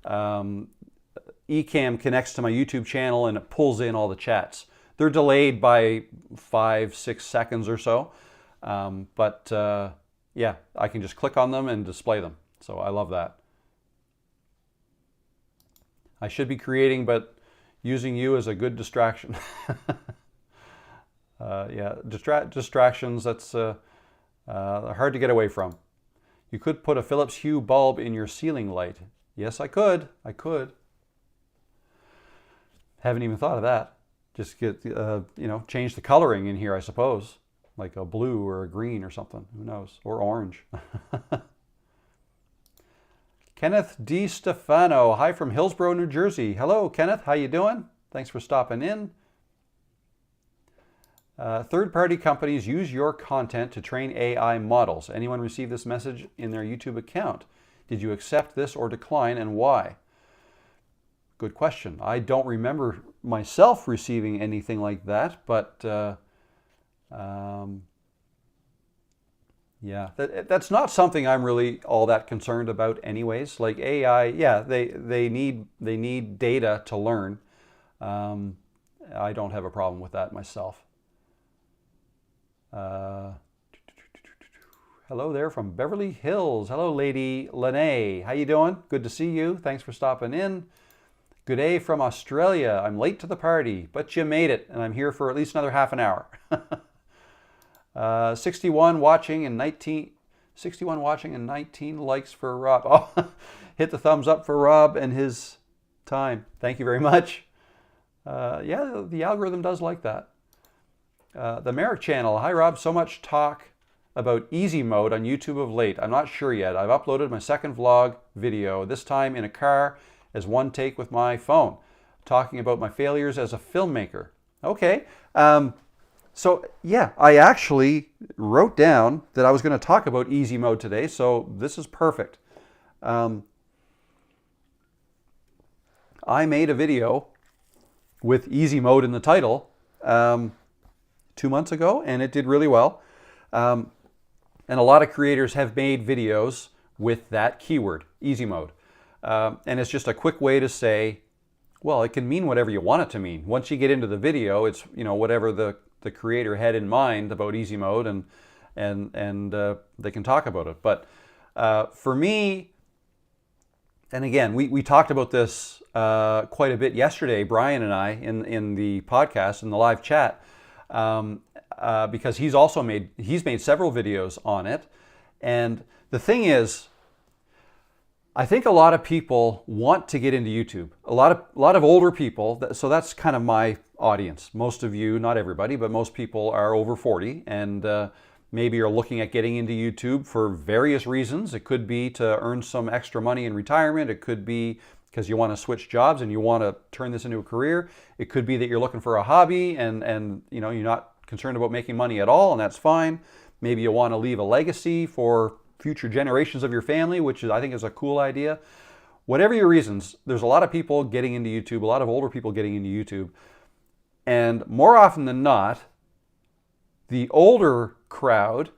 Ecamm connects to my YouTube channel and it pulls in all the chats. They're delayed by 5-6 seconds or so. Yeah, I can just click on them and display them. So I love that. I should be creating, but using you is a good distraction. Yeah, distractions, that's hard to get away from. You could put a Philips Hue bulb in your ceiling light. Yes, I could. I could. Haven't even thought of that. Just get, you know, change the coloring in here, I suppose. Like a blue or a green or something. Who knows? Or orange. Kenneth D. Stefano. Hi from Hillsborough, New Jersey. Hello, Kenneth. How you doing? Thanks for stopping in. Third-party companies use your content to train AI models. Anyone receive this message in their YouTube account? Did you accept this or decline, and why? Good question. I don't remember myself receiving anything like that, but yeah, that's not something I'm really all that concerned about anyways. Like AI, yeah, they need data to learn. I don't have a problem with that myself. Hello there from Beverly Hills. Hello, Lady Lene. How you doing? Good to see you. Thanks for stopping in. Good day from Australia. I'm late to the party, but you made it, and I'm here for at least another half an hour. 61 watching and 19 likes for Rob. Oh, hit the thumbs up for Rob and his time. Thank you very much. Yeah, the algorithm does like that. The Merrick channel. Hi, Rob. So much talk about easy mode on YouTube of late. I'm not sure yet. I've uploaded my second vlog video, this time in a car as one take with my phone, talking about my failures as a filmmaker. Okay. So yeah, I actually wrote down that I was going to talk about easy mode today, so this is perfect. I made a video with easy mode in the title 2 months ago, and it did really well. And a lot of creators have made videos with that keyword, easy mode. And it's just a quick way to say, well, it can mean whatever you want it to mean. Once you get into the video, it's, you know, whatever the creator had in mind about easy mode, and they can talk about it. But for me, and again, we talked about this quite a bit yesterday, Brian and I, in the podcast, in the live chat, because he's made several videos on it. And the thing is, I think a lot of people want to get into YouTube. A lot of older people, so that's kind of my audience. Most of you, not everybody, but most people are over 40, and Maybe you're looking at getting into YouTube for various reasons. It could be to earn some extra money in retirement. It could be because you want to switch jobs and you want to turn this into a career. It could be that you're looking for a hobby and you know, you're not concerned about making money at all, and that's fine. Maybe you want to leave a legacy for future generations of your family, which I think is a cool idea. Whatever your reasons, there's a lot of people getting into YouTube, a lot of older people getting into YouTube. And more often than not, the older crowd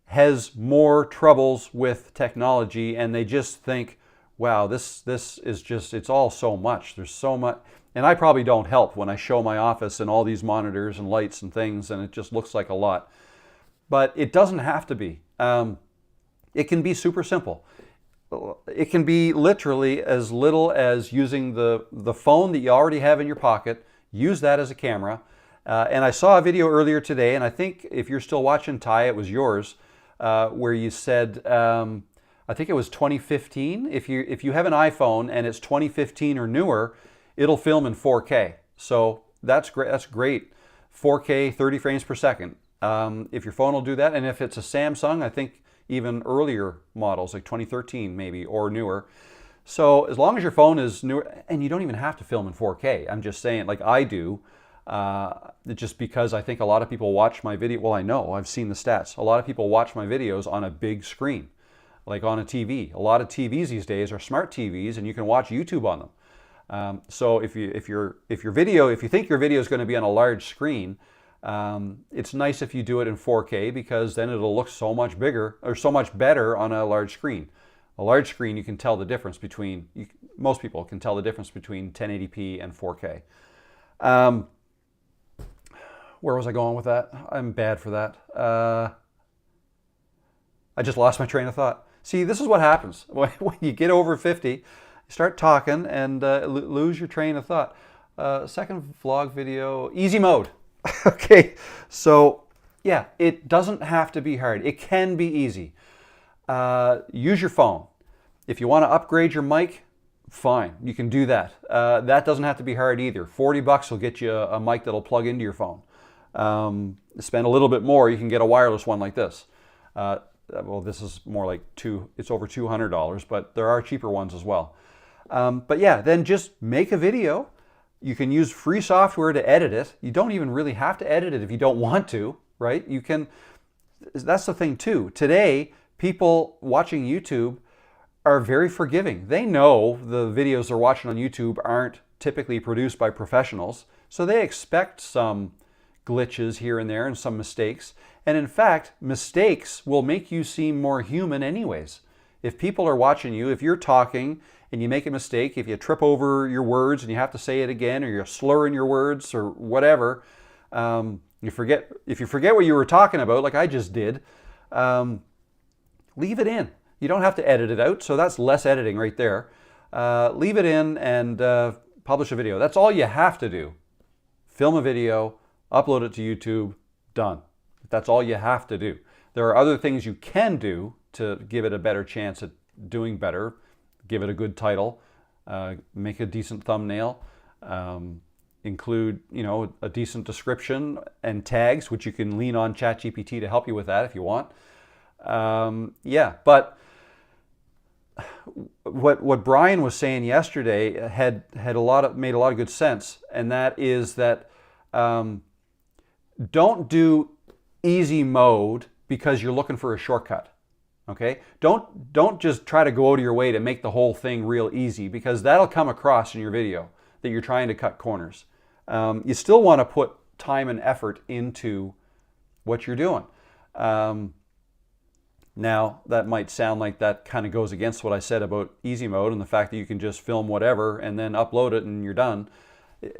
has more troubles with technology, and they just think, wow, this is just, it's all so much. There's so much. And I probably don't help when I show my office and all these monitors and lights and things, and it just looks like a lot. But it doesn't have to be. It can be super simple. It can be literally as little as using the phone that you already have in your pocket, use that as a camera. And I saw a video earlier today, and I think if you're still watching, Ty, it was yours, where you said, I think it was 2015. If you have an iPhone and it's 2015 or newer, it'll film in 4K. So that's great. That's great. 4K, 30 frames per second. If your phone will do that, and if it's a Samsung, I think even earlier models, like 2013 maybe, or newer. So as long as your phone is newer, and you don't even have to film in 4K. I'm just saying, like I do, just because I think a lot of people watch my video. Well, I know, I've seen the stats. A lot of people watch my videos on a big screen, like on a TV. A lot of TVs these days are smart TVs, and you can watch YouTube on them. So if you think your video is going to be on a large screen, it's nice if you do it in 4K, because then it'll look so much bigger or so much better on a large screen. A large screen, you can tell the difference between, most people can tell the difference between 1080p and 4K. Where was I going with that? I'm bad for that. I just lost my train of thought. See, this is what happens when you get over 50. You start talking and lose your train of thought. Second vlog video, easy mode. Okay, so yeah, it doesn't have to be hard. It can be easy. Use your phone. If you want to upgrade your mic, fine, you can do that. That doesn't have to be hard either. $40 will get you a mic that'll plug into your phone. Spend a little bit more, you can get a wireless one like this. Well, this is more like it's over $200, but there are cheaper ones as well. But yeah, then just make a video. You can use free software to edit it. You don't even really have to edit it if you don't want to, right? You can, that's the thing too. Today, people watching YouTube are very forgiving. They know the videos they're watching on YouTube aren't typically produced by professionals, so they expect some glitches here and there and some mistakes. And in fact, mistakes will make you seem more human anyways. If people are watching you, if you're talking and you make a mistake, if you trip over your words and you have to say it again, or you're slurring your words or whatever, if you forget what you were talking about, like I just did, leave it in. You don't have to edit it out, so that's less editing right there. Leave it in and publish a video. That's all you have to do. Film a video, upload it to YouTube, done. That's all you have to do. There are other things you can do to give it a better chance at doing better. Give it a good title, make a decent thumbnail, include, a decent description and tags, which you can lean on ChatGPT to help you with that if you want. Yeah, but what Brian was saying yesterday made a lot of good sense, and that is that don't do easy mode because you're looking for a shortcut. Okay, don't just try to go out of your way to make the whole thing real easy, because that'll come across in your video that you're trying to cut corners. You still want to put time and effort into what you're doing. Now, that might sound like that kind of goes against what I said about easy mode and the fact that you can just film whatever and then upload it and you're done.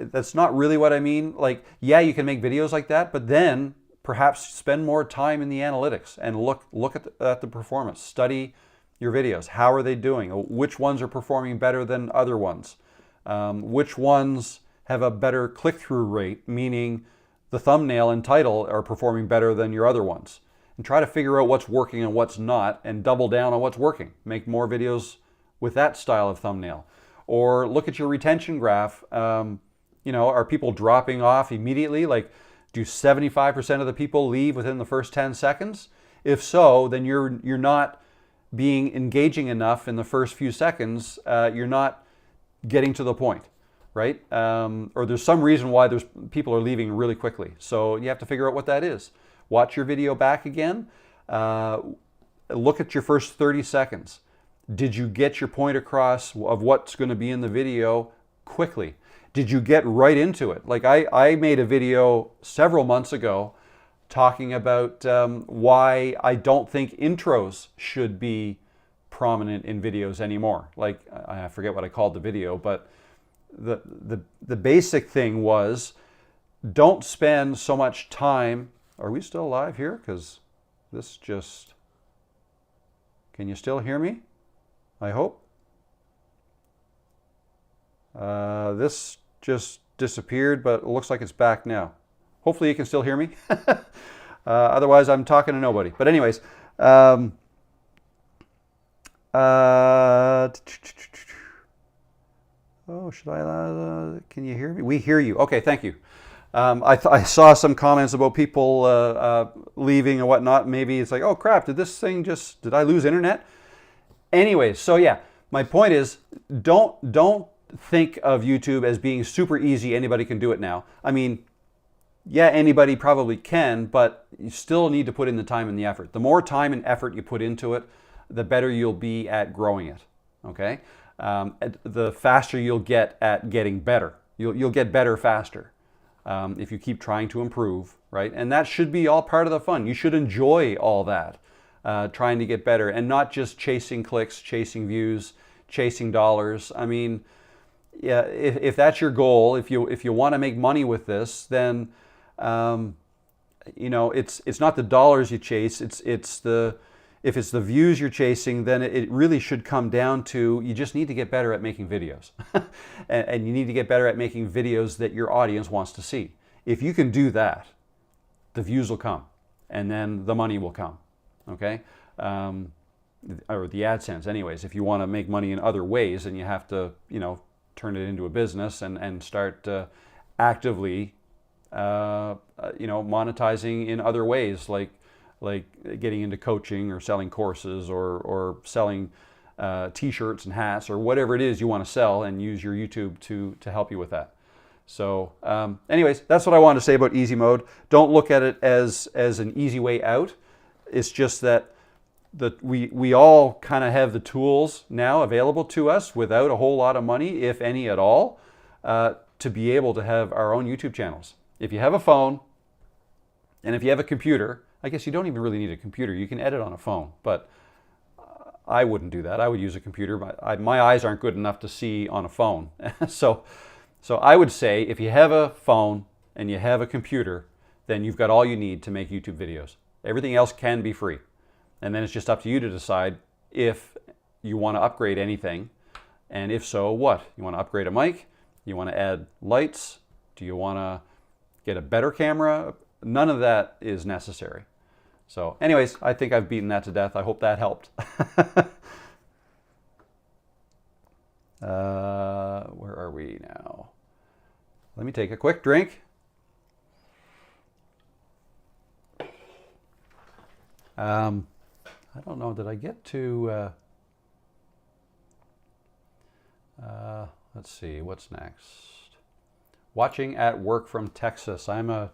That's not really what I mean. Like, yeah, you can make videos like that, but then perhaps spend more time in the analytics and look at the performance. Study your videos. How are they doing? Which ones are performing better than other ones? Which ones have a better click-through rate, meaning the thumbnail and title are performing better than your other ones? And try to figure out what's working and what's not, and double down on what's working. Make more videos with that style of thumbnail. Or look at your retention graph. Are people dropping off immediately? Like, Do 75% of the people leave within the first 10 seconds? If so, then you're not being engaging enough in the first few seconds. You're not getting to the point, right? Or there's some reason why people are leaving really quickly. So you have to figure out what that is. Watch your video back again. Look at your first 30 seconds. Did you get your point across of what's going to be in the video quickly? Did you get right into it? Like I made a video several months ago talking about why I don't think intros should be prominent in videos anymore. Like, I forget what I called the video, but the basic thing was, don't spend so much time. Are we still live here? Because this just, can you still hear me? I hope. This just disappeared, but it looks like it's back now. Hopefully you can still hear me. Otherwise, I'm talking to nobody. But anyways, oh, should I? Can you hear me? We hear you. Okay, thank you. I saw some comments about people leaving and whatnot. Maybe it's like, oh crap, did I lose internet? Anyways, so yeah, my point is, don't think of YouTube as being super easy. Anybody can do it now. I mean, yeah, anybody probably can, but you still need to put in the time and the effort. The more time and effort you put into it, the better you'll be at growing it. Okay, the faster you'll get at getting better. You'll get better faster if you keep trying to improve, right? And that should be all part of the fun. You should enjoy all that, trying to get better, and not just chasing clicks, chasing views, chasing dollars. I mean, yeah, if that's your goal, if you want to make money with this, then you know, it's not the dollars you chase. If it's the views you're chasing, then it really should come down to, you just need to get better at making videos. and you need to get better at making videos that your audience wants to see. If you can do that, the views will come, and then the money will come, okay? Or the AdSense anyways. If you want to make money in other ways, then you have to, you know, turn it into a business and start actively, you know, monetizing in other ways, like getting into coaching or selling courses or selling t-shirts and hats or whatever it is you want to sell, and use your YouTube to help you with that. So anyways, that's what I wanted to say about easy mode. Don't look at it as an easy way out. It's just that we all kind of have the tools now available to us without a whole lot of money, if any at all, to be able to have our own YouTube channels. If you have a phone and if you have a computer, I guess you don't even really need a computer. You can edit on a phone, but I wouldn't do that. I would use a computer. My eyes aren't good enough to see on a phone. So I would say, if you have a phone and you have a computer, then you've got all you need to make YouTube videos. Everything else can be free. And then it's just up to you to decide if you want to upgrade anything, and if so, what? You want to upgrade a mic? You want to add lights? Do you want to get a better camera? None of that is necessary. So anyways, I think I've beaten that to death. I hope that helped. Where are we now? Let me take a quick drink. I don't know, did I get to, let's see, what's next? Watching at work from Texas. I'm a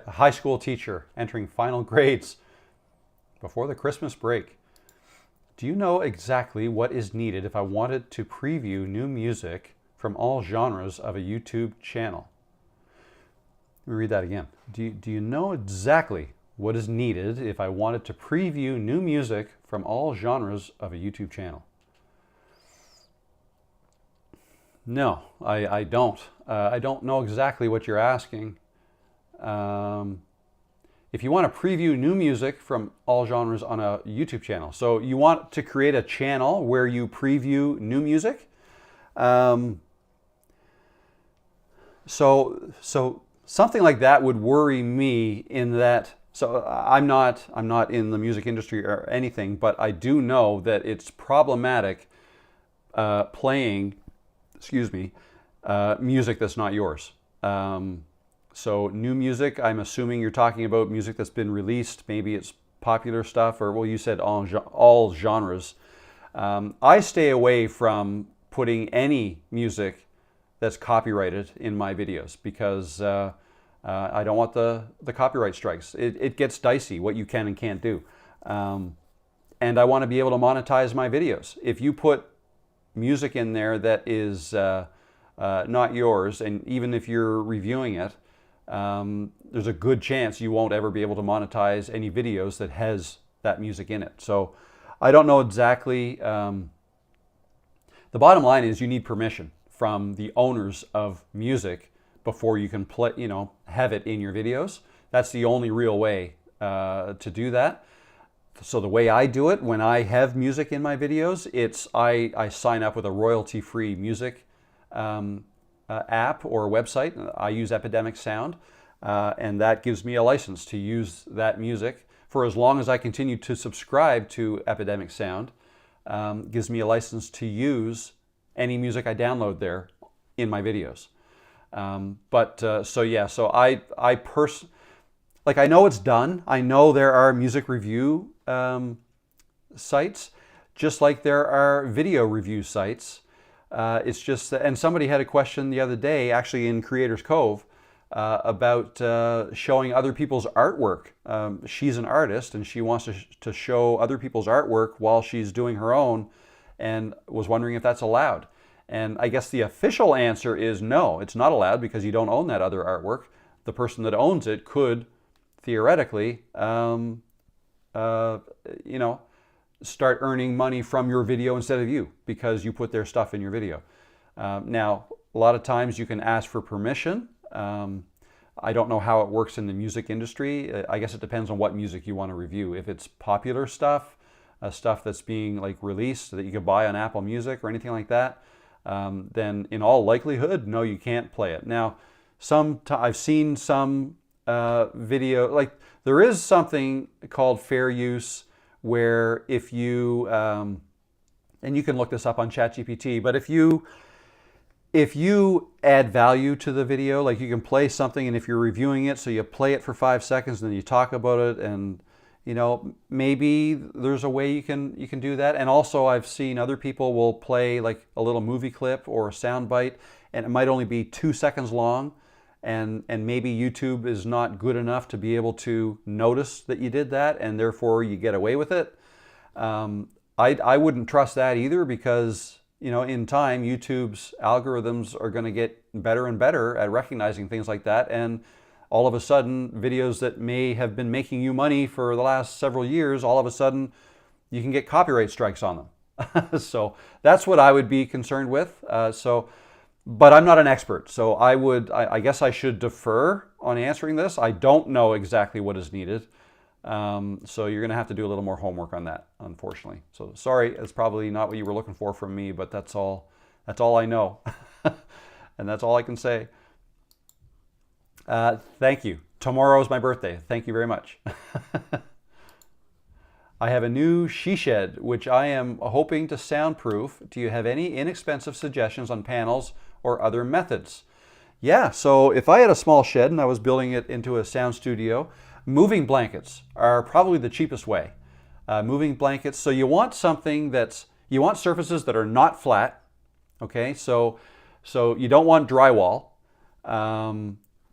high school teacher entering final grades before the Christmas break. Do you know exactly what is needed if I wanted to preview new music from all genres of a YouTube channel? Let me read that again. Do you know exactly what is needed if I wanted to preview new music from all genres of a YouTube channel? No, I don't. I don't know exactly what you're asking. If you want to preview new music from all genres on a YouTube channel, so you want to create a channel where you preview new music. So something like that would worry me, in that, so I'm not in the music industry or anything, but I do know that it's problematic playing, music that's not yours. So new music, I'm assuming you're talking about music that's been released. Maybe it's popular stuff, or well, you said all genres. I stay away from putting any music that's copyrighted in my videos because I don't want the copyright strikes. It gets dicey what you can and can't do. And I want to be able to monetize my videos. If you put music in there that is not yours, and even if you're reviewing it, there's a good chance you won't ever be able to monetize any videos that has that music in it. So I don't know exactly. The bottom line is you need permission from the owners of music before you can play, have it in your videos. That's the only real way to do that. So the way I do it when I have music in my videos, I sign up with a royalty-free music app or website. I use Epidemic Sound, and that gives me a license to use that music for as long as I continue to subscribe to Epidemic Sound. Gives me a license to use any music I download there in my videos. So I know it's done. I know there are music review sites, just like there are video review sites. It's just, and somebody had a question the other day, actually in Creators Cove, about showing other people's artwork. She's an artist and she wants to show other people's artwork while she's doing her own, and was wondering if that's allowed. And I guess the official answer is no, it's not allowed because you don't own that other artwork. The person that owns it could theoretically, start earning money from your video instead of you because you put their stuff in your video. Now, a lot of times you can ask for permission. I don't know how it works in the music industry. I guess it depends on what music you want to review. If it's popular stuff, stuff that's being like released that you could buy on Apple Music or anything like that, then in all likelihood, no, you can't play it. Now, I've seen some video, like there is something called fair use where if you, and you can look this up on ChatGPT, but if you add value to the video, like you can play something and if you're reviewing it, so you play it for 5 seconds and then you talk about it, and maybe there's a way you can do that. And also I've seen other people will play like a little movie clip or a sound bite, and it might only be 2 seconds long, and maybe YouTube is not good enough to be able to notice that you did that, and therefore you get away with it. I wouldn't trust that either because in time, YouTube's algorithms are going to get better and better at recognizing things like that. And all of a sudden, videos that may have been making you money for the last several years, all of a sudden, you can get copyright strikes on them. So that's what I would be concerned with. But I'm not an expert. So I guess I should defer on answering this. I don't know exactly what is needed. So you're going to have to do a little more homework on that, unfortunately. So sorry, it's probably not what you were looking for from me, but that's all I know. And that's all I can say. Thank you. Tomorrow is my birthday. Thank you very much. I have a new she shed, which I am hoping to soundproof. Do you have any inexpensive suggestions on panels or other methods? Yeah, so if I had a small shed and I was building it into a sound studio, moving blankets are probably the cheapest way. Moving blankets, so you want you want surfaces that are not flat, okay? So you don't want drywall.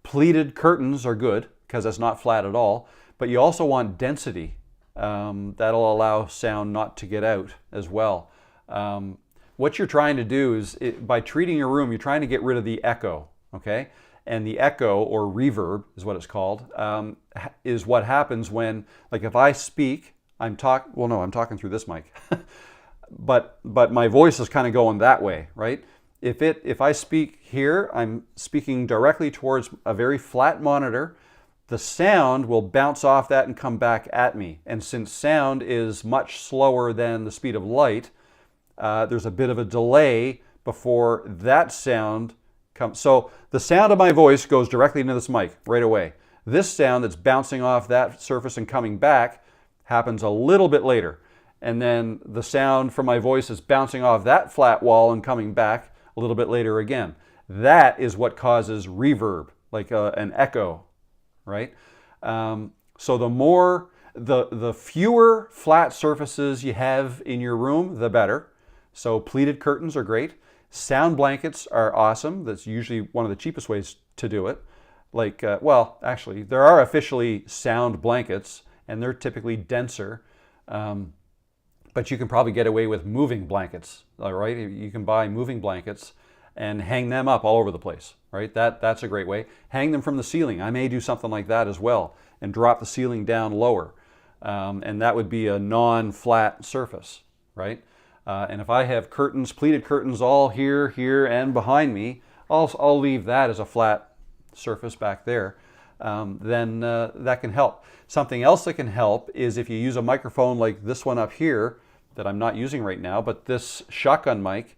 Pleated curtains are good because that's not flat at all, but you also want density. That'll allow sound not to get out as well. What you're trying to do is, by treating your room, you're trying to get rid of the echo, okay? And the echo, or reverb is what it's called, is what happens when, like if I speak, I'm talking through this mic, but my voice is kind of going that way, right? If I speak here, I'm speaking directly towards a very flat monitor. The sound will bounce off that and come back at me. And since sound is much slower than the speed of light, there's a bit of a delay before that sound comes. So the sound of my voice goes directly into this mic right away. This sound that's bouncing off that surface and coming back happens a little bit later. And then the sound from my voice is bouncing off that flat wall and coming back a little bit later again. That is what causes reverb. like an echo, right? So the fewer flat surfaces you have in your room, the better. So pleated curtains are great. Sound blankets are awesome. That's usually one of the cheapest ways to do it. Like, well, actually, there are officially sound blankets, and they're typically denser. But you can probably get away with moving blankets, all right? You can buy moving blankets and hang them up all over the place, right? That's a great way. Hang them from the ceiling. I may do something like that as well and drop the ceiling down lower. And that would be a non-flat surface, right? And if I have curtains, pleated curtains all here, here, and behind me, I'll leave that as a flat surface back there. Then that can help. Something else that can help is if you use a microphone like this one up here that I'm not using right now, but this shotgun mic,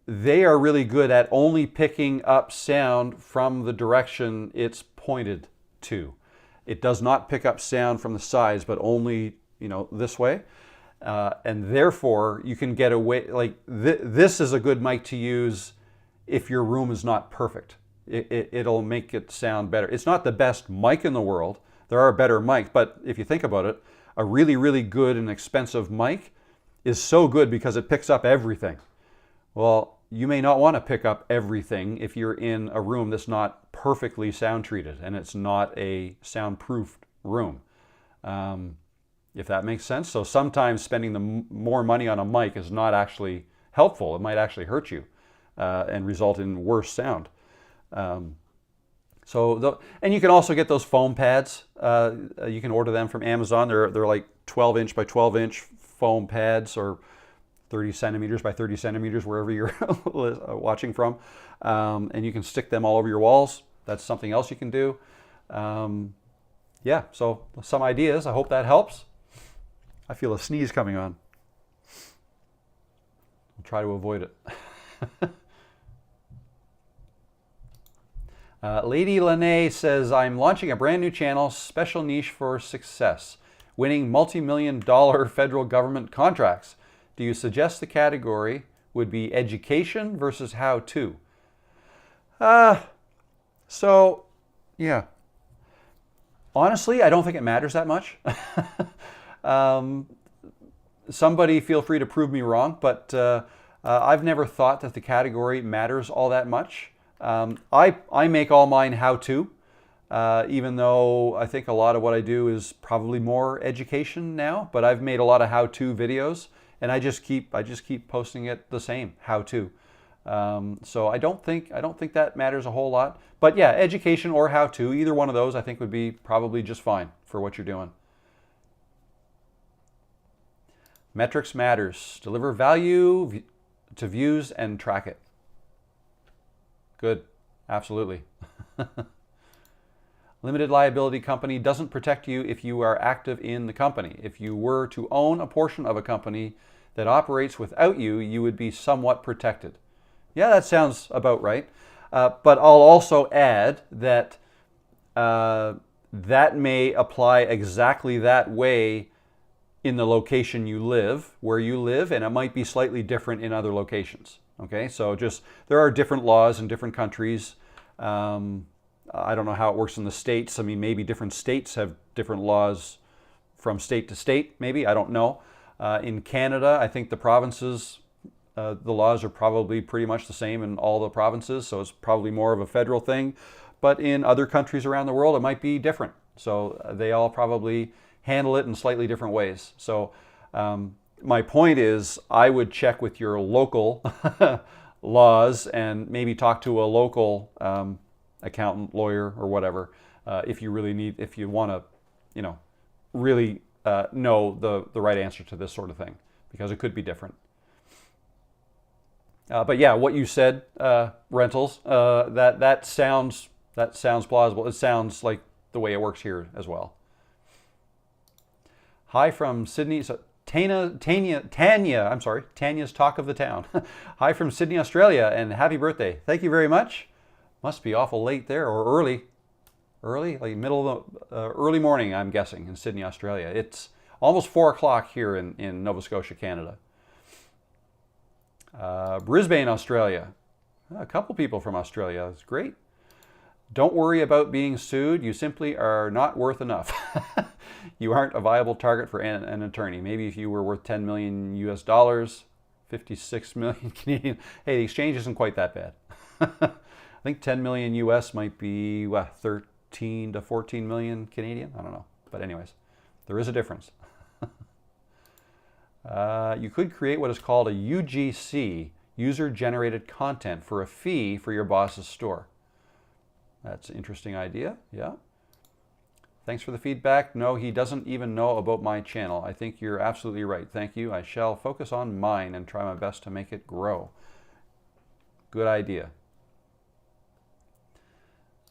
they are really good at only picking up sound from the direction it's pointed to. It does not pick up sound from the sides, but only, this way. And therefore, you can get away, like this is a good mic to use if your room is not perfect. It'll make it sound better. It's not the best mic in the world. There are better mics, but if you think about it, a really, really good and expensive mic is so good because it picks up everything. Well, you may not want to pick up everything if you're in a room that's not perfectly sound treated and it's not a soundproofed room. If that makes sense. So sometimes spending more money on a mic is not actually helpful. It might actually hurt you and result in worse sound. And you can also get those foam pads. You can order them from Amazon. They're like 12-inch by 12-inch foam pads, or 30 centimeters by 30 centimeters, wherever you're watching from. And you can stick them all over your walls. That's something else you can do. Yeah, so some ideas. I hope that helps. I feel a sneeze coming on. I'll try to avoid it. Lady Lene says, I'm launching a brand new channel, special niche for success, winning multi-million-dollar federal government contracts. Do you suggest the category would be education versus how-to? So, yeah. Honestly, I don't think it matters that much. Somebody feel free to prove me wrong, but I've never thought that the category matters all that much. I make all mine how-to, even though I think a lot of what I do is probably more education now, but I've made a lot of how-to videos, and I just keep posting it the same, how-to. So I don't think that matters a whole lot. But yeah, education or how-to, either one of those I think would be probably just fine for what you're doing. Metrics matters. Deliver value to views and track it. Good. Absolutely. Limited liability company doesn't protect you if you are active in the company. If you were to own a portion of a company that operates without you, you would be somewhat protected. Yeah, that sounds about right. But I'll also add that that may apply exactly that way in the location you live, where you live, and it might be slightly different in other locations. Okay, so just there are different laws in different countries. I don't know how it works in the States. I mean, maybe different states have different laws from state to state, maybe. I don't know. In Canada, I think the provinces, the laws are probably pretty much the same in all the provinces, so it's probably more of a federal thing. But in other countries around the world, it might be different. So they all probably handle it in slightly different ways. So my point is, I would check with your local laws and maybe talk to a local accountant, lawyer, or whatever, if you want to, really know the right answer to this sort of thing, because it could be different. But yeah, what you said, rentals, that sounds plausible. It sounds like the way it works here as well. Hi from Sydney. So Tanya's talk of the town. Hi from Sydney, Australia, and happy birthday. Thank you very much. Must be awful late there, or early, like middle of the early morning, I'm guessing, in Sydney, Australia. It's almost 4 o'clock here in Nova Scotia, Canada. Brisbane, Australia. A couple people from Australia. That's great. Don't worry about being sued. You simply are not worth enough. You aren't a viable target for an attorney. Maybe if you were worth 10 million US dollars, 56 million Canadian. Hey, the exchange isn't quite that bad. I think 10 million US might be what, 13 to 14 million Canadian. I don't know. But anyways, there is a difference. You could create what is called a UGC, user-generated content, for a fee for your boss's store. That's an interesting idea, yeah. Thanks for the feedback. No, he doesn't even know about my channel. I think you're absolutely right. Thank you. I shall focus on mine and try my best to make it grow. Good idea.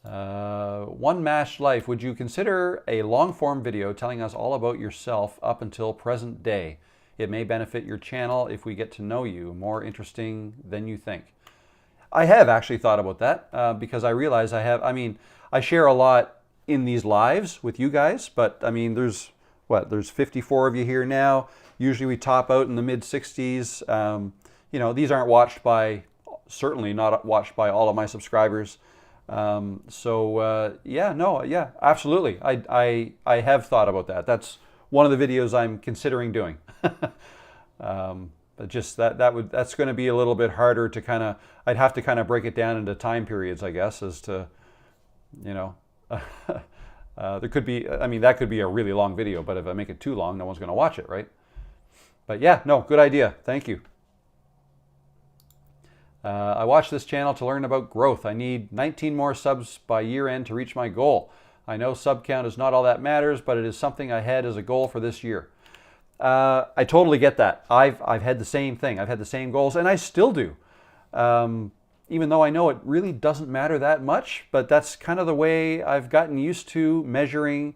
One Mashed Life. Would you consider a long-form video telling us all about yourself up until present day? It may benefit your channel if we get to know you. More interesting than you think. I have actually thought about that because I realize I share a lot in these lives with you guys, but I mean, there's 54 of you here now. Usually we top out in the mid 60s. You know, these aren't watched by, certainly not watched by all of my subscribers. Yeah, absolutely. I have thought about that. That's one of the videos I'm considering doing. But just that's going to be a little bit harder to I'd have to kind of break it down into time periods, I guess, as to, you know, there could be, that could be a really long video, but if I make it too long, no one's going to watch it, right? But yeah, no, good idea. Thank you. I watch this channel to learn about growth. I need 19 more subs by year end to reach my goal. I know sub count is not all that matters, but it is something I had as a goal for this year. I totally get that. I've had the same thing. I've had the same goals, and I still do. Even though I know it really doesn't matter that much, but that's kind of the way I've gotten used to measuring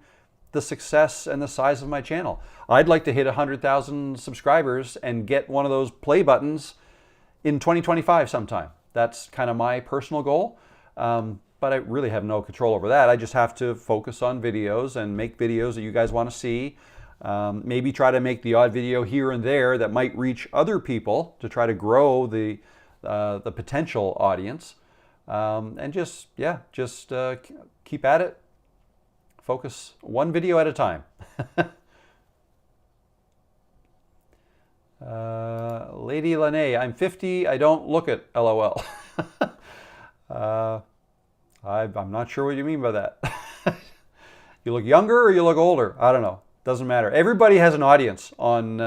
the success and the size of my channel. I'd like to hit 100,000 subscribers and get one of those play buttons in 2025 sometime. That's kind of my personal goal. But I really have no control over that. I just have to focus on videos and make videos that you guys want to see. Maybe try to make the odd video here and there that might reach other people to try to grow the potential audience. And just keep at it. Focus one video at a time. Lady Lene, I'm 50. I don't look it. LOL. I'm not sure what you mean by that. You look younger or you look older? I don't know. Doesn't matter. Everybody has an audience on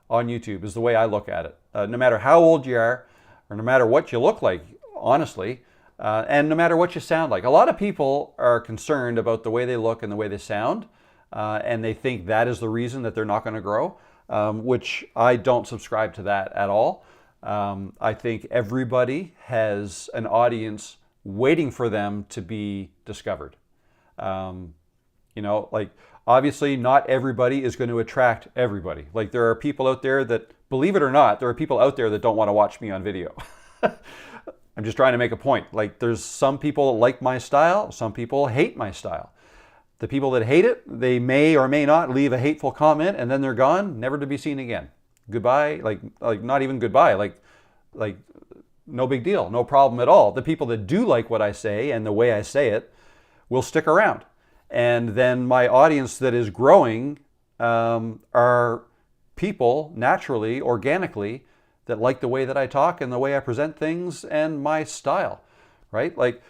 YouTube is the way I look at it. No matter how old you are or no matter what you look like, honestly, and no matter what you sound like. A lot of people are concerned about the way they look and the way they sound, and they think that is the reason that they're not going to grow, which I don't subscribe to that at all. I think everybody has an audience waiting for them to be discovered. You know, like obviously not everybody is going to attract everybody. Like there are people out there that, believe it or not, there are people out there that don't want to watch me on video. I'm just trying to make a point. Like there's some people that like my style, some people hate my style. The people that hate it, they may or may not leave a hateful comment and then they're gone, never to be seen again. Goodbye, like not even goodbye, like no big deal, no problem at all. The people that do like what I say and the way I say it will stick around. And then my audience that is growing are people naturally, organically, that like the way that I talk and the way I present things and my style, right? Like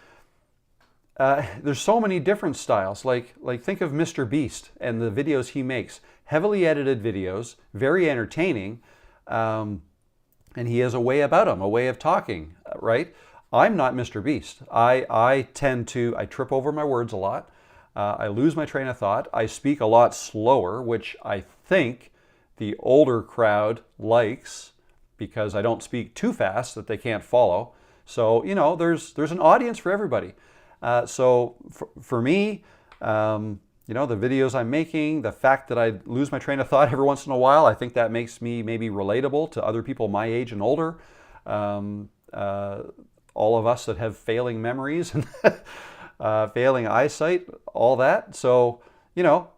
there's so many different styles. Like think of Mr. Beast and the videos he makes. Heavily edited videos, very entertaining, and he has a way about him, a way of talking, right? I'm not Mr. Beast. I trip over my words a lot. I lose my train of thought. I speak a lot slower, which I think the older crowd likes because I don't speak too fast that they can't follow. So, you know, there's an audience for everybody. So for me, you know, the videos I'm making, the fact that I lose my train of thought every once in a while, I think that makes me maybe relatable to other people my age and older. All of us that have failing memories and failing eyesight, all that. So, you know,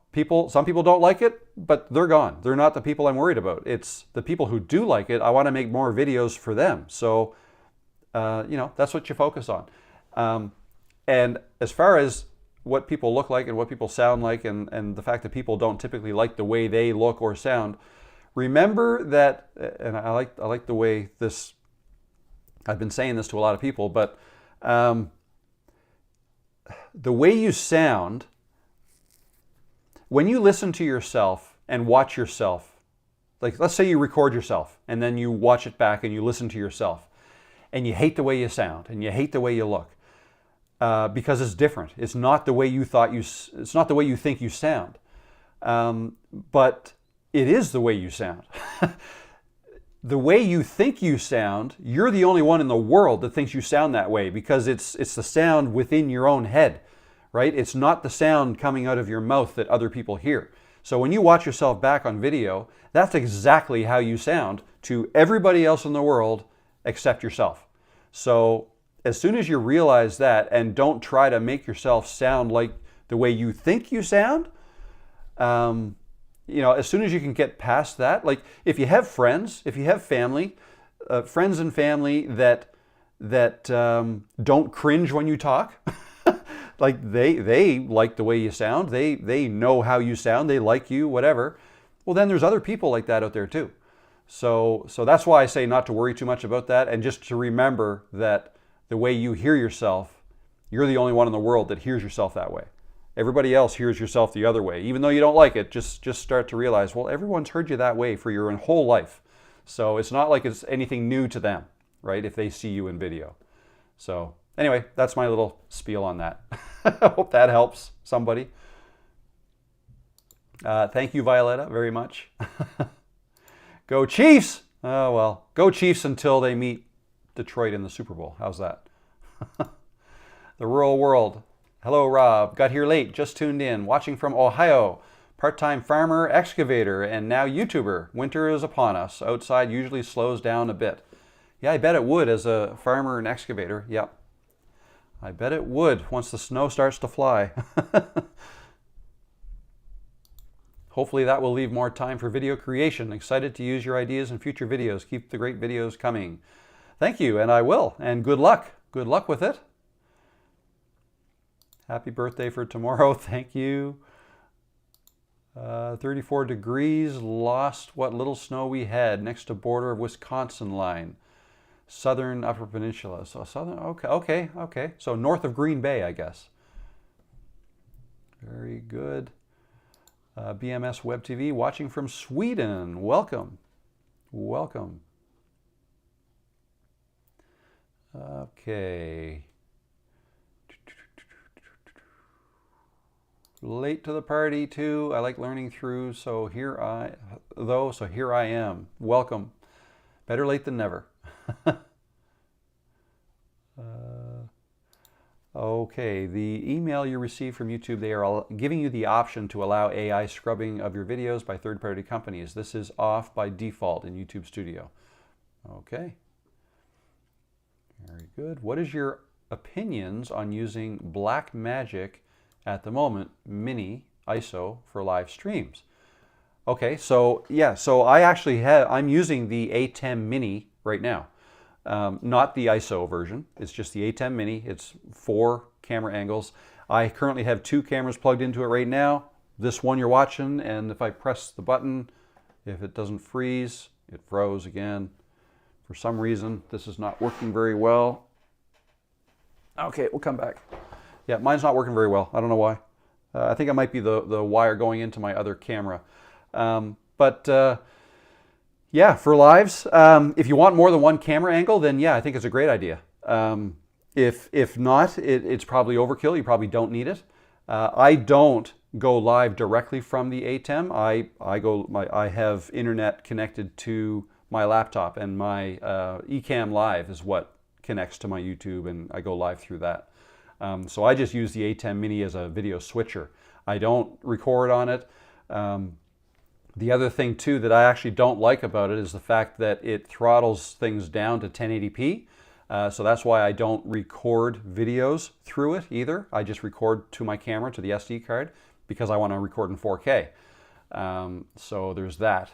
some people don't like it, but they're gone. They're not the people I'm worried about. It's the people who do like it. I want to make more videos for them. So, you know, that's what you focus on. And as far as what people look like and what people sound like, and the fact that people don't typically like the way they look or sound, remember that, and I like the way this, I've been saying this to a lot of people, but the way you sound, when you listen to yourself and watch yourself, like let's say you record yourself and then you watch it back and you listen to yourself and you hate the way you sound and you hate the way you look because it's different. It's not the way you it's not the way you think you sound, but it is the way you sound. The way you think you sound, you're the only one in the world that thinks you sound that way because it's the sound within your own head, right? It's not the sound coming out of your mouth that other people hear. So when you watch yourself back on video, that's exactly how you sound to everybody else in the world except yourself. So as soon as you realize that and don't try to make yourself sound like the way you think you sound, as soon as you can get past that, like if you have friends, if you have family, friends and family that don't cringe when you talk, like they like the way you sound, they know how you sound, they like you, whatever. Well, then there's other people like that out there too. So that's why I say not to worry too much about that, and just to remember that the way you hear yourself, you're the only one in the world that hears yourself that way. Everybody else hears yourself the other way. Even though you don't like it, just start to realize, well, everyone's heard you that way for your whole life. So it's not like it's anything new to them, right, if they see you in video. So anyway, that's my little spiel on that. I hope that helps somebody. Thank you, Violetta, very much. Go Chiefs! Oh, well, go Chiefs until they meet Detroit in the Super Bowl. How's that? The Rural World. Hello, Rob. Got here late, just tuned in, watching from Ohio. Part-time farmer, excavator, and now YouTuber. Winter is upon us. Outside usually slows down a bit. Yeah, I bet it would as a farmer and excavator. Yep. I bet it would once the snow starts to fly. Hopefully that will leave more time for video creation. Excited to use your ideas in future videos. Keep the great videos coming. Thank you, and I will. And good luck. Good luck with it. Happy birthday for tomorrow. Thank you. 34 degrees. Lost what little snow we had next to border of Wisconsin line. Southern Upper Peninsula. So southern, okay. So north of Green Bay, I guess. Very good. BMS Web TV, watching from Sweden. Welcome. Welcome. Okay. Late to the party too. I like learning through, so here I am. Welcome. Better late than never. Okay, the email you receive from YouTube, they are giving you the option to allow AI scrubbing of your videos by third-party companies. This is off by default in YouTube Studio. Okay. Very good. What is your opinions on using Blackmagic at the moment, Mini ISO for live streams? Okay, so yeah, so I'm using the A10 Mini right now. Not the ISO version, it's just the A10 Mini. It's 4 camera angles. I currently have 2 cameras plugged into it right now. This one you're watching, and if I press the button, if it doesn't freeze, it froze again. For some reason, this is not working very well. Okay, we'll come back. Yeah, mine's not working very well. I don't know why. I think it might be the wire going into my other camera. Yeah, for lives, if you want more than 1 camera angle, then yeah, I think it's a great idea. If not, it's probably overkill. You probably don't need it. I don't go live directly from the ATEM. I have internet connected to my laptop, and my Ecamm Live is what connects to my YouTube, and I go live through that. So I just use the A10 Mini as a video switcher. I don't record on it. The other thing too that I actually don't like about it is the fact that it throttles things down to 1080p. So that's why I don't record videos through it either. I just record to my camera, to the SD card, because I want to record in 4K. So there's that.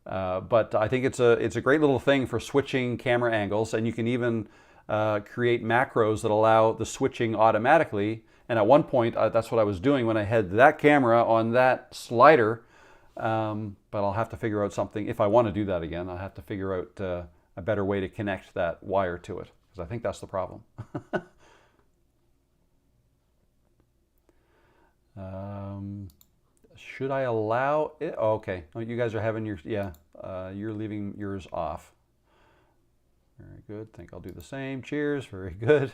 But I think it's a great little thing for switching camera angles, and you can even create macros that allow the switching automatically. And at one point, that's what I was doing when I had that camera on that slider. But I'll have to figure out something. If I want to do that again, I'll have to figure out a better way to connect that wire to it, because I think that's the problem. Should I allow it? Oh, okay. Oh, you guys are having your, yeah, you're leaving yours off. Very good. Think I'll do the same. Cheers. Very good.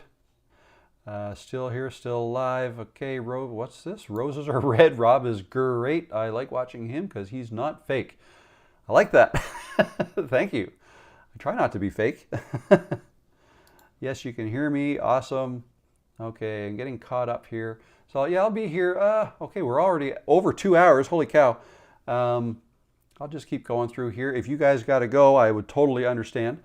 Still here, still live. Okay, what's this? Roses are red. Rob is great. I like watching him because he's not fake. I like that. Thank you. I try not to be fake. Yes, you can hear me. Awesome. Okay, I'm getting caught up here. So yeah, I'll be here. Okay, we're already over 2 hours. Holy cow. I'll just keep going through here. If you guys got to go, I would totally understand.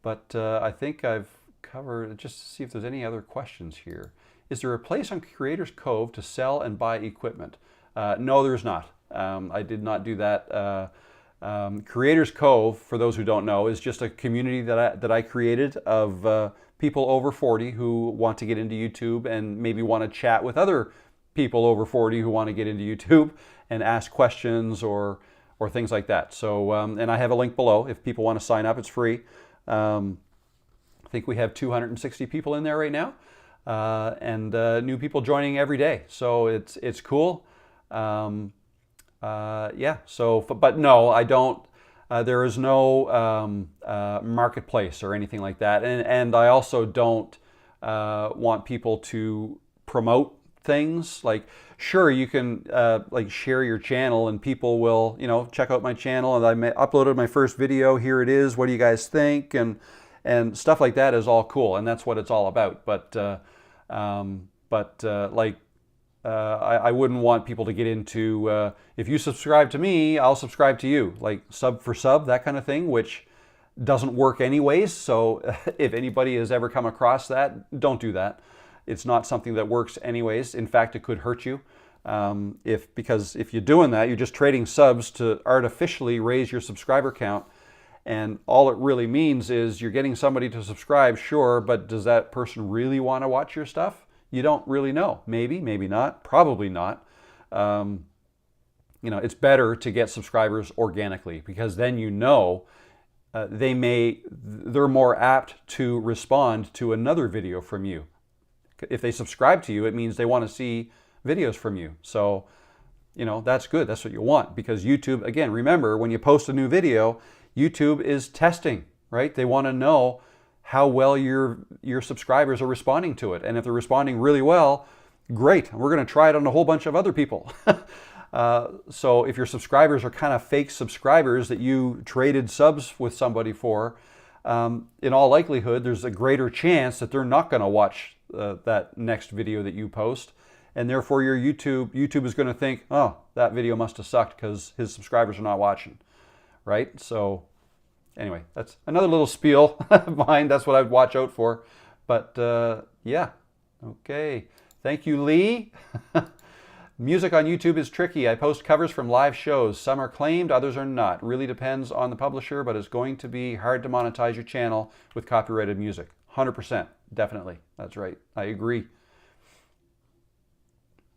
But I think I've covered, just to see if there's any other questions here. Is there a place on Creators Cove to sell and buy equipment? No, there's not. I did not do that. Creators Cove, for those who don't know, is just a community that I created of people over 40 who want to get into YouTube and maybe want to chat with other people over 40 who want to get into YouTube and ask questions or things like that. So, and I have a link below if people want to sign up. It's free. I think we have 260 people in there right now, and new people joining every day. So it's cool. Yeah. So, but no, I don't. There is no marketplace or anything like that, and I also don't want people to promote things. Like, sure, you can like share your channel, and people will, check out my channel, and I uploaded my first video. Here it is. What do you guys think? And stuff like that is all cool, and that's what it's all about. But I wouldn't want people to get into, if you subscribe to me, I'll subscribe to you, like sub for sub, that kind of thing, which doesn't work anyways. So if anybody has ever come across that, don't do that. It's not something that works anyways. In fact, it could hurt you. Because if you're doing that, you're just trading subs to artificially raise your subscriber count. And all it really means is you're getting somebody to subscribe, sure, but does that person really want to watch your stuff? You don't really know. Maybe, maybe not, probably not. It's better to get subscribers organically, because then they're more apt to respond to another video from you. If they subscribe to you, it means they want to see videos from you. So, that's good. That's what you want, because YouTube, again, remember, when you post a new video, YouTube is testing, right? They want to know how well your subscribers are responding to it. And if they're responding really well, great. We're going to try it on a whole bunch of other people. So if your subscribers are kind of fake subscribers that you traded subs with somebody for, in all likelihood, there's a greater chance that they're not going to watch that next video that you post. And therefore, your YouTube is going to think, oh, that video must have sucked because his subscribers are not watching. Right? So anyway, that's another little spiel of mine. That's what I'd watch out for. But yeah, okay. Thank you, Lee. Music on YouTube is tricky. I post covers from live shows. Some are claimed, others are not. Really depends on the publisher, but it's going to be hard to monetize your channel with copyrighted music. 100%, definitely. That's right. I agree.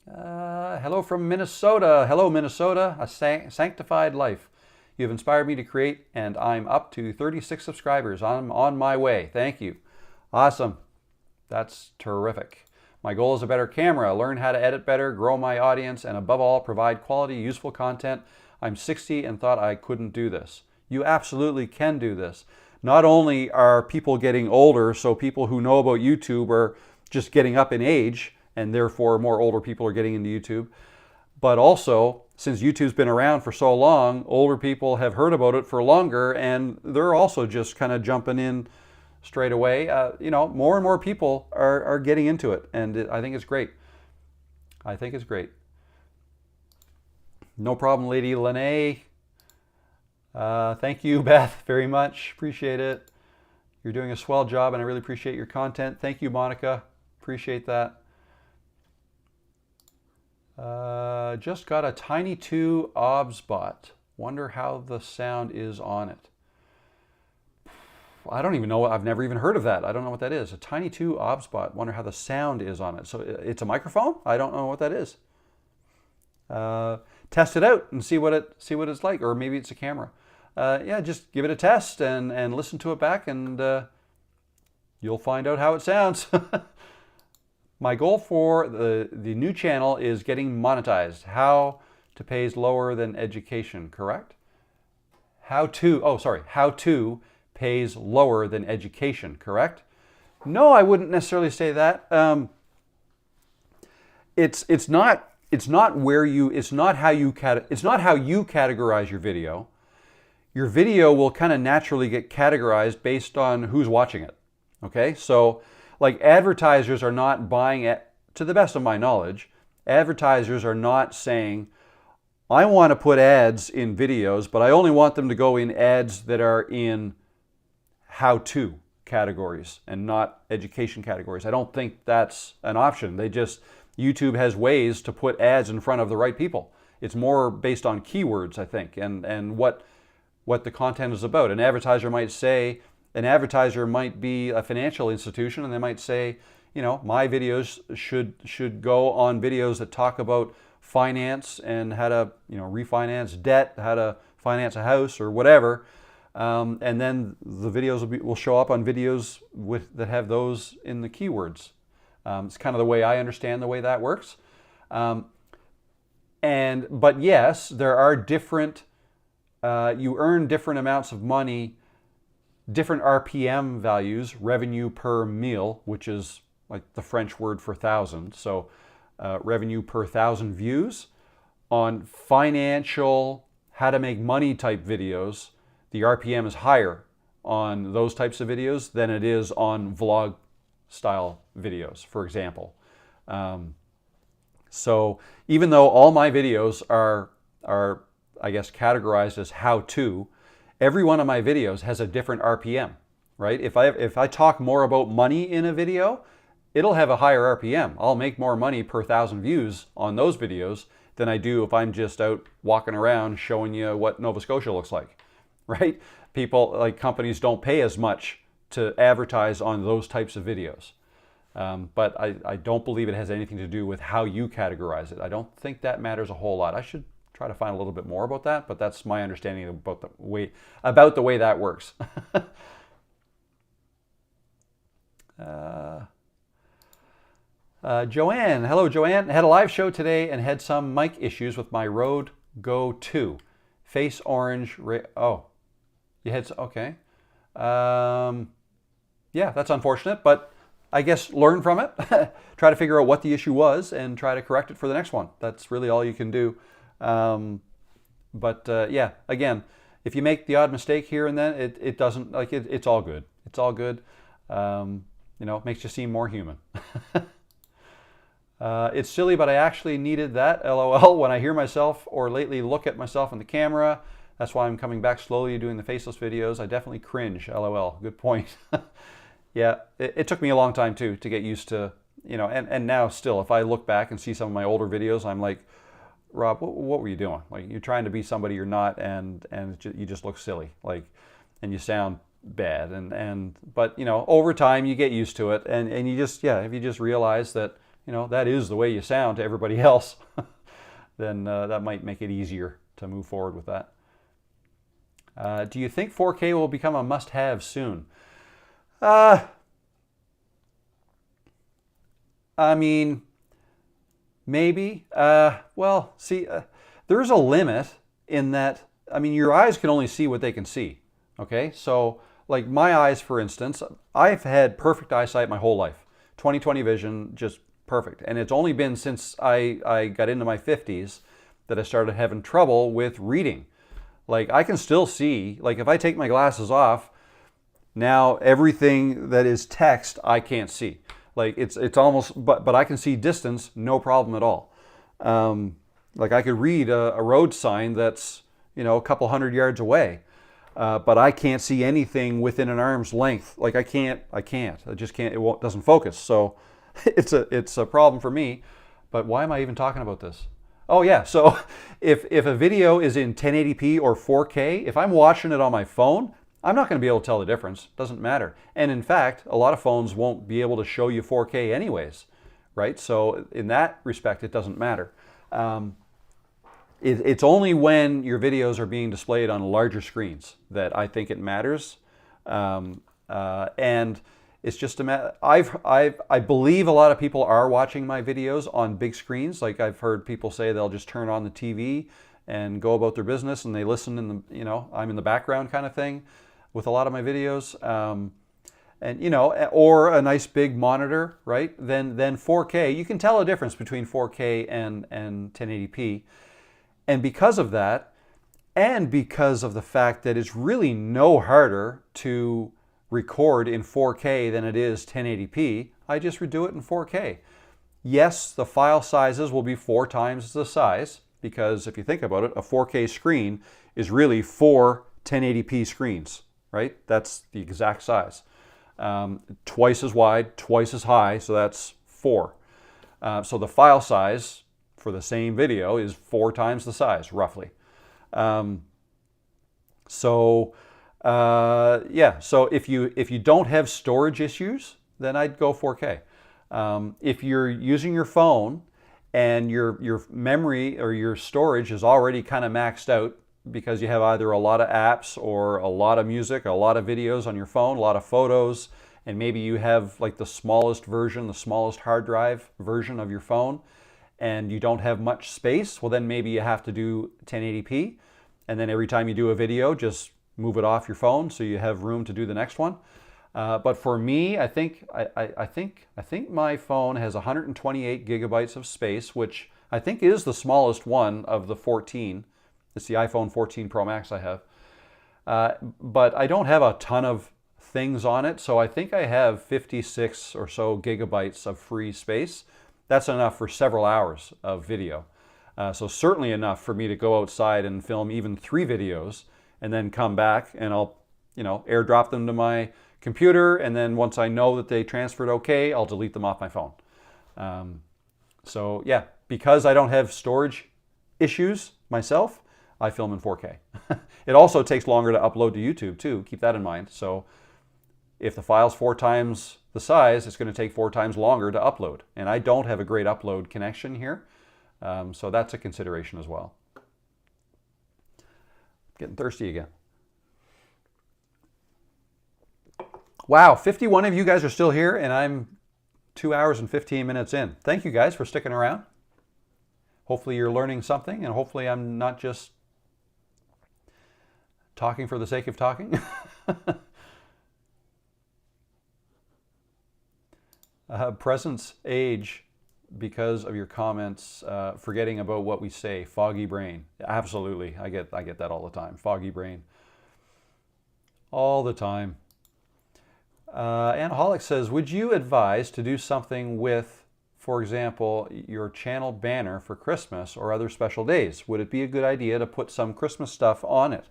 Hello from Minnesota. Hello, Minnesota. A sanctified life. You've inspired me to create, and I'm up to 36 subscribers. I'm on my way. Thank you. Awesome. That's terrific. My goal is a better camera, learn how to edit better, grow my audience, and above all, provide quality, useful content. I'm 60 and thought I couldn't do this. You absolutely can do this. Not only are people getting older, so people who know about YouTube are just getting up in age, and therefore more older people are getting into YouTube, but also, since YouTube's been around for so long, older people have heard about it for longer, and they're also just kind of jumping in straight away. More and more people are getting into it, and I think it's great. I think it's great. No problem, Lady Lene. Thank you, Beth, very much. Appreciate it. You're doing a swell job, and I really appreciate your content. Thank you, Monica. Appreciate that. Just got a Tiny 2 OBS bot. Wonder how the sound is on it. I don't even know. I've never even heard of that. I don't know what that is. A Tiny 2 OBS-Bot. Wonder how the sound is on it. So it's a microphone? I don't know what that is. Test it out and see what it's like, or maybe it's a camera. Yeah, just give it a test and listen to it back, and you'll find out how it sounds. My goal for the new channel is getting monetized. How to pays lower than education, correct? How to pays lower than education, correct? No, I wouldn't necessarily say that. It's not how you categorize your video. Your video will kind of naturally get categorized based on who's watching it. Okay, so like advertisers are not buying it, to the best of my knowledge, advertisers are not saying, I want to put ads in videos, but I only want them to go in ads that are in how-to categories and not education categories. I don't think that's an option. YouTube has ways to put ads in front of the right people. It's more based on keywords, I think, and what the content is about. An advertiser might be a financial institution, and they might say, my videos should go on videos that talk about finance and how to refinance debt, how to finance a house or whatever, and then the videos will show up on videos that have those in the keywords. It's kind of the way I understand the way that works. But yes, there are different. You earn different amounts of money, different RPM values, revenue per mille, which is like the French word for thousand. So revenue per 1,000 views. On financial, how to make money type videos, the RPM is higher on those types of videos than it is on vlog style videos, for example. So even though all my videos are I guess categorized as how-to, every one of my videos has a different RPM, right? If I talk more about money in a video, it'll have a higher RPM. I'll make more money per 1,000 views on those videos than I do if I'm just out walking around showing you what Nova Scotia looks like, right? Companies don't pay as much to advertise on those types of videos. But I don't believe it has anything to do with how you categorize it. I don't think that matters a whole lot. I should try to find a little bit more about that, but that's my understanding about the way that works. Joanne, hello Joanne. Had a live show today and had some mic issues with my Rode Go 2. Face orange, okay. Yeah, that's unfortunate, but I guess learn from it. Try to figure out what the issue was and try to correct it for the next one. That's really all you can do. Yeah, again, if you make the odd mistake here and then, it doesn't, it's all good. It's all good. It makes you seem more human. It's silly, but I actually needed that, LOL. When I hear myself or lately look at myself in the camera, that's why I'm coming back slowly doing the faceless videos. I definitely cringe, LOL. Good point. Yeah, it took me a long time too to get used to, and now still, if I look back and see some of my older videos, I'm like, Rob, what were you doing? Like, you're trying to be somebody you're not, and you just look silly, and you sound bad, but over time you get used to it, and if you just realize that that is the way you sound to everybody else, then that might make it easier to move forward with that. Do you think 4K will become a must-have soon? I mean, maybe. There's a limit in that, your eyes can only see what they can see, okay? So, like my eyes, for instance, I've had perfect eyesight my whole life. 20/20 vision, just perfect. And it's only been since I got into my 50s that I started having trouble with reading. Like, I can still see, if I take my glasses off, now everything that is text I can't see. It's almost, but I can see distance, no problem at all. I could read a road sign that's a couple hundred yards away, but I can't see anything within an arm's length. I just can't. It doesn't focus. So it's a problem for me. But why am I even talking about this? Oh yeah, so if a video is in 1080p or 4K, if I'm watching it on my phone, I'm not going to be able to tell the difference. Doesn't matter. And in fact, a lot of phones won't be able to show you 4K anyways, right? So in that respect, it doesn't matter. It's only when your videos are being displayed on larger screens that I think it matters. And it's just a matter. I believe a lot of people are watching my videos on big screens. Like I've heard people say they'll just turn on the TV and go about their business, and they listen in the, I'm in the background kind of thing with a lot of my videos. And or a nice big monitor, right? Then 4K, you can tell a difference between 4K and 1080p. And because of that, and because of the fact that it's really no harder to record in 4K than it is 1080p, I just redo it in 4K. Yes, the file sizes will be 4 times the size, because if you think about it, a 4K screen is really 4 1080p screens, right? That's the exact size. Twice as wide, twice as high, so that's 4. So the file size for the same video is 4 times the size, roughly. So if you don't have storage issues, then I'd go 4K. If you're using your phone and your memory or your storage is already kind of maxed out because you have either a lot of apps or a lot of music, a lot of videos on your phone, a lot of photos, and maybe you have like the smallest version, the smallest hard drive version of your phone, and you don't have much space, well then maybe you have to do 1080p, and then every time you do a video, just move it off your phone so you have room to do the next one. But for me, I think my phone has 128 gigabytes of space, which I think is the smallest one of the 14. It's the iPhone 14 Pro Max I have. But I don't have a ton of things on it, so I think I have 56 or so gigabytes of free space. That's enough for several hours of video. So certainly enough for me to go outside and film even 3 videos and then come back and I'll, airdrop them to my computer, and then once I know that they transferred okay, I'll delete them off my phone. So yeah, because I don't have storage issues myself, I film in 4K. It also takes longer to upload to YouTube too, keep that in mind. So if the file's 4 times the size, it's going to take 4 times longer to upload. And I don't have a great upload connection here, so that's a consideration as well. Getting thirsty again. Wow, 51 of you guys are still here, and I'm 2 hours and 15 minutes in. Thank you guys for sticking around. Hopefully you're learning something, and hopefully I'm not just talking for the sake of talking. Presence age because of your comments, forgetting about what we say, foggy brain. Absolutely, I get that all the time, foggy brain. All the time. Anaholic says, would you advise to do something with, for example, your channel banner for Christmas or other special days? Would it be a good idea to put some Christmas stuff on it?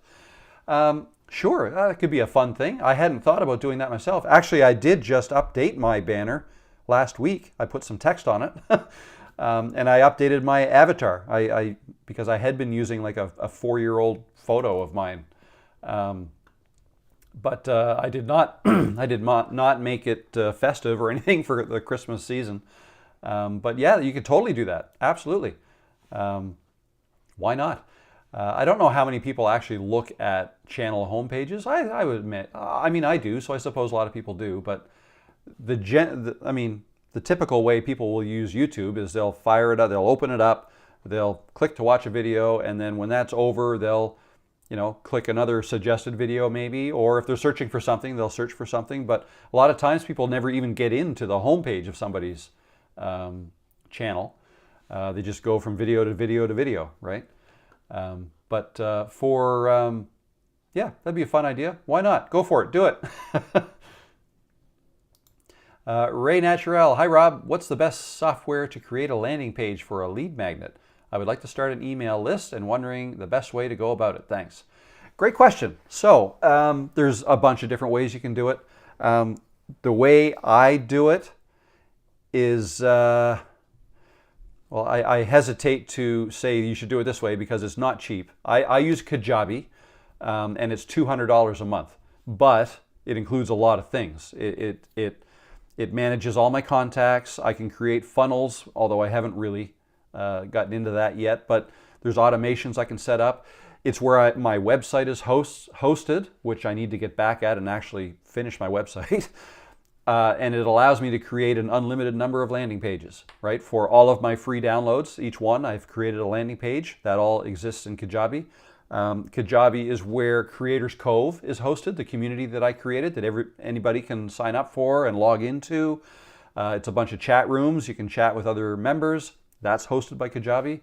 Sure, that could be a fun thing. I hadn't thought about doing that myself. Actually, I did just update my banner last week. I put some text on it. And I updated my avatar because I had been using like a 4-year-old photo of mine. But I did not I did not make it festive or anything for the Christmas season. But yeah, you could totally do that. Absolutely. Why not? I don't know how many people actually look at channel homepages. I would admit, I mean, I do, so I suppose a lot of people do. But the typical way people will use YouTube is they'll fire it up, they'll open it up, they'll click to watch a video, and then when that's over, they'll click another suggested video maybe, or if they're searching for something, they'll search for something. But a lot of times people never even get into the homepage of somebody's channel. They just go from video to video to video, right? Yeah, that'd be a fun idea. Why not? Go for it. Do it. Ray Naturel. Hi, Rob. What's the best software to create a landing page for a lead magnet? I would like to start an email list and wondering the best way to go about it. Thanks. Great question. So there's a bunch of different ways you can do it. The way I do it is, I hesitate to say you should do it this way because it's not cheap. I use Kajabi, and it's $200 a month. but it includes a lot of things. It manages all my contacts. I can create funnels, although I haven't really gotten into that yet, but there's automations I can set up. It's where my website is hosted, which I need to get back at and actually finish my website. And it allows me to create an unlimited number of landing pages, right? For all of my free downloads, each one, I've created a landing page. That all exists in Kajabi. Kajabi is where Creators Cove is hosted, the community that I created that anybody can sign up for and log into. It's a bunch of chat rooms. You can chat with other members. That's hosted by Kajabi.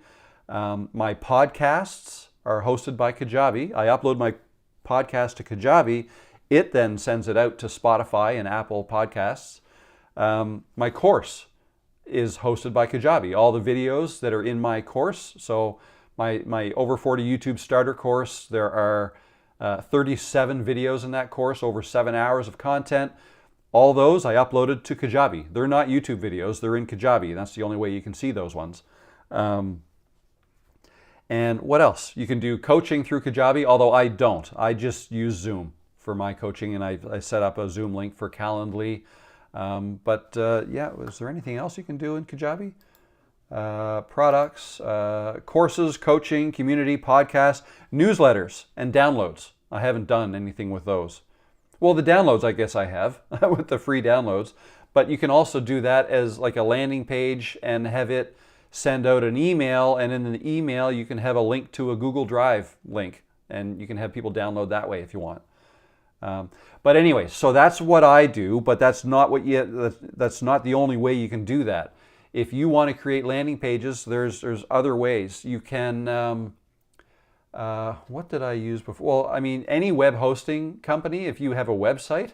My podcasts are hosted by Kajabi. I upload my podcast to Kajabi. It then sends it out to Spotify and Apple Podcasts. My course is hosted by Kajabi. All the videos that are in my course, so my Over 40 YouTube Starter course, there are 37 videos in that course, over 7 hours of content. All those I uploaded to Kajabi. They're not YouTube videos, they're in Kajabi. That's the only way you can see those ones. And what else? You can do coaching through Kajabi, although I don't. I just use Zoom for my coaching, and I set up a Zoom link for Calendly. Yeah, is there anything else you can do in Kajabi? Products, courses, coaching, community, podcasts, newsletters, and downloads. I haven't done anything with those. Well, the downloads I guess I have with the free downloads, but you can also do that as like a landing page and have it send out an email, and in the email you can have a link to a Google Drive link, and you can have people download that way if you want. But anyway, so that's what I do, but that's not that's not the only way you can do that. If you want to create landing pages, there's other ways. You can, what did I use before? Well, I mean, any web hosting company, if you have a website,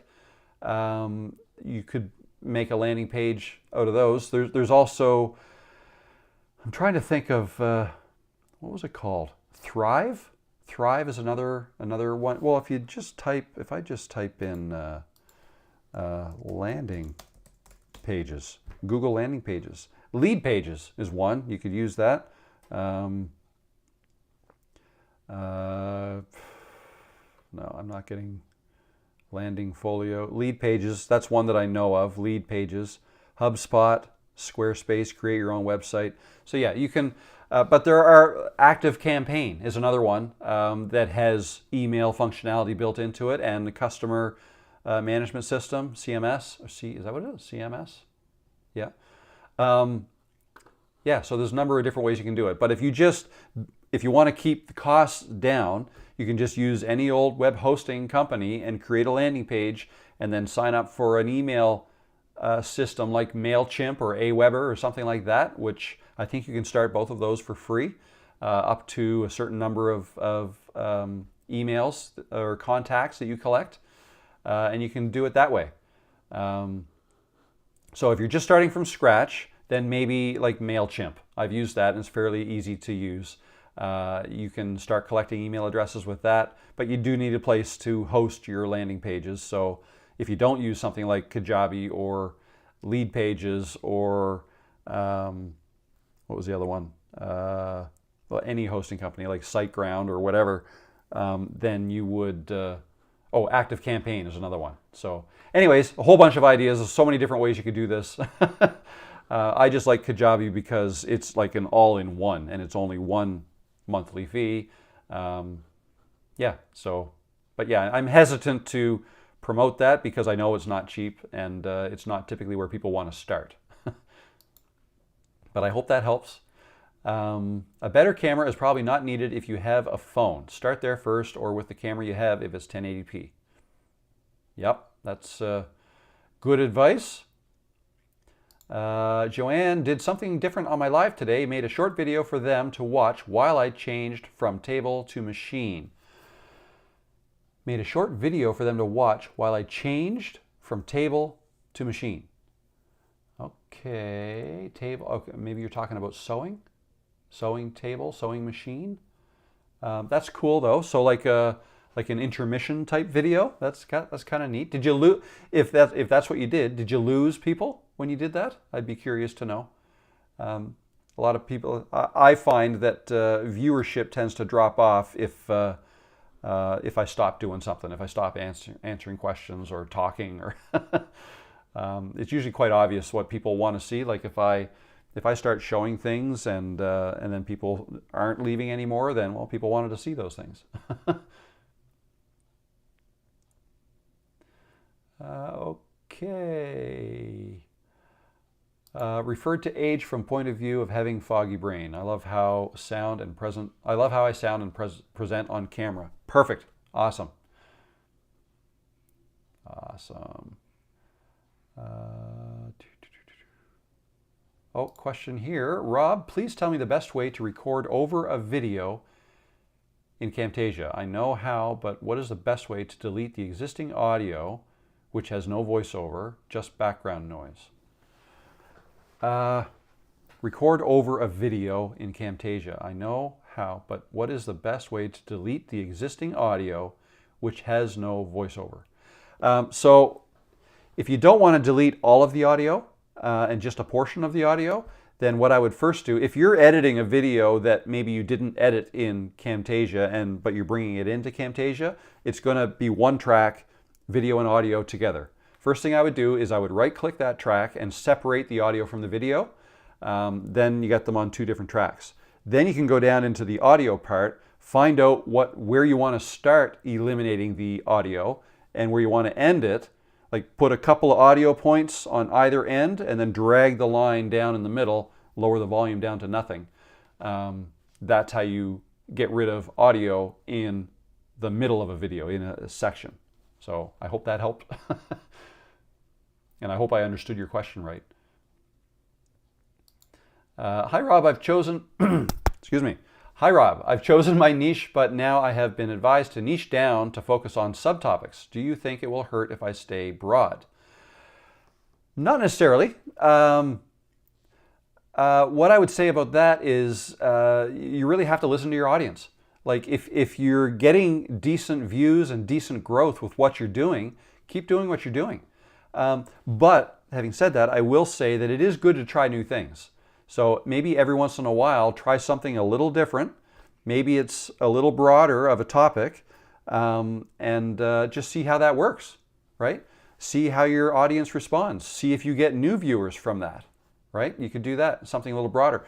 you could make a landing page out of those. There's also, I'm trying to think of, what was it called? Thrive? Thrive is another one. Well, if I just type in landing pages, Google landing pages. Lead pages is one. You could use that. No, I'm not getting landing folio. Lead pages, that's one that I know of. Lead pages. HubSpot, Squarespace, create your own website. So yeah, you can, but there are Active Campaign is another one that has email functionality built into it, and the customer management system, CMS, or is that what it is? CMS? Yeah. Yeah, so there's a number of different ways you can do it. But if you want to keep the costs down, you can just use any old web hosting company and create a landing page and then sign up for an email system like MailChimp or Aweber or something like that, which I think you can start both of those for free, up to a certain number of emails or contacts that you collect, and you can do it that way. So if you're just starting from scratch, then maybe like MailChimp. I've used that and it's fairly easy to use. You can start collecting email addresses with that, but you do need a place to host your landing pages. So if you don't use something like Kajabi or Lead Pages or what was the other one? Well, any hosting company like SiteGround or whatever, then you would, Active Campaign is another one. So anyways, a whole bunch of ideas. There's so many different ways you could do this. I just like Kajabi because it's like an all-in-one, and it's only one monthly fee. Yeah, so, but yeah, I'm hesitant to promote that because I know it's not cheap, and it's not typically where people want to start. But I hope that helps. A better camera is probably not needed if you have a phone. Start there first, or with the camera you have if it's 1080p. Yep, that's good advice. Joanne did something different on my live today. Made a short video for them to watch while I changed from table to machine. Made a short video for them to watch while I changed from table to machine. Okay, table. Okay, maybe you're talking about sewing. Sewing table, sewing machine. That's cool though. So like an intermission type video. That's kind of neat. Did you lose? If that's what you did you lose people when you did that? I'd be curious to know. A lot of people. I find that viewership tends to drop off if if I stop doing something, if I stop answering questions or talking, or it's usually quite obvious what people want to see. Like if I start showing things and then people aren't leaving anymore, then well, people wanted to see those things. Okay. Referred to age from point of view of having foggy brain. I love how I sound and present on camera. Perfect. Awesome. Awesome. Oh, question here. Rob, please tell me the best way to record over a video in Camtasia. I know how, but what is the best way to delete the existing audio which has no voiceover, just background noise? Record over a video in Camtasia. I know how, but what is the best way to delete the existing audio which has no voiceover? So if you don't want to delete all of the audio and just a portion of the audio, then what I would first do, if you're editing a video that maybe you didn't edit in Camtasia but you're bringing it into Camtasia, it's going to be one track, video and audio together. First thing I would do is I would right-click that track and separate the audio from the video. Then you got them on two different tracks. Then you can go down into the audio part, find out where you want to start eliminating the audio and where you want to end it. Like put a couple of audio points on either end and then drag the line down in the middle, lower the volume down to nothing. That's how you get rid of audio in the middle of a video, in a section. So I hope that helped. And I hope I understood your question right. Hi Rob, I've chosen, excuse me. Hi Rob, I've chosen my niche, but now I have been advised to niche down to focus on subtopics. Do you think it will hurt if I stay broad? Not necessarily. What I would say about that is you really have to listen to your audience. Like if you're getting decent views and decent growth with what you're doing, keep doing what you're doing. But having said that, I will say that it is good to try new things. So maybe every once in a while, try something a little different. Maybe it's a little broader of a topic, and just see how that works, right? See how your audience responds. See if you get new viewers from that, right? You could do that, something a little broader.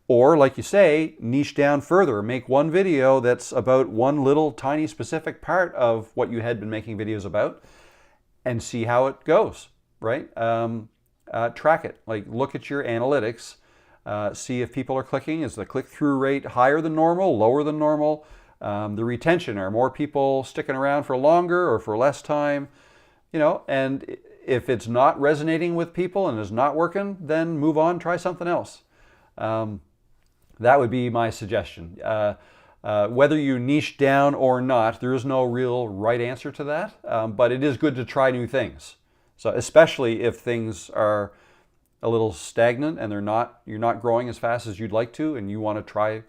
Or like you say, niche down further. Make one video that's about one little tiny specific part of what you had been making videos about and see how it goes, right? Track it, like look at your analytics. See if people are clicking. Is the click-through rate higher than normal, lower than normal? The retention, are more people sticking around for longer or for less time? You know, and if it's not resonating with people and is not working, then move on, try something else. That would be my suggestion. Whether you niche down or not, there is no real right answer to that, but it is good to try new things. So especially if things are a little stagnant and you're not growing as fast as you'd like to, and you want to try,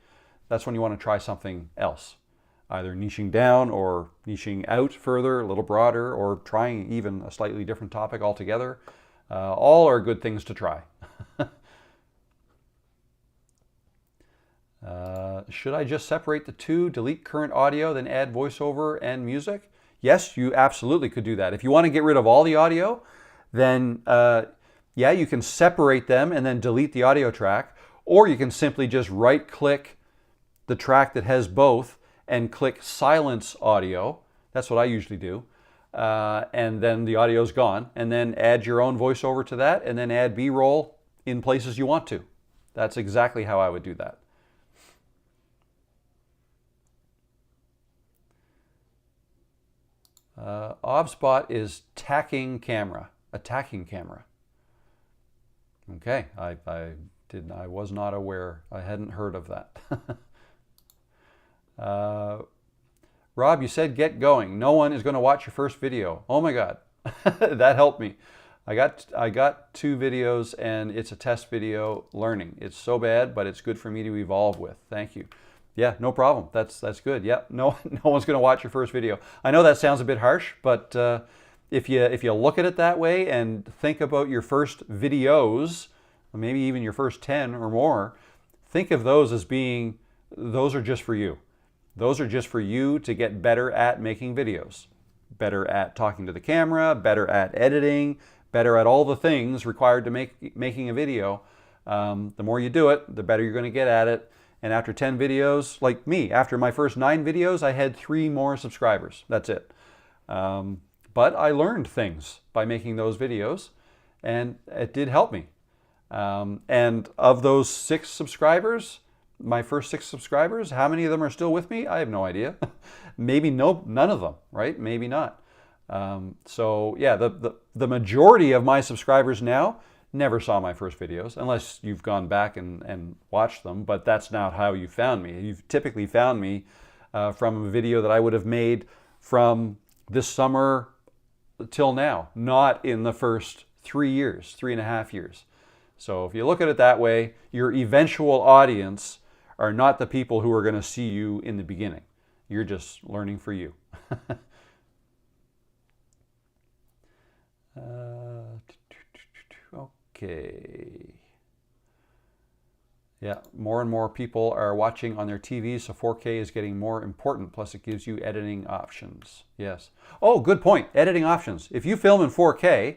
that's when you want to try something else. Either niching down or niching out further, a little broader, or trying even a slightly different topic altogether. All are good things to try. Should I just separate the two, delete current audio, then add voiceover and music? Yes, you absolutely could do that. If you want to get rid of all the audio, then yeah, you can separate them and then delete the audio track, or you can simply just right-click the track that has both and click silence audio. That's what I usually do. And then the audio's gone, and then add your own voiceover to that, and then add B-roll in places you want to. That's exactly how I would do that. Obspot is attacking camera. Okay, I was not aware. I hadn't heard of that. Rob, you said get going. No one is going to watch your first video. Oh my God, that helped me. I got 2 videos and it's a test video learning. It's so bad, but it's good for me to evolve with. Thank you. Yeah, no problem. That's good. Yeah, no one's going to watch your first video. I know that sounds a bit harsh, but if you look at it that way and think about your first videos, or maybe even your first 10 or more, think of those as being, those are just for you. Those are just for you to get better at making videos, better at talking to the camera, better at editing, better at all the things required to making a video. The more you do it, the better you're going to get at it. And after 10 videos, like me, after my first 9 videos, I had 3 more subscribers. That's it. But I learned things by making those videos, and it did help me. And of those 6 subscribers, my first 6 subscribers, how many of them are still with me? I have no idea. Maybe none of them, right? Maybe not. So yeah, the majority of my subscribers now never saw my first videos, unless you've gone back and watched them, but that's not how you found me. You've typically found me from a video that I would have made from this summer till now, not in the first 3 years, 3.5 years. So if you look at it that way, your eventual audience are not the people who are going to see you in the beginning. You're just learning for you. Okay. Yeah, more and more people are watching on their TVs, so 4K is getting more important. Plus, it gives you editing options. Yes. Oh, good point. Editing options. If you film in 4K,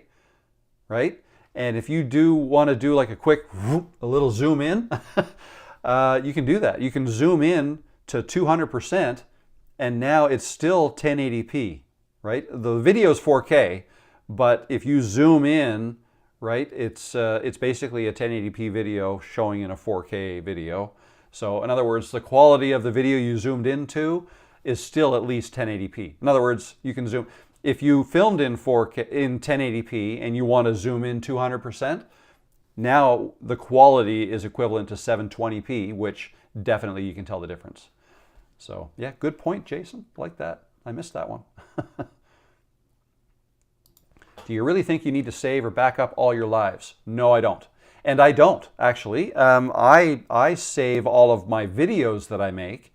right, and if you do want to do like a little zoom in, you can do that. You can zoom in to 200%, and now it's still 1080p, right? The video is 4K, but if you zoom in, right, it's basically a 1080p video showing in a 4K video. So in other words, the quality of the video you zoomed into is still at least 1080p. In other words, you can zoom. If you filmed in 4K in 1080p and you want to zoom in 200%, now the quality is equivalent to 720p, which definitely you can tell the difference. So yeah, good point, Jason. Like that. I missed that one. Do you really think you need to save or back up all your lives? No, I don't. And I don't, actually. I save all of my videos that I make,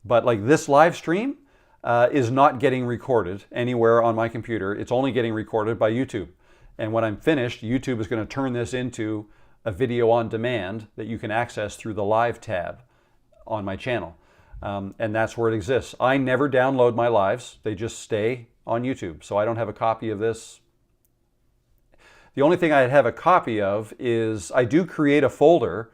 but like this live stream is not getting recorded anywhere on my computer. It's only getting recorded by YouTube. And when I'm finished, YouTube is going to turn this into a video on demand that you can access through the live tab on my channel. And that's where it exists. I never download my lives. They just stay on YouTube. So I don't have a copy of this. The only thing I have a copy of is I do create a folder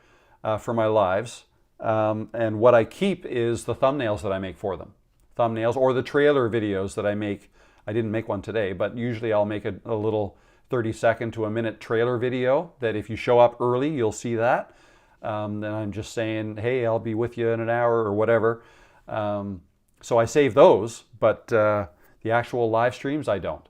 for my lives. And what I keep is the thumbnails that I make for them. Thumbnails or the trailer videos that I make. I didn't make one today, but usually I'll make a little 30-second to a minute trailer video that if you show up early, you'll see that. Then I'm just saying, hey, I'll be with you in an hour or whatever. So I save those, but the actual live streams, I don't.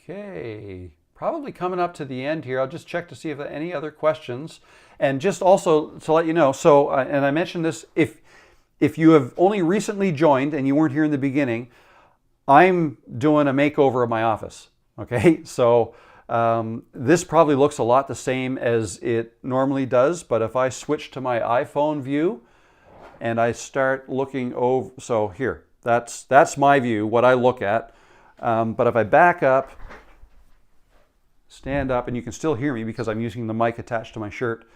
Okay, probably coming up to the end here. I'll just check to see if there are any other questions. And just also to let you know, so, and I mentioned this, if you have only recently joined and you weren't here in the beginning, I'm doing a makeover of my office, okay? So this probably looks a lot the same as it normally does, but if I switch to my iPhone view and I start looking over, so here, that's my view, what I look at. But if I back up, stand up, and you can still hear me because I'm using the mic attached to my shirt.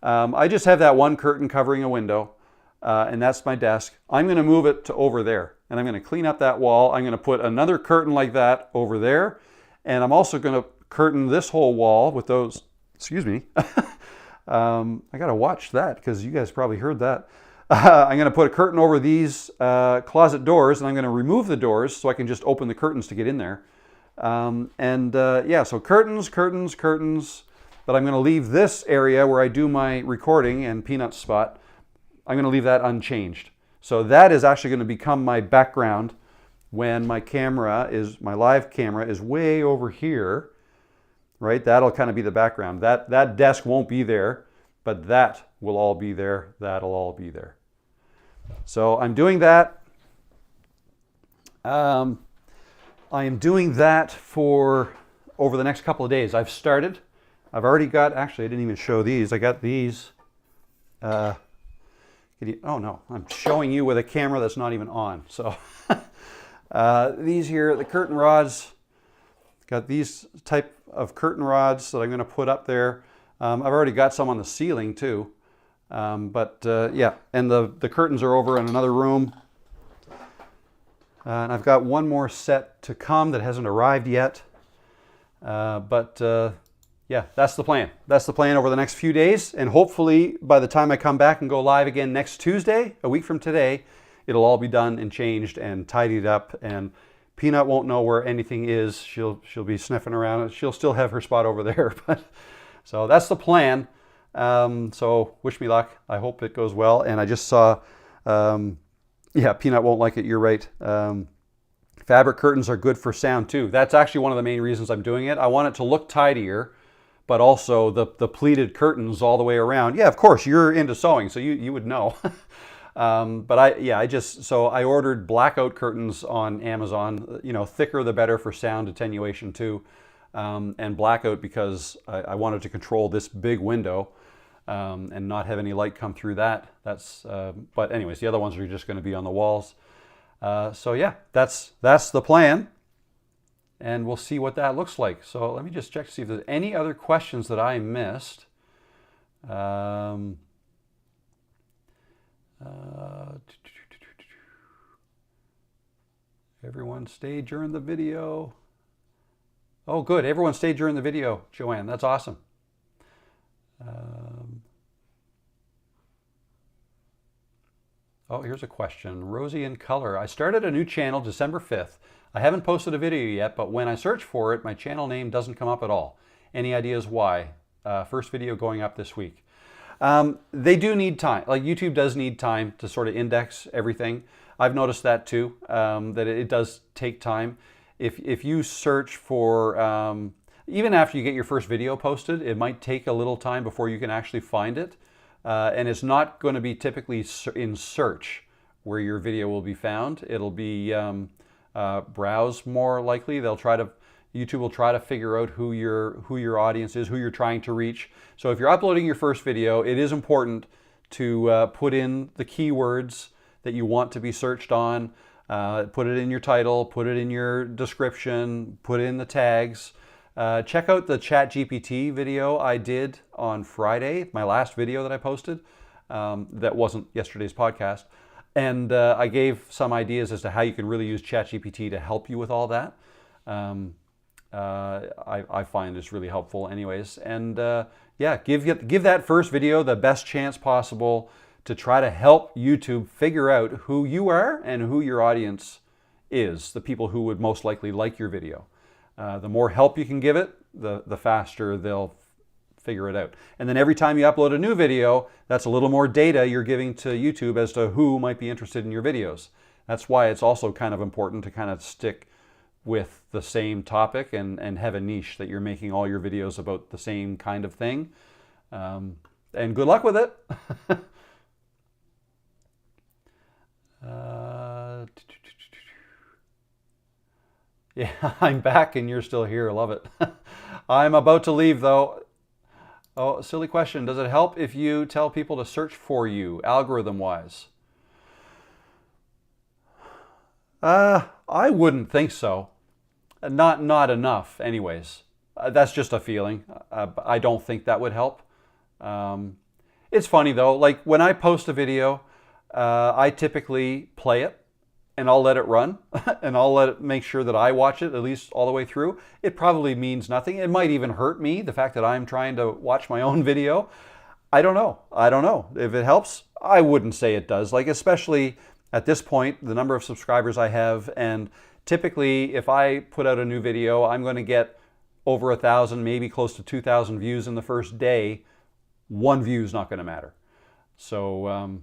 I just have that one curtain covering a window, and that's my desk. I'm going to move it to over there, and I'm going to clean up that wall. I'm going to put another curtain like that over there, and I'm also going to curtain this whole wall with those, excuse me. I got to watch that because you guys probably heard that. I'm going to put a curtain over these closet doors, and I'm going to remove the doors so I can just open the curtains to get in there. Yeah, so curtains, but I'm going to leave this area where I do my recording and Peanut spot, I'm going to leave that unchanged. So that is actually going to become my background when my live camera is way over here, right? That'll kind of be the background. That desk won't be there, but that will all be there. That'll all be there. So I'm doing that. I am doing that for over the next couple of days. I've already got, actually I didn't even show these. I got these. Oh no, I'm showing you with a camera that's not even on. So these here, the curtain rods, got these type of curtain rods that I'm going to put up there. I've already got some on the ceiling too. Yeah, and the curtains are over in another room. And I've got one more set to come that hasn't arrived yet. Yeah, that's the plan. That's the plan over the next few days. And hopefully by the time I come back and go live again next Tuesday, a week from today, it'll all be done and changed and tidied up. And Peanut won't know where anything is. She'll be sniffing around. She'll still have her spot over there. So that's the plan. So wish me luck. I hope it goes well. And I just saw, yeah, Peanut won't like it. You're right. Fabric curtains are good for sound too. That's actually one of the main reasons I'm doing it. I want it to look tidier, but also the pleated curtains all the way around. Yeah, of course, you're into sewing, so you would know. I ordered blackout curtains on Amazon, thicker the better for sound attenuation too. And blackout because I wanted to control this big window and not have any light come through that. But anyways, the other ones are just going to be on the walls. So yeah, that's the plan. And we'll see what that looks like. So let me just check to see if there's any other questions that I missed. Everyone stayed during the video. Oh, good. Everyone stayed during the video, Joanne. That's awesome. Oh, here's a question. Rosie in Color. I started a new channel December 5th. I haven't posted a video yet, but when I search for it, my channel name doesn't come up at all. Any ideas why? First video going up this week. They do need time. Like YouTube does need time to sort of index everything. I've noticed that too, that it does take time. If you search for, even after you get your first video posted, it might take a little time before you can actually find it. And it's not going to be typically in search where your video will be found. It'll be browse more likely. YouTube will try to figure out who your audience is, who you're trying to reach. So if you're uploading your first video, it is important to put in the keywords that you want to be searched on. Put it in your title, put it in your description, put in the tags. Check out the ChatGPT video I did on Friday, my last video that I posted. That wasn't yesterday's podcast. And I gave some ideas as to how you can really use ChatGPT to help you with all that. I find it's really helpful anyways. And yeah, give that first video the best chance possible to try to help YouTube figure out who you are and who your audience is, the people who would most likely like your video. The more help you can give it, the faster they'll figure it out. And then every time you upload a new video, that's a little more data you're giving to YouTube as to who might be interested in your videos. That's why it's also kind of important to kind of stick with the same topic and have a niche that you're making all your videos about the same kind of thing. And good luck with it. Yeah, I'm back and you're still here. Love it. I'm about to leave though. Oh, silly question. Does it help if you tell people to search for you, algorithm-wise? I wouldn't think so. Not enough, anyways. That's just a feeling. I don't think that would help. It's funny though. Like when I post a video, I typically play it and I'll let it run and I'll let it make sure that I watch it at least all the way through. It probably means nothing. It might even hurt me, the fact that I'm trying to watch my own video. I don't know. If it helps, I wouldn't say it does. Like especially at this point, the number of subscribers I have, and typically if I put out a new video, I'm going to get over 1,000, maybe close to 2,000 views in the first day. One view is not going to matter. So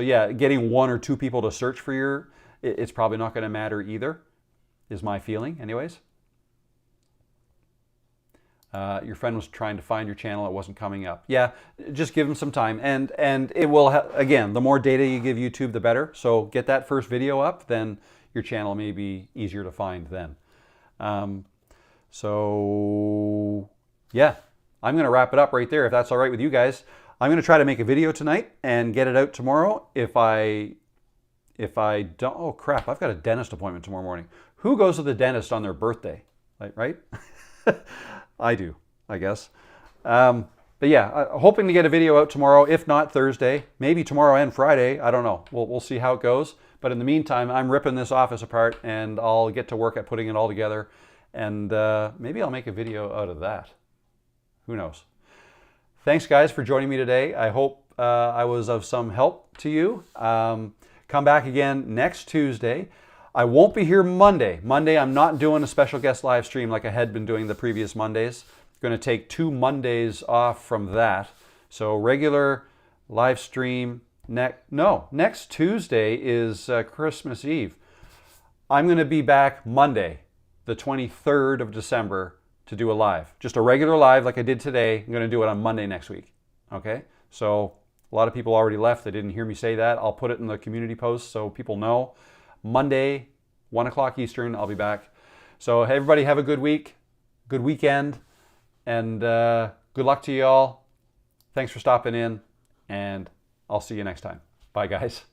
yeah, getting one or two people to search for it's probably not going to matter either, is my feeling anyways. Your friend was trying to find your channel, it wasn't coming up. Yeah, just give them some time, and it will, again, the more data you give YouTube, the better. So get that first video up, then your channel may be easier to find then. So yeah, I'm going to wrap it up right there if that's all right with you guys. I'm going to try to make a video tonight and get it out tomorrow. If I don't, oh crap, I've got a dentist appointment tomorrow morning. Who goes to the dentist on their birthday? Like, right? I do, I guess. But yeah, hoping to get a video out tomorrow, if not Thursday, maybe tomorrow and Friday. I don't know. We'll see how it goes. But in the meantime, I'm ripping this office apart, and I'll get to work at putting it all together. And maybe I'll make a video out of that. Who knows? Thanks, guys, for joining me today. I hope I was of some help to you. Come back again next Tuesday. I won't be here Monday. Monday, I'm not doing a special guest live stream like I had been doing the previous Mondays. Going to take 2 Mondays off from that. So regular live stream next Tuesday is Christmas Eve. I'm going to be back Monday, the 23rd of December, to do a live. Just a regular live like I did today. I'm going to do it on Monday next week. Okay? So a lot of people already left. They didn't hear me say that. I'll put it in the community post so people know. Monday, 1 o'clock Eastern, I'll be back. So everybody have a good week, good weekend. And good luck to you all. Thanks for stopping in, and I'll see you next time. Bye, guys.